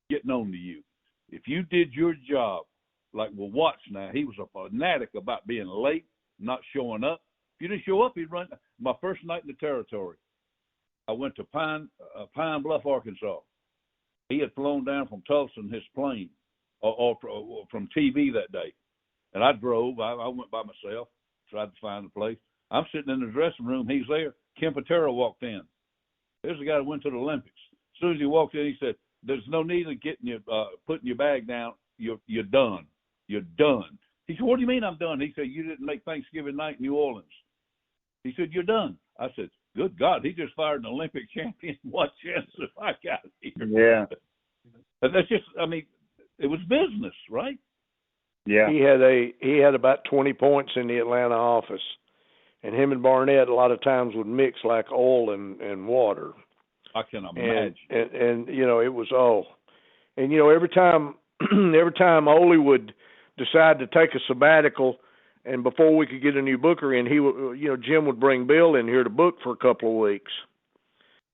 getting on to you. If you did your job, like with Watts now, he was a fanatic about being late, not showing up. If you didn't show up, he'd run. My first night in the territory, I went to Pine Bluff, Arkansas. He had flown down from Tulsa in his plane, or from TV that day. And I drove. I went by myself, tried to find a place. I'm sitting in the dressing room. He's there. Ken Patera walked in. There's a guy that went to the Olympics. As soon as he walked in, he said, "There's no need of getting you, putting your bag down. You're done. You're done." He said, "What do you mean I'm done?" He said, "You didn't make Thanksgiving night in New Orleans." He said, "You're done." I said, "Good God, he just fired an Olympic champion. What chance have I got here?" Yeah. But that's just, I mean, it was business, right? Yeah. He had about 20 points in the Atlanta office, and him and Barnett a lot of times would mix like oil and water. I can imagine. And you know, it was and you know, every time Ole would decide to take a sabbatical, and before we could get a new booker in, he would, you know, Jim would bring Bill in here to book for a couple of weeks.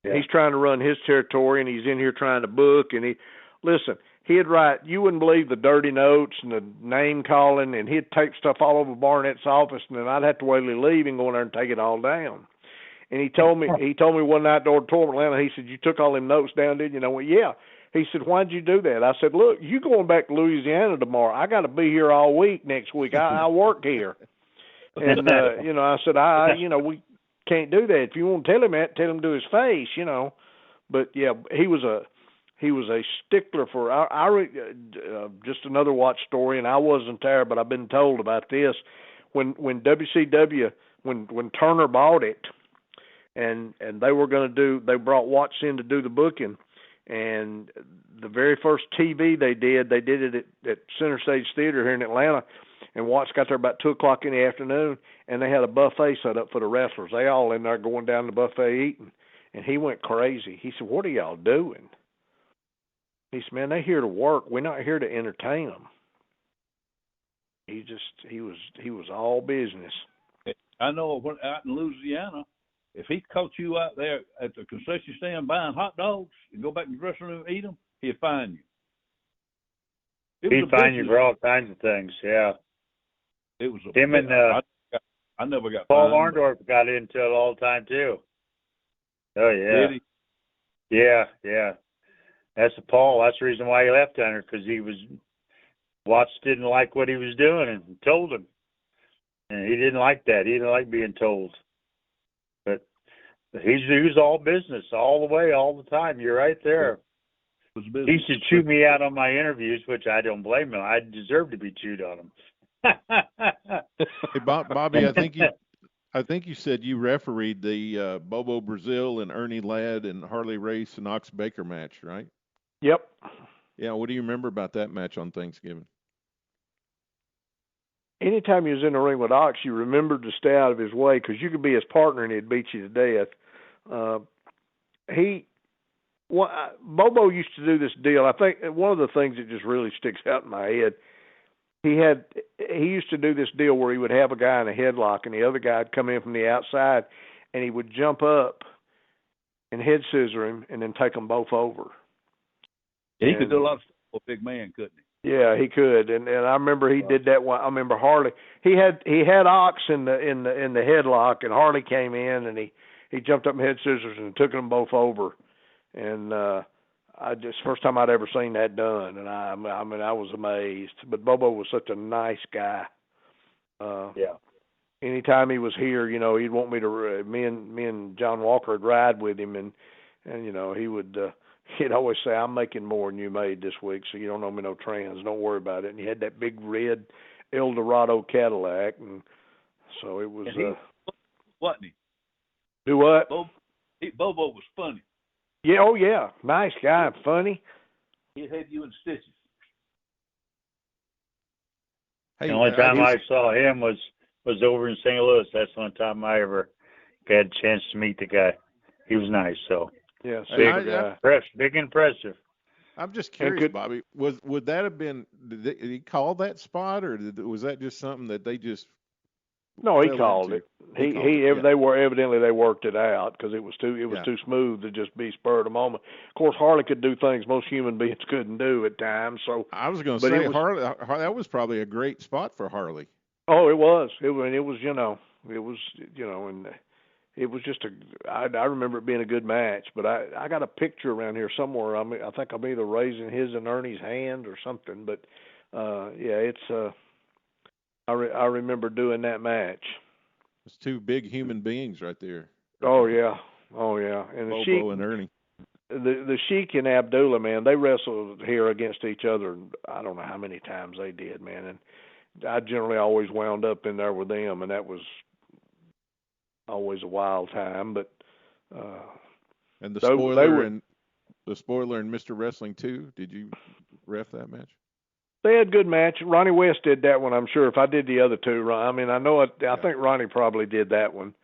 Yeah. He's trying to run his territory, and he's in here trying to book. And listen, he'd write, you wouldn't believe the dirty notes and the name calling, and he'd tape stuff all over Barnett's office, and then I'd have to wait till he leave and go in there and take it all down. And he told me one night at the auditorium in Atlanta, he said, you took all them notes down, didn't you? And I went, yeah. He said, why'd you do that? I said, look, you going back to Louisiana tomorrow. I got to be here all week next week. I work here. And, I said, we can't do that. If you want to tell him that, tell him to his face, But, yeah, he was a stickler for just another watch story, and I wasn't there, but I've been told about this. When WCW, when Turner bought it, and they were going to they brought Watts in to do the booking, and the very first TV they did it at Center Stage Theater here in Atlanta, and Watts got there about 2 o'clock in the afternoon, and they had a buffet set up for the wrestlers. They all in there going down the buffet eating, and he went crazy. He said, what are y'all doing? He said, man, they're here to work. We're not here to entertain them. He was all business. I know when out in Louisiana, if he caught you out there at the concession stand buying hot dogs and go back in the dressing room and eat them, he'd fine you. He'd fine you for all kinds of things, yeah. It was him and I never got Paul fined. Orndorff got into it all the time too. Oh yeah. Did he? Yeah. That's Paul. That's the reason why he left Hunter, because Watts didn't like what he was doing and told him. And he didn't like that. He didn't like being told. But he was all business all the way, all the time. You're right there. He used to chew me out on my interviews, which I don't blame him. I deserve to be chewed on them. Hey, Bobby, I think you said you refereed the Bobo Brazil and Ernie Ladd and Harley Race and Ox Baker match, right? Yep. Yeah, what do you remember about that match on Thanksgiving? Anytime he was in the ring with Ox, you remembered to stay out of his way because you could be his partner and he'd beat you to death. Bobo used to do this deal. I think one of the things that just really sticks out in my head, he used to do this deal where he would have a guy in a headlock and the other guy would come in from the outside and he would jump up and head scissor him and then take them both over. He could do a lot of stuff for a big man, couldn't he? Yeah, he could, and I remember he did that one. I remember Harley. He had Ox in the headlock, and Harley came in and he jumped up and head scissors and took them both over. And first time I'd ever seen that done, and I was amazed. But Bobo was such a nice guy. Yeah. Anytime he was here, he'd want me to me and John Walker would ride with him, and he would. He'd always say, I'm making more than you made this week, so you don't owe me no trans. Don't worry about it. And he had that big red Eldorado Cadillac, and so it was... wasn't he? Do what? Bobo was funny. Yeah, oh yeah. Nice guy, funny. He had you in stitches. Hey, the only time I saw him was over in St. Louis. That's the only time I ever had a chance to meet the guy. He was nice, so... Yeah, big impressive. I'm just curious, Bobby. Would that have been? Did he call that spot, or was that just something that they just? No, he called it. They worked it out because it was too smooth to just be spur of the moment. Of course, Harley could do things most human beings couldn't do at times. So I was going to say Harley. That was probably a great spot for Harley. Oh, it was. And. It was just I remember it being a good match, but I got a picture around here somewhere. I think I'm either raising his and Ernie's hand or something, but I remember doing that match. It's two big human beings right there. Oh yeah, and the Bobo Sheik and Ernie. The Sheik and Abdullah, man, they wrestled here against each other. I don't know how many times they did, man, and I generally always wound up in there with them, and that was always a wild time, but and the spoiler and Mr. Wrestling 2, did you ref that match? They had good match. Ronnie West did that one, I'm sure. If I did the other two, I think Ronnie probably did that one.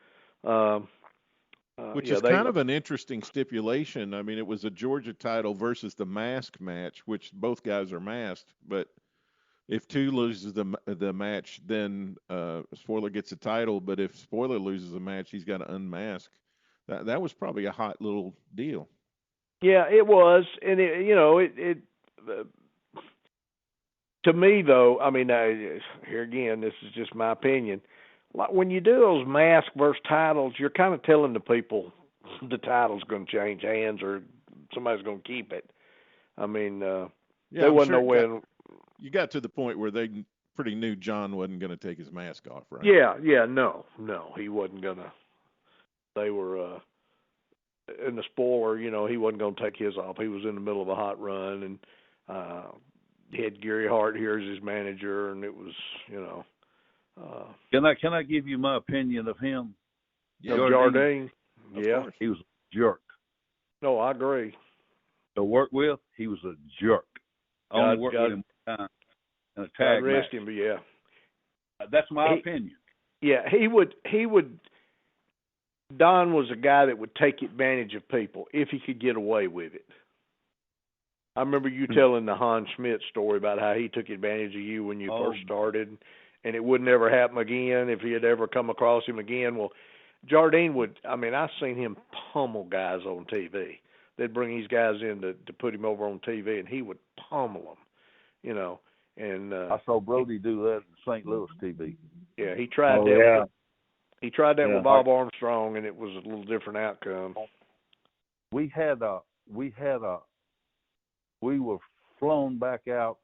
Which is kind of an interesting stipulation. I mean, it was a Georgia title versus the mask match, which both guys are masked, but if 2 loses the match, then Spoiler gets a title. But if Spoiler loses a match, he's got to unmask. That was probably a hot little deal. Yeah, it was, and To me, though, I mean, here again, this is just my opinion. Like when you do those mask versus titles, you're kind of telling the people the title's going to change hands or somebody's going to keep it. I mean, there wasn't no way. You got to the point where they pretty knew John wasn't going to take his mask off, right? Yeah, no, he wasn't going to. They were in the spoiler, he wasn't going to take his off. He was in the middle of a hot run, and he had Gary Hart here as his manager, and it was, Can I give you my opinion of him? Jardine. Yeah. He was a jerk. No, I agree. To work with, he was a jerk. I only worked with him one time in a tag match. Him, but yeah. That's my opinion. Yeah, he would. Don was a guy that would take advantage of people if he could get away with it. I remember you telling the Hans Schmidt story about how he took advantage of you when you first started, and it would never happen again if he had ever come across him again. Well, Jardine would. I mean, I've seen him pummel guys on TV. They'd bring these guys in to put him over on TV, and he would pummel them, And I saw Brody do that in St. Louis TV. Yeah, he tried that. Yeah. He tried that with Bob Armstrong, and it was a little different outcome. We were flown back out.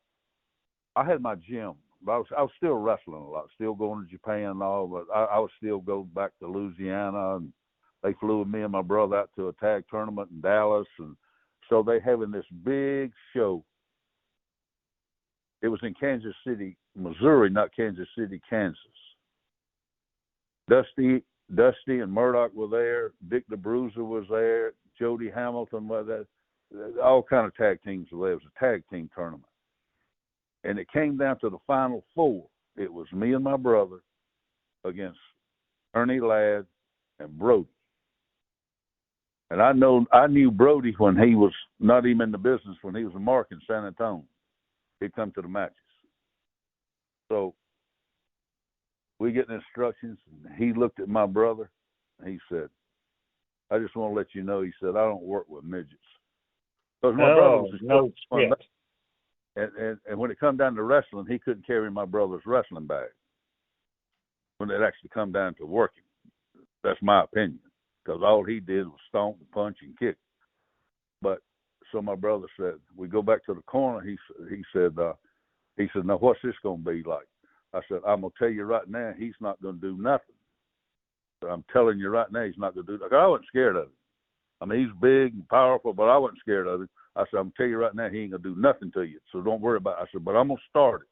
I had my gym, but I was still wrestling a lot, still going to Japan and all, but I would still go back to Louisiana, and they flew me and my brother out to a tag tournament in Dallas, and so they having this big show. It was in Kansas City, Missouri, not Kansas City, Kansas. Dusty and Murdoch were there. Dick the Bruiser was there. Jody Hamilton was there. All kind of tag teams were there. It was a tag team tournament. And it came down to the final four. It was me and my brother against Ernie Ladd and Brody. And I knew Brody when he was not even in the business, when he was a mark in San Antonio. He'd come to the matches. So we get the instructions, and he looked at my brother, and he said, I just want to let you know, he said, I don't work with midgets. Because my brother was and when it come down to wrestling, he couldn't carry my brother's wrestling bag. When it actually come down to working. That's my opinion. Because all he did was stomp and punch and kick. But so my brother said, we go back to the corner. He said, now what's this going to be like? I said, I'm going to tell you right now, he's not going to do nothing. But I'm telling you right now, he's not going to do nothing. I wasn't scared of him. I mean, he's big and powerful, but I wasn't scared of him. I said, I'm going to tell you right now, he ain't going to do nothing to you. So don't worry about it. I said, but I'm going to start it.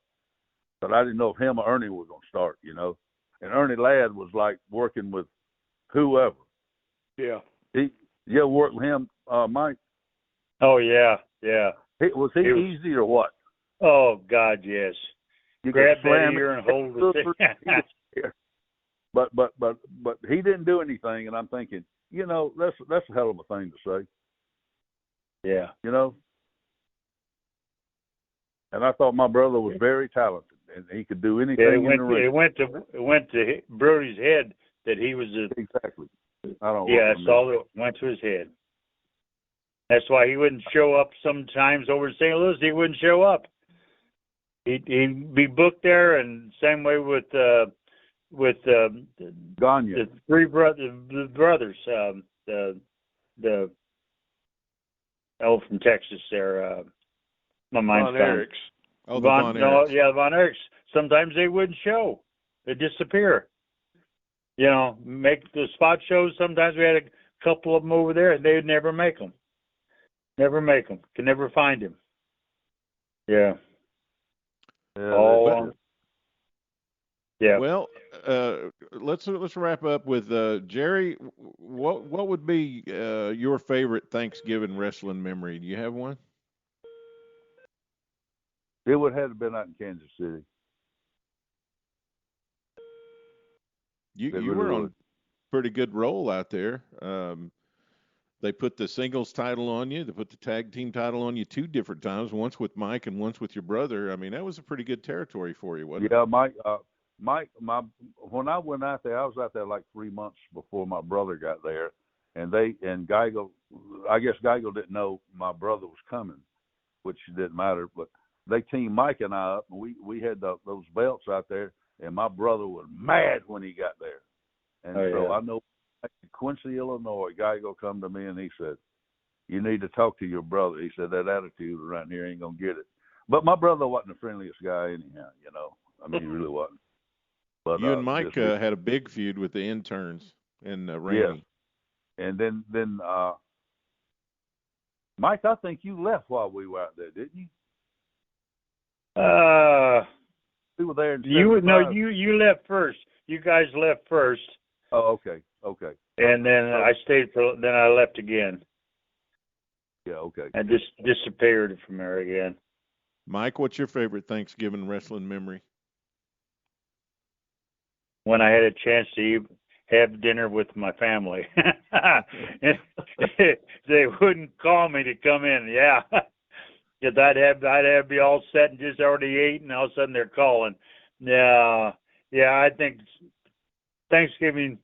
But I didn't know if him or Ernie was going to start, And Ernie Ladd was like working with whoever. Yeah. You ever worked with him, Mike? Oh, yeah. Was he easy or what? Oh, God, yes. You grab that ear and hold it. But he didn't do anything, and I'm thinking, that's a hell of a thing to say. Yeah. And I thought my brother was very talented, and he could do anything in the ring. It went to Brody's head that he was exactly. That's all that went to his head. That's why he wouldn't show up sometimes over in St. Louis. He wouldn't show up. He'd be booked there, and same way with Gagne. the three brothers, the from Texas there. My mind's Von Erichs. Oh, the Von Erichs. Yeah, Von Erichs. Sometimes they wouldn't show. They'd disappear. Make the spot shows. Sometimes we had a couple of them over there, and they would never make them. Never make them. Could never find him. Yeah. Yeah. Well, let's wrap up with Jerry. What would be your favorite Thanksgiving wrestling memory? Do you have one? It would have been out in Kansas City. You were on a pretty good roll out there. They put the singles title on you. They put the tag team title on you 2 different times, once with Mike and once with your brother. I mean, that was a pretty good territory for you, wasn't it? Yeah, Mike, when I went out there, I was out there like 3 months before my brother got there. And Geigel, I guess Geigel didn't know my brother was coming, which didn't matter. But they teamed Mike and I up, and we had those belts out there, and my brother was mad when he got there. And I know Quincy, Illinois, Geigel come to me and he said, "You need to talk to your brother." He said, "That attitude around here ain't gonna get it." But my brother wasn't the friendliest guy anyhow, you know. I mean, he really wasn't. But you and Mike had a big feud with the interns in Rainy. Yeah. And then Mike, I think you left while we were out there, didn't you? We were there. You left first. You guys left first. Oh, okay. And then then I left again. Yeah, okay. And just disappeared from there again. Mike, what's your favorite Thanksgiving wrestling memory? When I had a chance to have dinner with my family. They wouldn't call me to come in, yeah. Because I'd have be all set and just already ate, and all of a sudden they're calling. Yeah, I think Thanksgiving,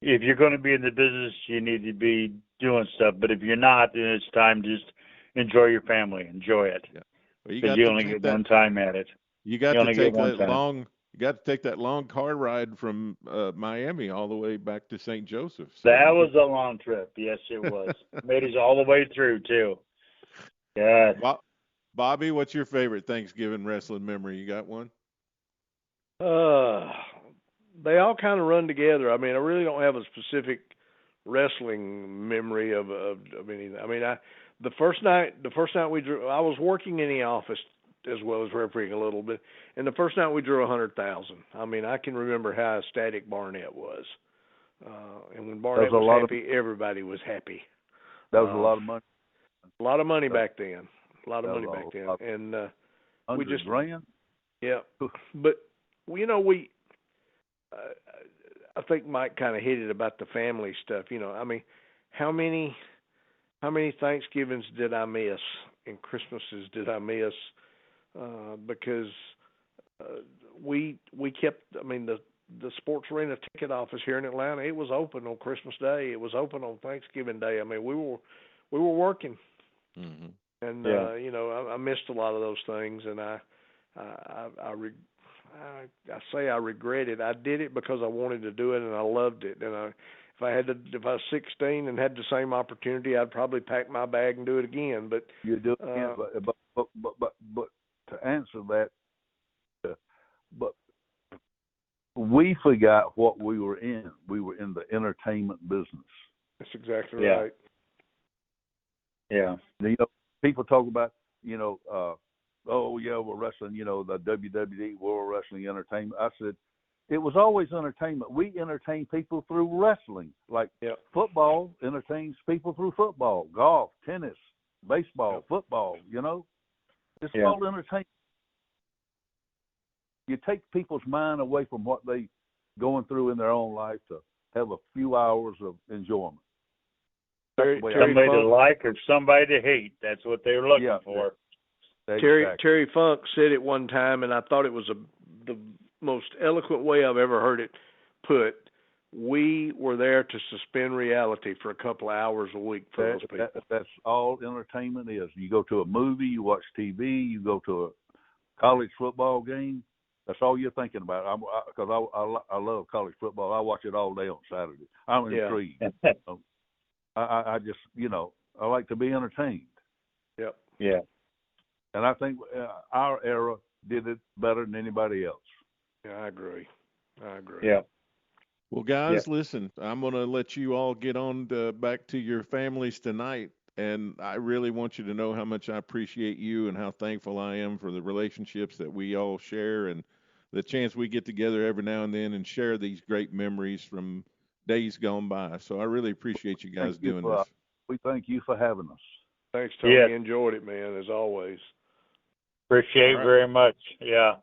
if you're going to be in the business, you need to be doing stuff. But if you're not, then it's time to just enjoy your family. Enjoy it. Yeah. Well, you only get one time at it. You got to take that long car ride from Miami all the way back to St. Joseph. So. That was a long trip. Yes, it was. Made us all the way through, too. Yeah. Bobby, what's your favorite Thanksgiving wrestling memory? You got one? They all kind of run together. I mean, I really don't have a specific wrestling memory of anything. I mean, the first night we drew, I was working in the office as well as refereeing a little bit, and the first night we drew 100,000. I mean, I can remember how ecstatic Barnett was, and when Barnett was happy, everybody was happy. That was a lot of money. A lot of money back then. And we just grand. Yeah, but you know I think Mike kind of hit it about the family stuff. You know, I mean, how many Thanksgivings did I miss and Christmases did I miss because we kept. I mean, the sports arena ticket office here in Atlanta, it was open on Christmas Day. It was open on Thanksgiving Day. I mean, we were working, and you know, I missed a lot of those things, and I say I regret it. I did it because I wanted to do it and I loved it. And if I was 16 and had the same opportunity, I'd probably pack my bag and do it again. But you do it again. But to answer that, but we forgot what we were in. We were in the entertainment business. That's exactly right. Yeah. You know, people talk about, you know, oh, yeah, we're wrestling, you know, the WWE World Wrestling Entertainment. I said, it was always entertainment. We entertain people through wrestling. Like football entertains people through football, golf, tennis, baseball, football, you know. It's all entertainment. You take people's mind away from what they going through in their own life to have a few hours of enjoyment. Somebody to like or somebody to hate. That's what they were looking for. Terry Funk said it one time, and I thought it was the most eloquent way I've ever heard it put. We were there to suspend reality for a couple of hours a week for those people. That's all entertainment is. You go to a movie, you watch TV, you go to a college football game. That's all you're thinking about. Because I love college football. I watch it all day on Saturday. I'm intrigued. I just, you know, I like to be entertained. Yep. Yeah. And I think our era did it better than anybody else. Yeah, I agree. Yeah. Well, guys, listen, I'm going to let you all get on back to your families tonight. And I really want you to know how much I appreciate you and how thankful I am for the relationships that we all share and the chance we get together every now and then and share these great memories from days gone by. So I really appreciate you guys doing this. We thank you for having us. Thanks, Tony. Yeah. Enjoyed it, man, as always. Appreciate it very much. Yeah.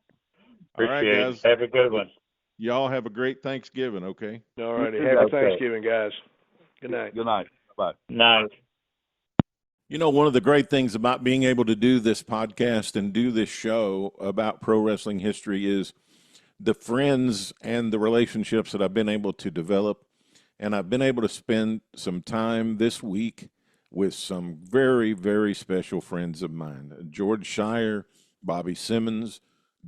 Appreciate it. Guys. Have a good one. Y'all have a great Thanksgiving, okay? All righty. Happy Thanksgiving, guys. Good night. Good night. Bye. Night. You know, one of the great things about being able to do this podcast and do this show about pro wrestling history is the friends and the relationships that I've been able to develop. And I've been able to spend some time this week with some very, very special friends of mine. George Schire Bobby Simmons,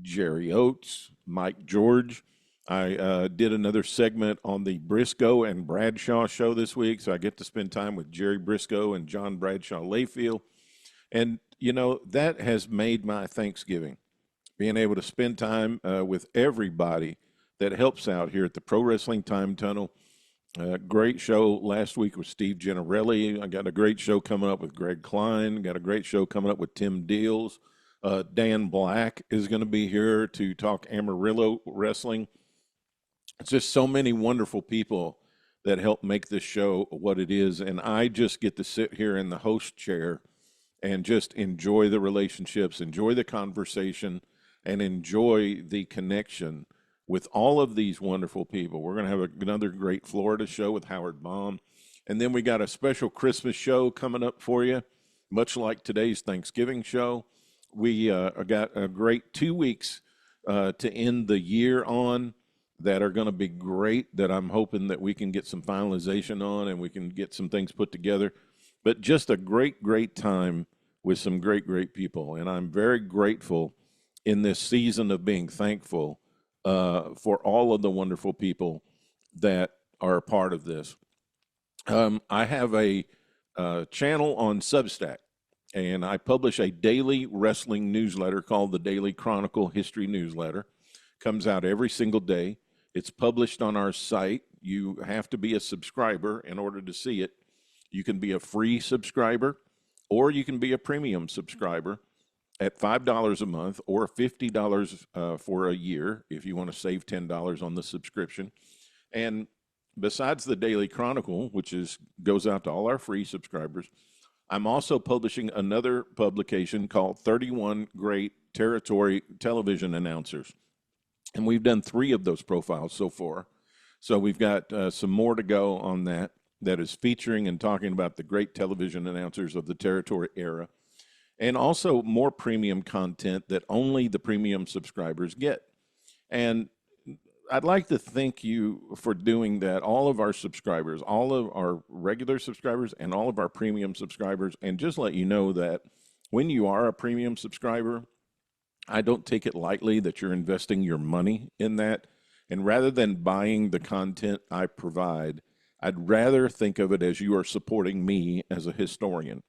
Jerry Oates, Mike George. I did another segment on the Briscoe and Bradshaw show this week, so I get to spend time with Jerry Briscoe and John Bradshaw Layfield. And, you know, that has made my Thanksgiving, being able to spend time with everybody that helps out here at the Pro Wrestling Time Tunnel. Great show last week with Steve Gennarelli. I got a great show coming up with Greg Klein. Got a great show coming up with Tim Deals. Dan Black is going to be here to talk Amarillo wrestling. It's just so many wonderful people that help make this show what it is. And I just get to sit here in the host chair and just enjoy the relationships, enjoy the conversation, and enjoy the connection with all of these wonderful people. We're going to have another great Florida show with Howard Baum. And then we got a special Christmas show coming up for you, much like today's Thanksgiving show. We got a great 2 weeks to end the year on that are going to be great, that I'm hoping that we can get some finalization on and we can get some things put together. But just a great, great time with some great, great people. And I'm very grateful in this season of being thankful for all of the wonderful people that are a part of this. I have a channel on Substack, and I publish a daily wrestling newsletter called the Daily Chronicle History Newsletter. Comes out every single day. It's published on our site. You have to be a subscriber in order to see it. You can be a free subscriber, or you can be a premium subscriber at $5 a month or $50 for a year if you want to save $10 on the subscription. And besides the Daily Chronicle, which goes out to all our free subscribers, I'm also publishing another publication called 31 Great Territory Television Announcers. And we've done 3 of those profiles so far. So we've got some more to go on that is featuring and talking about the great television announcers of the territory era. And also more premium content that only the premium subscribers get. And I'd like to thank you for doing that, all of our subscribers, all of our regular subscribers, and all of our premium subscribers. And just let you know that when you are a premium subscriber, I don't take it lightly that you're investing your money in that. And rather than buying the content I provide, I'd rather think of it as you are supporting me as a historian.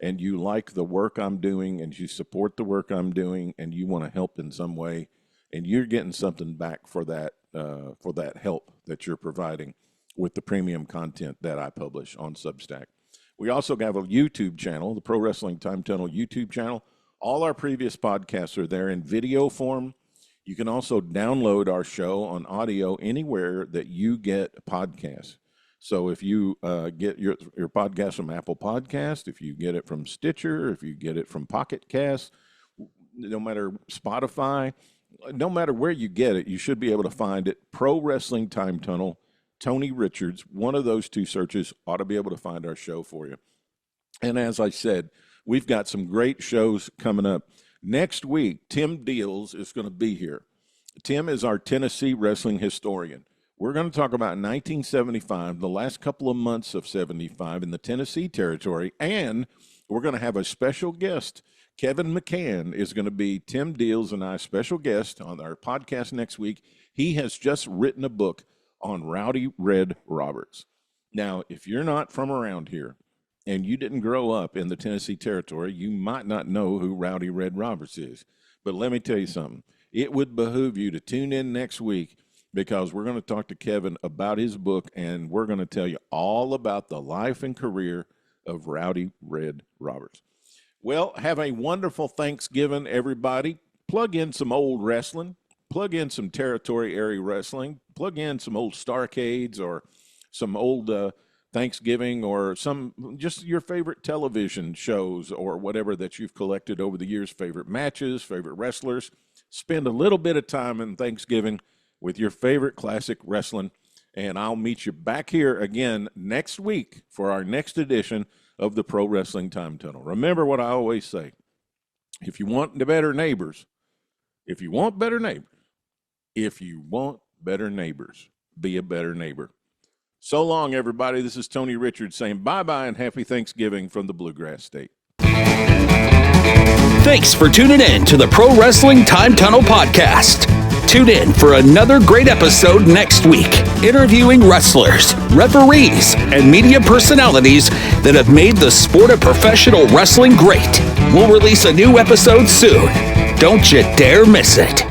And you like the work I'm doing, and you support the work I'm doing, and you want to help in some way, and you're getting something back for that help that you're providing with the premium content that I publish on Substack. We also have a YouTube channel, the Pro Wrestling Time Tunnel YouTube channel. All our previous podcasts are there in video form. You can also download our show on audio anywhere that you get podcasts. So if you get your podcast from Apple Podcast, if you get it from Stitcher, if you get it from Pocket Cast, no matter Spotify, no matter where you get it, you should be able to find it. Pro Wrestling Time Tunnel, Tony Richards, one of those 2 searches ought to be able to find our show for you. And as I said, we've got some great shows coming up. Next week, Tim Deals is going to be here. Tim is our Tennessee wrestling historian. We're going to talk about 1975, the last couple of months of 75 in the Tennessee territory, and we're going to have a special guest. Kevin McCann is going to be Tim Deals and I's special guest on our podcast next week. He has just written a book on Rowdy Red Roberts. Now, if you're not from around here and you didn't grow up in the Tennessee territory, you might not know who Rowdy Red Roberts is. But let me tell you something. It would behoove you to tune in next week, because we're going to talk to Kevin about his book, and we're going to tell you all about the life and career of Rowdy Red Roberts. Well, have a wonderful Thanksgiving, everybody. Plug in some old wrestling. Plug in some territory area wrestling. Plug in some old Starcades or some old Thanksgiving or some just your favorite television shows or whatever that you've collected over the years, favorite matches, favorite wrestlers. Spend a little bit of time in Thanksgiving with your favorite classic wrestling, and I'll meet you back here again next week for our next edition of the Pro Wrestling Time Tunnel. Remember what I always say. If you want better neighbors, be a better neighbor. So long, everybody. This is Tony Richards saying bye-bye and happy Thanksgiving from the Bluegrass State. Thanks for tuning in to the Pro Wrestling Time Tunnel Podcast. Tune in for another great episode next week, interviewing wrestlers, referees, and media personalities that have made the sport of professional wrestling great. We'll release a new episode soon. Don't you dare miss it.